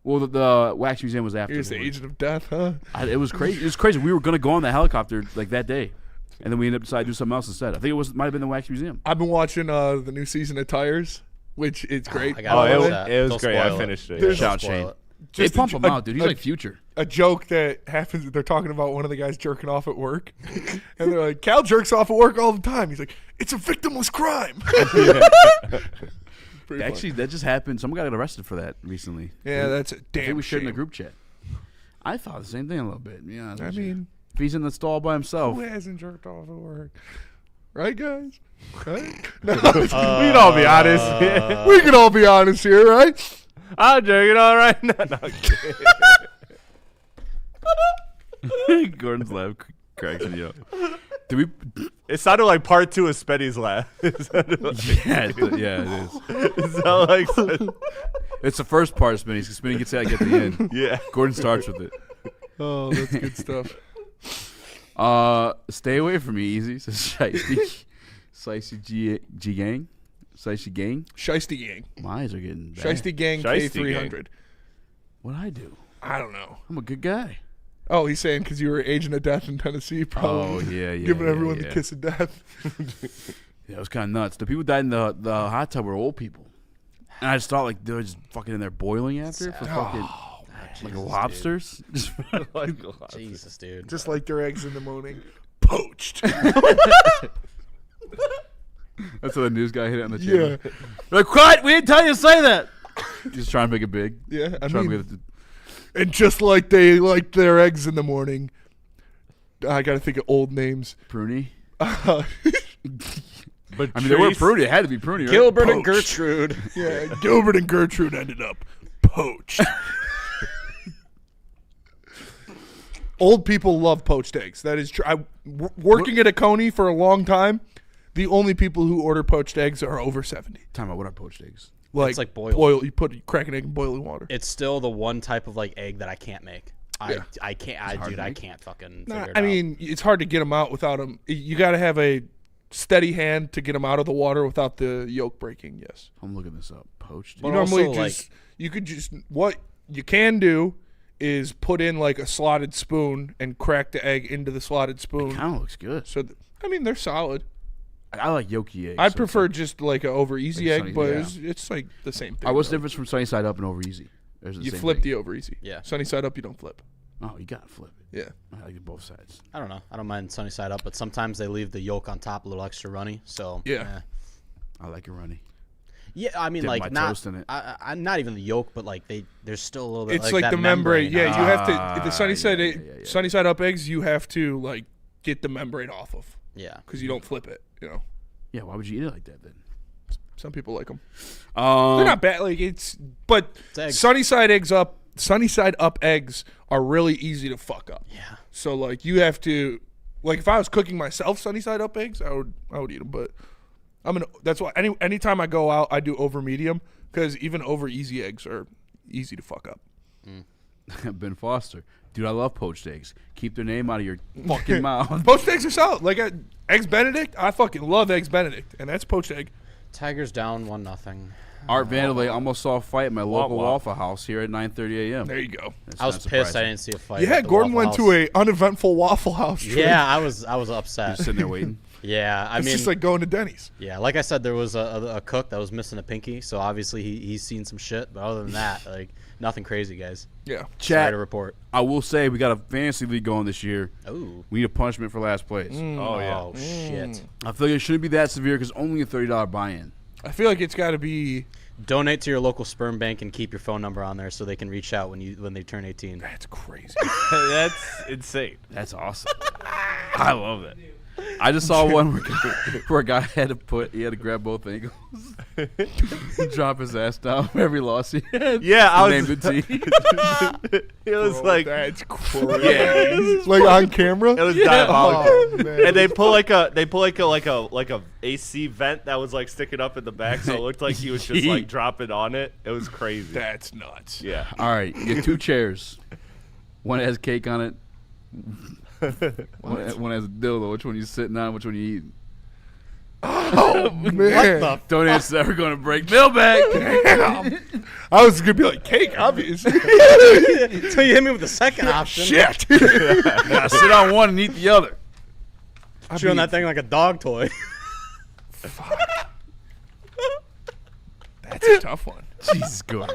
Well, the Wax Museum was after. Here's the agent of death, huh? It was crazy. It was crazy. We were gonna go on the helicopter like that day, and then we ended up deciding to do something else instead. I think it might have been the Wax Museum. I've been watching the new season of Tires, which it's great. I gotta it was great. I finished it. Shout out Shane. They pump him out, dude. He's like Future. A joke that happens. They're talking about one of the guys jerking off at work, and they're like, "Cal jerks off at work all the time." He's like, "It's a victimless crime." Actually, that just happened. Someone got arrested for that recently. Yeah, that's a damn I think we shared in shame. the group chat. I thought the same thing a little bit. Yeah, I mean, if he's in the stall by himself. Who hasn't jerked off at work? Right, guys? Right? We can all be honest. We can all be honest here, right? I'm jerking all right now. No, Gordon's laugh cracks me up. It sounded like part 2 of Spetty's laugh. Yeah, it is. It sounded like it's the first part of Spinny. Spinny gets out at the end. Yeah. Gordon starts with it. Oh, that's good stuff. Stay away from me, easy. Says Shiesty G Gang. Shiesty Gang. Shiesty Gang. My eyes are getting bad. Shiesty Gang K300. What'd I do? I don't know. I'm a good guy. Oh, he's saying because you were agent of death in Tennessee, probably. Oh, yeah. Giving everyone the kiss of death. Yeah, it was kind of nuts. The people that died in the hot tub were old people. And I just thought, like, they were just fucking in there boiling after for fucking, like lobsters. Jesus, dude. Just like their eggs in the morning. Poached. That's what the news guy hit it on the channel. Yeah. Like, what? We didn't tell you to say that. He's trying to make it big. Yeah, I Trying to mean, make it and just like they like their eggs in the morning, I got to think of old names. Pruny. But I mean, they were pruny. It had to be pruny, right? Gilbert and Gertrude. Yeah, Gilbert and Gertrude ended up poached. Old people love poached eggs. That is true. Working at a Coney for a long time, the only people who order poached eggs are over 70. Time out. What are poached eggs? It's like boiled. You crack an egg in boiling water. It's still the one type of like egg that I can't make. Yeah. I can't. I can't fucking figure it out. I mean, it's hard to get them out without them. You got to have a steady hand to get them out of the water without the yolk breaking. Yes. I'm looking this up. Poached. You normally what you can do is put in like a slotted spoon and crack the egg into the slotted spoon. Kind of looks good. So I mean, they're solid. I like yolky eggs. I'd prefer just like a over easy egg, but it's like the same thing. What's the difference from sunny side up and over easy? You flip the over easy. Yeah. Sunny side up, you don't flip. Oh, you gotta flip it. Yeah. I like it both sides. I don't know. I don't mind sunny side up, but sometimes they leave the yolk on top a little extra runny. So yeah. I like it runny. Yeah, I mean, Dip like my not. toast in it. I'm not even the yolk, but like there's still a little bit. It's like that the membrane. Yeah, you have to. The sunny side up eggs, you have to like get the membrane off of. Yeah. Because you don't flip it. You know. Yeah. Why would you eat it like that then? Some people like them. They're not bad. Like but sunny side up eggs are really easy to fuck up. Yeah. So like you have to, like if I was cooking myself sunny side up eggs, I would eat them. But that's why anytime I go out, I do over medium because even over easy eggs are easy to fuck up. Ben Foster, dude, I love poached eggs. Keep their name out of your fucking mouth. Poached eggs are solid. Like eggs Benedict, I fucking love eggs Benedict, and that's poached egg. Tigers down 1-0. Art Vandalay almost saw a fight at my local Waffle House here at 9:30 a.m. There you go. I was pissed I didn't see a fight. Yeah, Gordon went to a uneventful Waffle House trip. Yeah, I was upset. Just sitting there waiting. Yeah, I mean, it's just like going to Denny's. Yeah, like I said, there was a cook that was missing a pinky, so obviously he's seen some shit. But other than that, like nothing crazy, guys. Yeah, Chat to report. I will say we got a fantasy league going this year. Oh, we need a punishment for last place. Oh yeah. Oh shit. I feel like it shouldn't be that severe because only a $30 buy-in. I feel like it's got to be. Donate to your local sperm bank and keep your phone number on there so they can reach out when they turn 18. That's crazy. That's insane. That's awesome. I love it. I just saw one where a guy had to grab both ankles, drop his ass down for every loss he had. Yeah, I was named the team. It was like that's crazy. Like on camera. It was diabolical. And they pull like a AC vent that was like sticking up in the back, so it looked like he was just like dropping on it. It was crazy. That's nuts. Yeah. All right, you get 2 chairs. One has cake on it. One has a dildo. Which one you sitting on? Which one you eating? Oh man! Don't answer that. We're going to break. Mailbag. I was gonna be like cake, obviously. Until you hit me with the second option. Shit! Gotta sit on one and eat the other. Chewing that thing like a dog toy. Fuck. That's a tough one. Jesus God.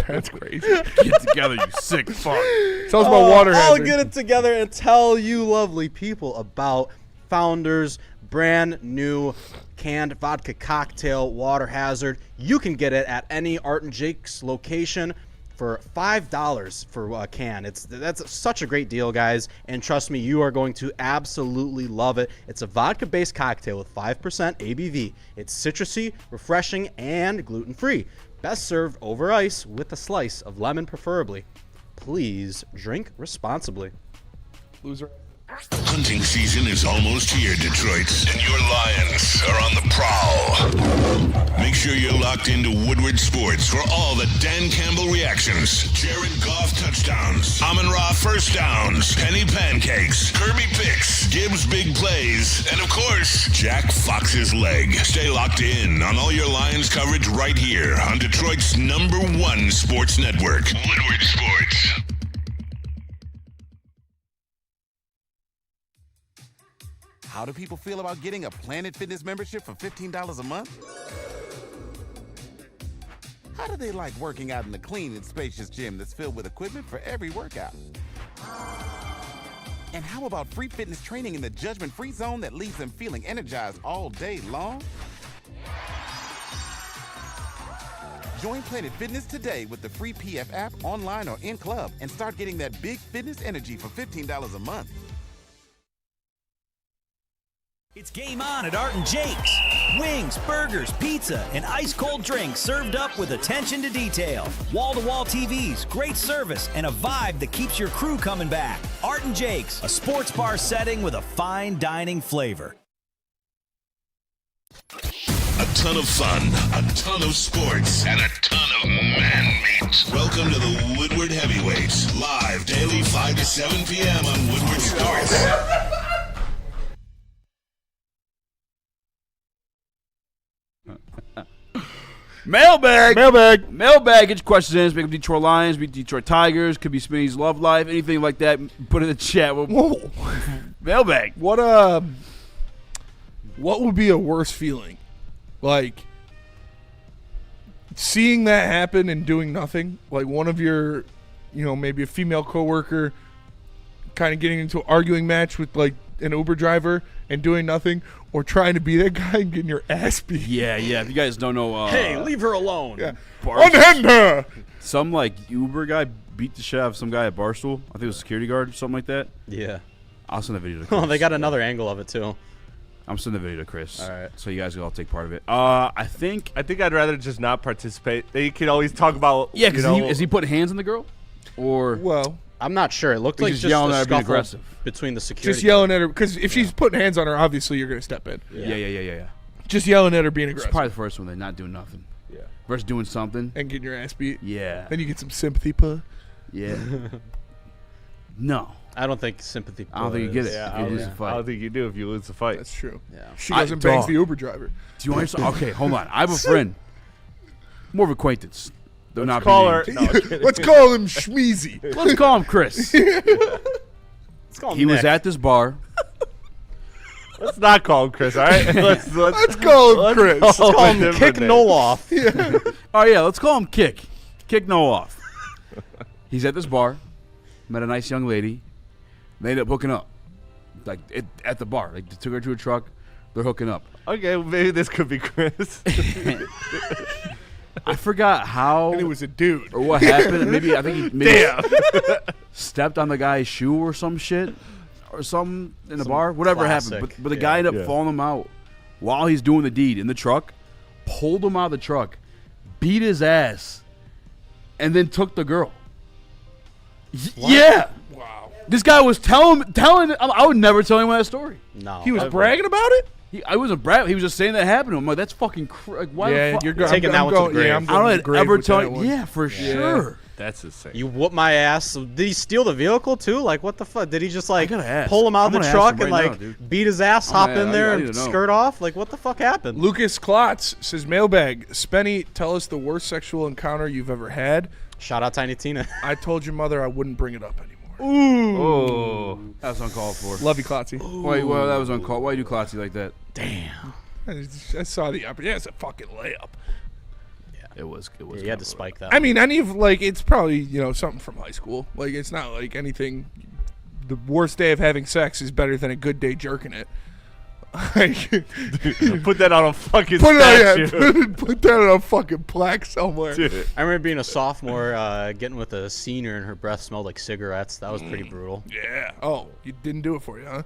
That's crazy. Get together, you sick fuck. Tell us about water I'll hazard. get it together and tell you lovely people about Founder's brand new canned vodka cocktail Water Hazard. You can get it at any Art and Jake's location. for $5 for a can. That's such a great deal, guys. And trust me, you are going to absolutely love it. It's a vodka-based cocktail with 5% ABV. It's citrusy, refreshing, and gluten-free. Best served over ice with a slice of lemon, preferably. Please drink responsibly. Loser. Hunting season is almost here, Detroit, and your Lions are on the prowl. Make sure you're locked into Woodward Sports for all the Dan Campbell reactions. Jared Goff touchdowns, Amon-Ra first downs, Penny pancakes, Kirby picks, Gibbs big plays, and of course, Jack Fox's leg. Stay locked in on all your Lions coverage right here on Detroit's #1 sports network, Woodward Sports. How do people feel about getting a Planet Fitness membership for $15 a month? How do they like working out in the clean and spacious gym that's filled with equipment for every workout? And how about free fitness training in the judgment-free zone that leaves them feeling energized all day long? Join Planet Fitness today with the free PF app, online or in club, and start getting that big fitness energy for $15 a month. It's game on at Art and Jake's. Wings, burgers, pizza, and ice-cold drinks served up with attention to detail. Wall-to-wall TVs, great service, and a vibe that keeps your crew coming back. Art and Jake's, a sports bar setting with a fine dining flavor. A ton of fun, a ton of sports, and a ton of man meat. Welcome to the Woodward Heavyweights, live daily 5 to 7 p.m. on Woodward Sports. Mailbag. Get your questions in. Speak of Detroit Lions, beat Detroit Tigers, could be Smitty's love life, anything like that. Put it in the chat. Whoa. Mailbag. What would be a worse feeling? Like seeing that happen and doing nothing? Like one of your, maybe a female coworker kind of getting into an arguing match with like an Uber driver and doing nothing, or trying to be that guy and getting your ass beat. Yeah. If you guys don't know, hey, leave her alone. Yeah. Unhand her. Some like Uber guy beat the shit out of some guy at Barstool. I think it was a security guard or something like that. Yeah. I'll send the video to Chris. Oh, they got another angle of it too. I'm sending the video to Chris. All right. So you guys can all take part of it. I think I'd rather just not participate. They can always talk about. Yeah, because is he putting hands on the girl? Or well, I'm not sure. It looked like just yelling a at her, being scuffle aggressive. between the security. Just yelling at her, because if she's putting hands on her, obviously you're going to step in. Yeah. Just yelling at her, being It's aggressive. probably the first one. They're not doing nothing. Yeah. Versus doing something. And getting your ass beat. Yeah. Then you get some sympathy, puh. Yeah. No. I don't think sympathy. I don't think you get it. Yeah, if you lose the fight. I don't think you do if you lose the fight. That's true. Yeah. She goes and bangs the Uber driver. Do you want to? Okay, hold on. I have a friend. More of acquaintance. They're not call her. being- No, I'm kidding. Let's call him Schmeezy. Let's call him Chris. Let's call him He was Nick. at this bar. Let's not call him Chris, all right? Let's call him Chris. Let's call him different Kick name. Noloff. Oh, yeah, let's call him Kick. Kick no off. He's at this bar. Met a nice young lady. They ended up hooking up. Like, at the bar. Like, they took her to a truck. They're hooking up. Okay, well, maybe this could be Chris. I forgot how. And it was a dude. Or what happened. I think he stepped on the guy's shoe or some shit. Or something in the bar. Whatever happened. classic. But the guy ended up falling him out while he's doing the deed in the truck. Pulled him out of the truck. Beat his ass. And then took the girl. Yeah. Wow. This guy was telling. I would never tell anyone that story. No. He was bragging about it? I wasn't bragging. He was just saying that happened to him. I'm like, that's fucking. Like, why the fuck? You're taking that one to the grave. I'm I going to don't the know grave ever with tell that you. one. Yeah, for sure. That's insane. You whooped my ass. So did he steal the vehicle too? Like, what the fuck? Did he just like gotta ask. pull him out I'm of the gonna truck ask him and right like now, dude. beat his ass, hop in there I and need to know. skirt off? Like, what the fuck happened? Lucas Klotz says, mailbag. Spenny, tell us the worst sexual encounter you've ever had. Shout out Tiny Tina. I told your mother I wouldn't bring it up anymore. Ooh. That was uncalled for. Love you, Klotzy. Wait, well, that was uncalled. Why you do Klotzy like that? Damn. I saw the opportunity. Yeah, it's a fucking layup. It was. Yeah, you had to spike that. I mean, it's probably, something from high school. Like, it's not like anything. The worst day of having sex is better than a good day jerking it. Put that on a fucking Put statue. put that on a fucking plaque somewhere. Dude. I remember being a sophomore, getting with a senior, and her breath smelled like cigarettes. That was pretty brutal. Yeah. Oh, you didn't do it for you, huh?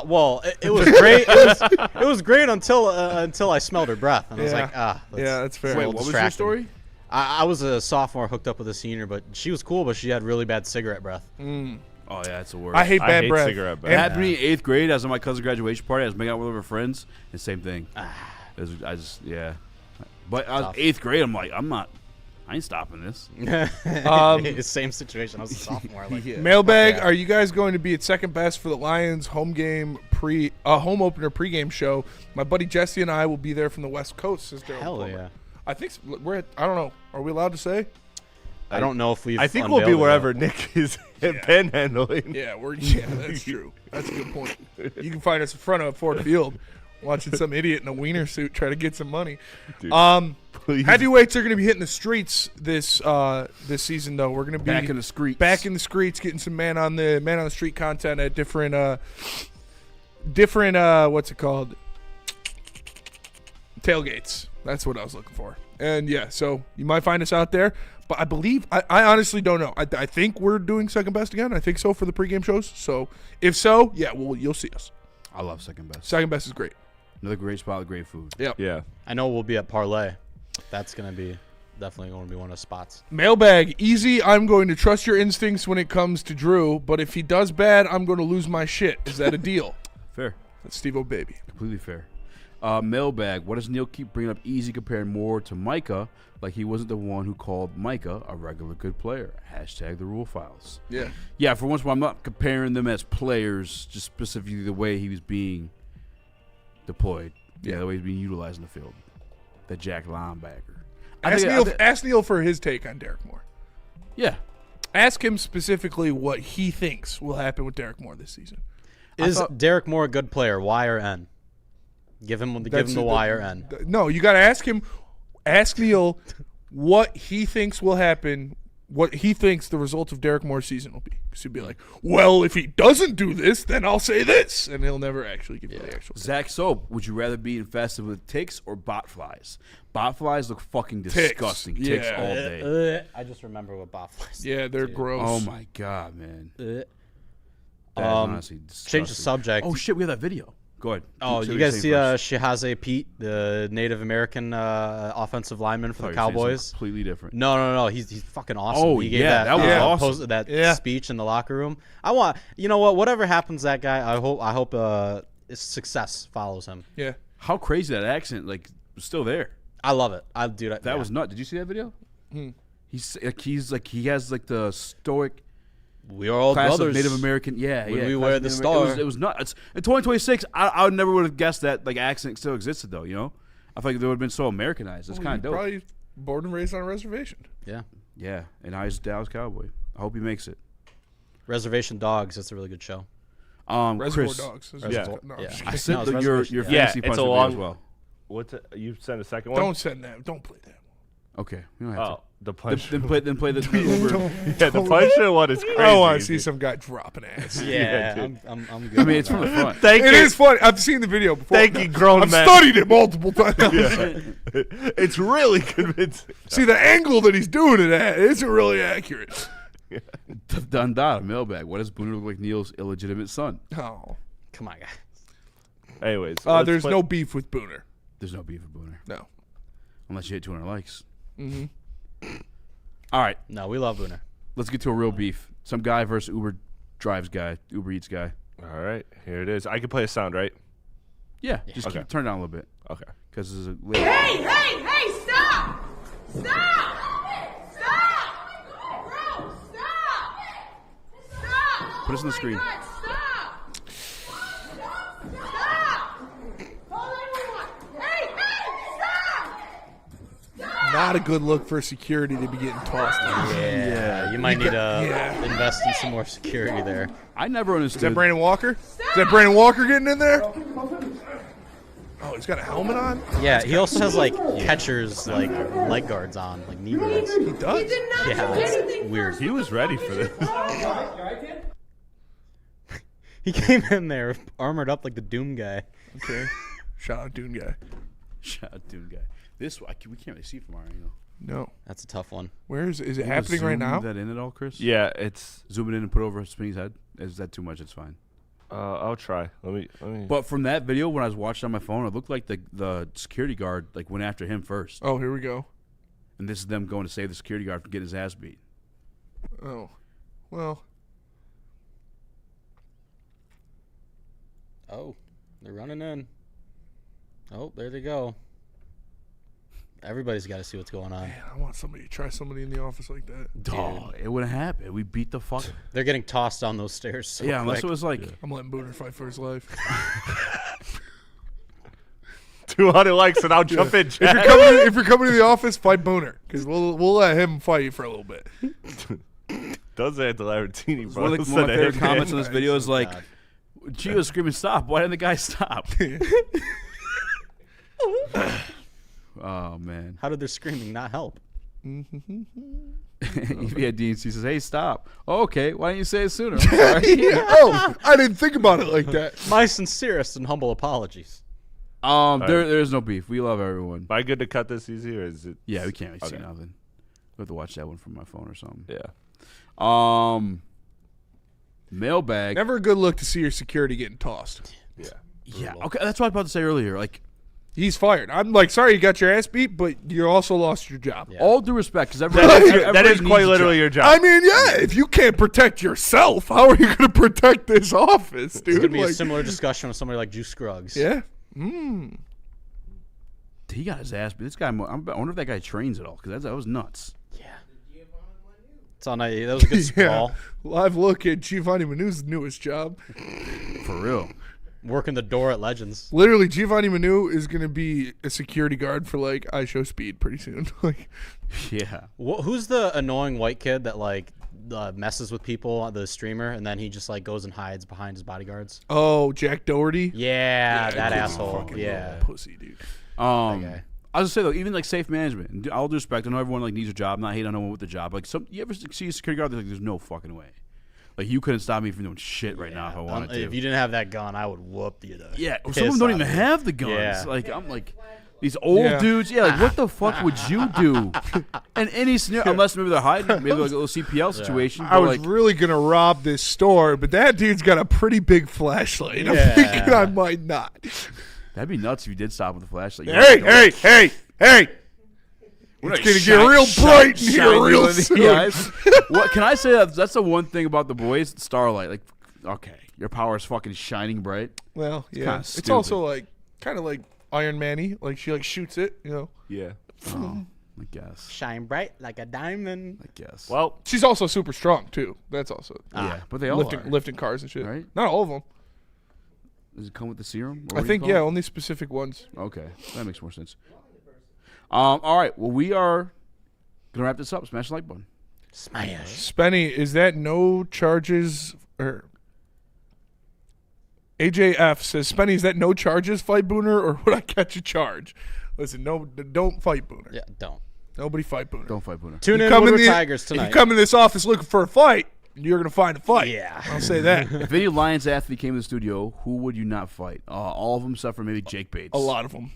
Well, it was great. It was great until I smelled her breath, and I was like, that's fair. Wait, what was your story? I was a sophomore hooked up with a senior, but she was cool, but she had really bad cigarette breath. Oh yeah, that's the worst. I hate bad breath. Cigarette breath. It happened to me in 8th grade. I was at my cousin's graduation party. I was making out with one of her friends, and same thing. But I was 8th grade. I'm like, I ain't stopping this. Same situation. I was a sophomore. Like, Mailbag, are you guys going to be at second best for the Lions home game home opener pregame show? My buddy Jesse and I will be there from the West Coast. Says Daryl Hell Palmer. yeah. I think we're at, I don't know. Are we allowed to say? I don't know if we've. I think we'll be wherever Nick is panhandling. Yeah, that's true. That's a good point. You can find us in front of Ford Field watching some idiot in a wiener suit try to get some money. Dude, heavyweights are going to be hitting the streets this season, though. We're going to be back in the streets, getting some man on the street content at different what's it called? Tailgates. That's what I was looking for. And yeah, so you might find us out there. But I believe I honestly don't know. I think we're doing second best again. I think so for the pregame shows. So if so, yeah, you'll see us. I love second best. Second best is great. Another great spot with great food. Yep. Yeah. I know we'll be at Parlay. That's gonna be definitely going to be one of the spots. Mailbag, easy. I'm going to trust your instincts when it comes to Drew, but if he does bad, I'm going to lose my shit. Is that a deal? Fair. That's Steve-O Baby. Completely fair. Mailbag, what does Neil keep bringing up easy comparing more to Micah, like he wasn't the one who called Micah a regular good player? Hashtag the rule files. Yeah. Yeah, for once, I'm not comparing them as players, just specifically the way he was being deployed. Yeah, the way he's being utilized in the field. The jack linebacker. Ask Neil for his take on Derek Moore. Yeah. Ask him specifically what he thinks will happen with Derek Moore this season. Is Derek Moore a good player? Y or N? Give him the Y or N. No, you got to ask him. Ask Neil what he thinks will happen, what he thinks the result of Derek Moore's season will be. Because he'll be like, well, if he doesn't do this, then I'll say this. And he'll never actually give you the actual Zach Soap, would you rather be infested with ticks or bot flies? Bot flies look fucking disgusting. Ticks all day. I just remember what bot flies. Yeah, they're gross. Oh, my God, man. That is honestly disgusting. Change the subject. Oh, shit, we have that video. Go ahead. Oh, you guys see Shahazay Pete, the Native American offensive lineman for the Cowboys? Completely different. No. He's fucking awesome. Oh, he gave that was awesome. Speech in the locker room. You know what? Whatever happens to that guy, I hope success follows him. Yeah. How crazy that accent was still there. I love it. That was nuts. Did you see that video? He has the stoic. We are all class brothers. Of Native American, We wear the star. It was nuts. In 2026, I never would have guessed that accent still existed though. You know, I feel like they would have been so Americanized. It's kind of dope. Probably born and raised on a reservation. Yeah. And now he's a Dallas Cowboy. I hope he makes it. Reservation Dogs. That's a really good show. Reservoir Chris, Dogs. I sent your fantasy punch video as well. You sent a second one? Don't send that. Don't play that one. Okay, you don't have to. The punch. Then play the Uber. Yeah, the punch one is crazy. I want to see some guy dropping ass. Yeah, I'm good. I mean, it's from the front. It is funny. I've seen the video before. Thank you, grown I've man. studied it multiple times. It's really convincing. See, the angle that he's doing it at isn't really accurate. Dundada mailbag. What does Booner look like Neil's illegitimate son? Oh, come on, guys. Anyways, there's no beef with Booner. There's no beef with Booner. No, unless you hit 200 likes. Mm-hmm. All right. No, we love Booner. Let's get to a real beef. Some guy versus Uber drives guy, Uber Eats guy. All right, here it is. I can play a sound, right? Yeah, just turn it down a little bit. Okay. Because this is a Hey, stop! Stop! Stop! Bro, stop! Stop! Put us on the screen. God, stop! Stop! Call everyone! Hey, stop! Not a good look for security to be getting tossed. Yeah, you might need to invest in some more security there. I never understood. Is that Brandon Walker? Is that Brandon Walker getting in there? Oh, he's got a helmet on? Yeah, he also has catchers leg guards on, knee guards. He does? Yeah, it's weird. He was ready for this. He came in there armored up like the Doom guy. Okay. Shout out Dune guy. Shout out Dune guy. This we can't really see from our angle. No. That's a tough one. Where is it You wanna happening right zoom now? that in at all, Chris? Yeah, it's. Zoom it in and put it over Spinny's head. Is that too much? It's fine. I'll try. Let me. But from that video, when I was watching on my phone, it looked like the security guard went after him first. Oh, here we go. And this is them going to save the security guard from getting his ass beat. Oh, well. Oh, they're running in. Oh, there they go. Everybody's got to see what's going on. Man, I want somebody to try somebody in the office like that. Oh, it wouldn't happen. We beat the fuck. They're getting tossed down those stairs. So Yeah, unless quick. it was like. I'm letting Booner fight for his life. 200 likes and I'll jump in. If you're coming to the office, fight Booner because we'll let him fight for a little bit. Does have the Labertini, bro? One of my favorite comments on this video is like, Gio's screaming, "Stop! Why didn't the guy stop?" Oh man! How did their screaming not help? Yeah, Dean. He says, "Hey, stop!" Oh, okay, why didn't you say it sooner? I'm sorry. Yeah. Oh, I didn't think about it like that. My sincerest and humble apologies. There's no beef. We love everyone. Am I good to cut this easy, or is it? Yeah, we can't really see Okay. nothing. We have to watch that one from my phone or something. Yeah. Mailbag. Never a good look to see your security getting tossed. Yeah. Yeah. Okay, that's what I was about to say earlier. Like, he's fired. I'm like, sorry you got your ass beat, but you also lost your job. all due respect, because that is quite literally your job. I mean, yeah, if you can't protect yourself, how are you going to protect this office, dude? It's going to be a Like, similar discussion with somebody like Juice Scruggs. Yeah. He got his ass beat. This guy. I wonder if that guy trains at all, because that was nuts. It's all night. That was a good sprawl. Live look at Giovanni Manu's newest job. For real. Working the door at Legends. Literally, Giovanni Manu is going to be a security guard for like iShowSpeed pretty soon. Like, yeah. Who's the annoying white kid that like messes with people, the streamer, and then he just like goes and hides behind his bodyguards? oh, Jack Doherty. Yeah, that cool. asshole. Fucking Yeah. little pussy, dude. I was gonna say though, even like safe management. And all due respect, I know everyone like needs a job. I'm not hating on anyone with a job. Like, you ever see a security guard? Like, there's no fucking way. Like, you couldn't stop me from doing shit right now if I wanted to. If you didn't have that gun, I would whoop you. Yeah, some of them don't even have the guns. Yeah. Like, I'm like, these old dudes. Yeah, like, what the fuck would you do in any scenario? Unless maybe they're hiding, maybe like a little CPL situation. I was really going to rob this store, but that dude's got a pretty big flashlight. I'm thinking I might not. That'd be nuts if you did stop with a flashlight. Hey! It's going to get real bright in here real soon. What can I say? That's the one thing about the boys. Starlight. Like, okay, your power is fucking shining bright. Well, It's yeah. kinda It's stupid. also like kind of like Iron Man-y. Like she like shoots it, you know. Yeah. Oh, I guess. Shine bright like a diamond. I guess. Well, she's also super strong too. That's also yeah, but they all lifting cars and shit. Right? Not all of them. Does it come with the serum? I think yeah, only specific ones. Okay, that makes more sense. All right, well, we are gonna wrap this up. Smash the like button. Smash. Spenny, is that no charges or AJF says Spenny, is that no charges fight Booner or would I catch a charge? Listen, no, don't fight Booner. Yeah, don't. Nobody fight Booner. Don't fight Booner. Tune You in come Woodward the- Tigers If tonight. you come in this office looking for a fight, you're gonna find a fight. Yeah. I'll say that. If any Lions athlete came to the studio, who would you not fight? All of them except for maybe Jake Bates. A lot of them.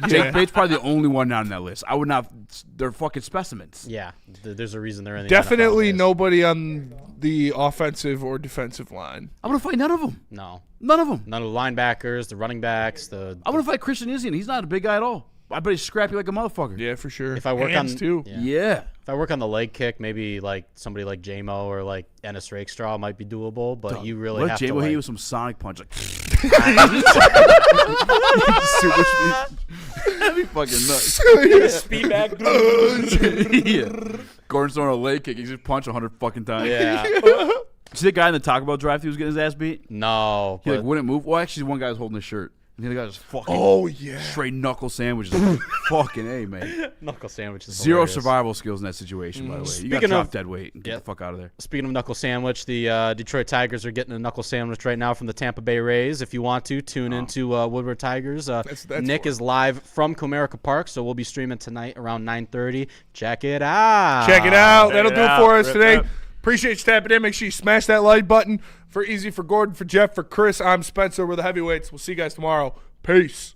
Jake Bates probably the only one not on that list. I would not. They're fucking specimens. Yeah, there's a reason they're in the Definitely NFL. nobody on the offensive or defensive line. I'm gonna fight none of them. No. None of them. None of the linebackers, the running backs, I'm gonna fight Christian Izzian. He's not a big guy at all. I bet he's scrappy like a motherfucker. Yeah, for sure. If I work Hands on too. Yeah. If I work on the leg kick, maybe like somebody like J-Mo or like Ennis Rakestraw might be doable, but you really Let have J-Mo to hit you like, with some sonic punch, like Super speed. that'd be fucking nuts. speed back. Yeah. Gordon's throwing a leg kick. He just punched 100 fucking times. Yeah. See the guy in the Taco Bell drive-thru was getting his ass beat? No. He like but- wouldn't move. Well, actually, one guy was holding his shirt. And the other guy was fucking straight knuckle sandwiches. Fucking A, man. Knuckle sandwiches. Zero hilarious. survival skills in that situation, by the way. You got to Speaking drop of- dead weight and get the fuck out of there. Speaking of knuckle sandwich, the Detroit Tigers are getting a knuckle sandwich right now from the Tampa Bay Rays. If you want to, tune into Woodward Tigers. That's Nick for is live from Comerica Park, so we'll be streaming tonight around 9:30. Check it out. Check it out. That'll do it for us Rip, today. rip. Appreciate you tapping in. Make sure you smash that like button. For Easy, for Gordon, for Jeff, for Chris, I'm Spencer. We're the Heavyweights. We'll see you guys tomorrow. Peace.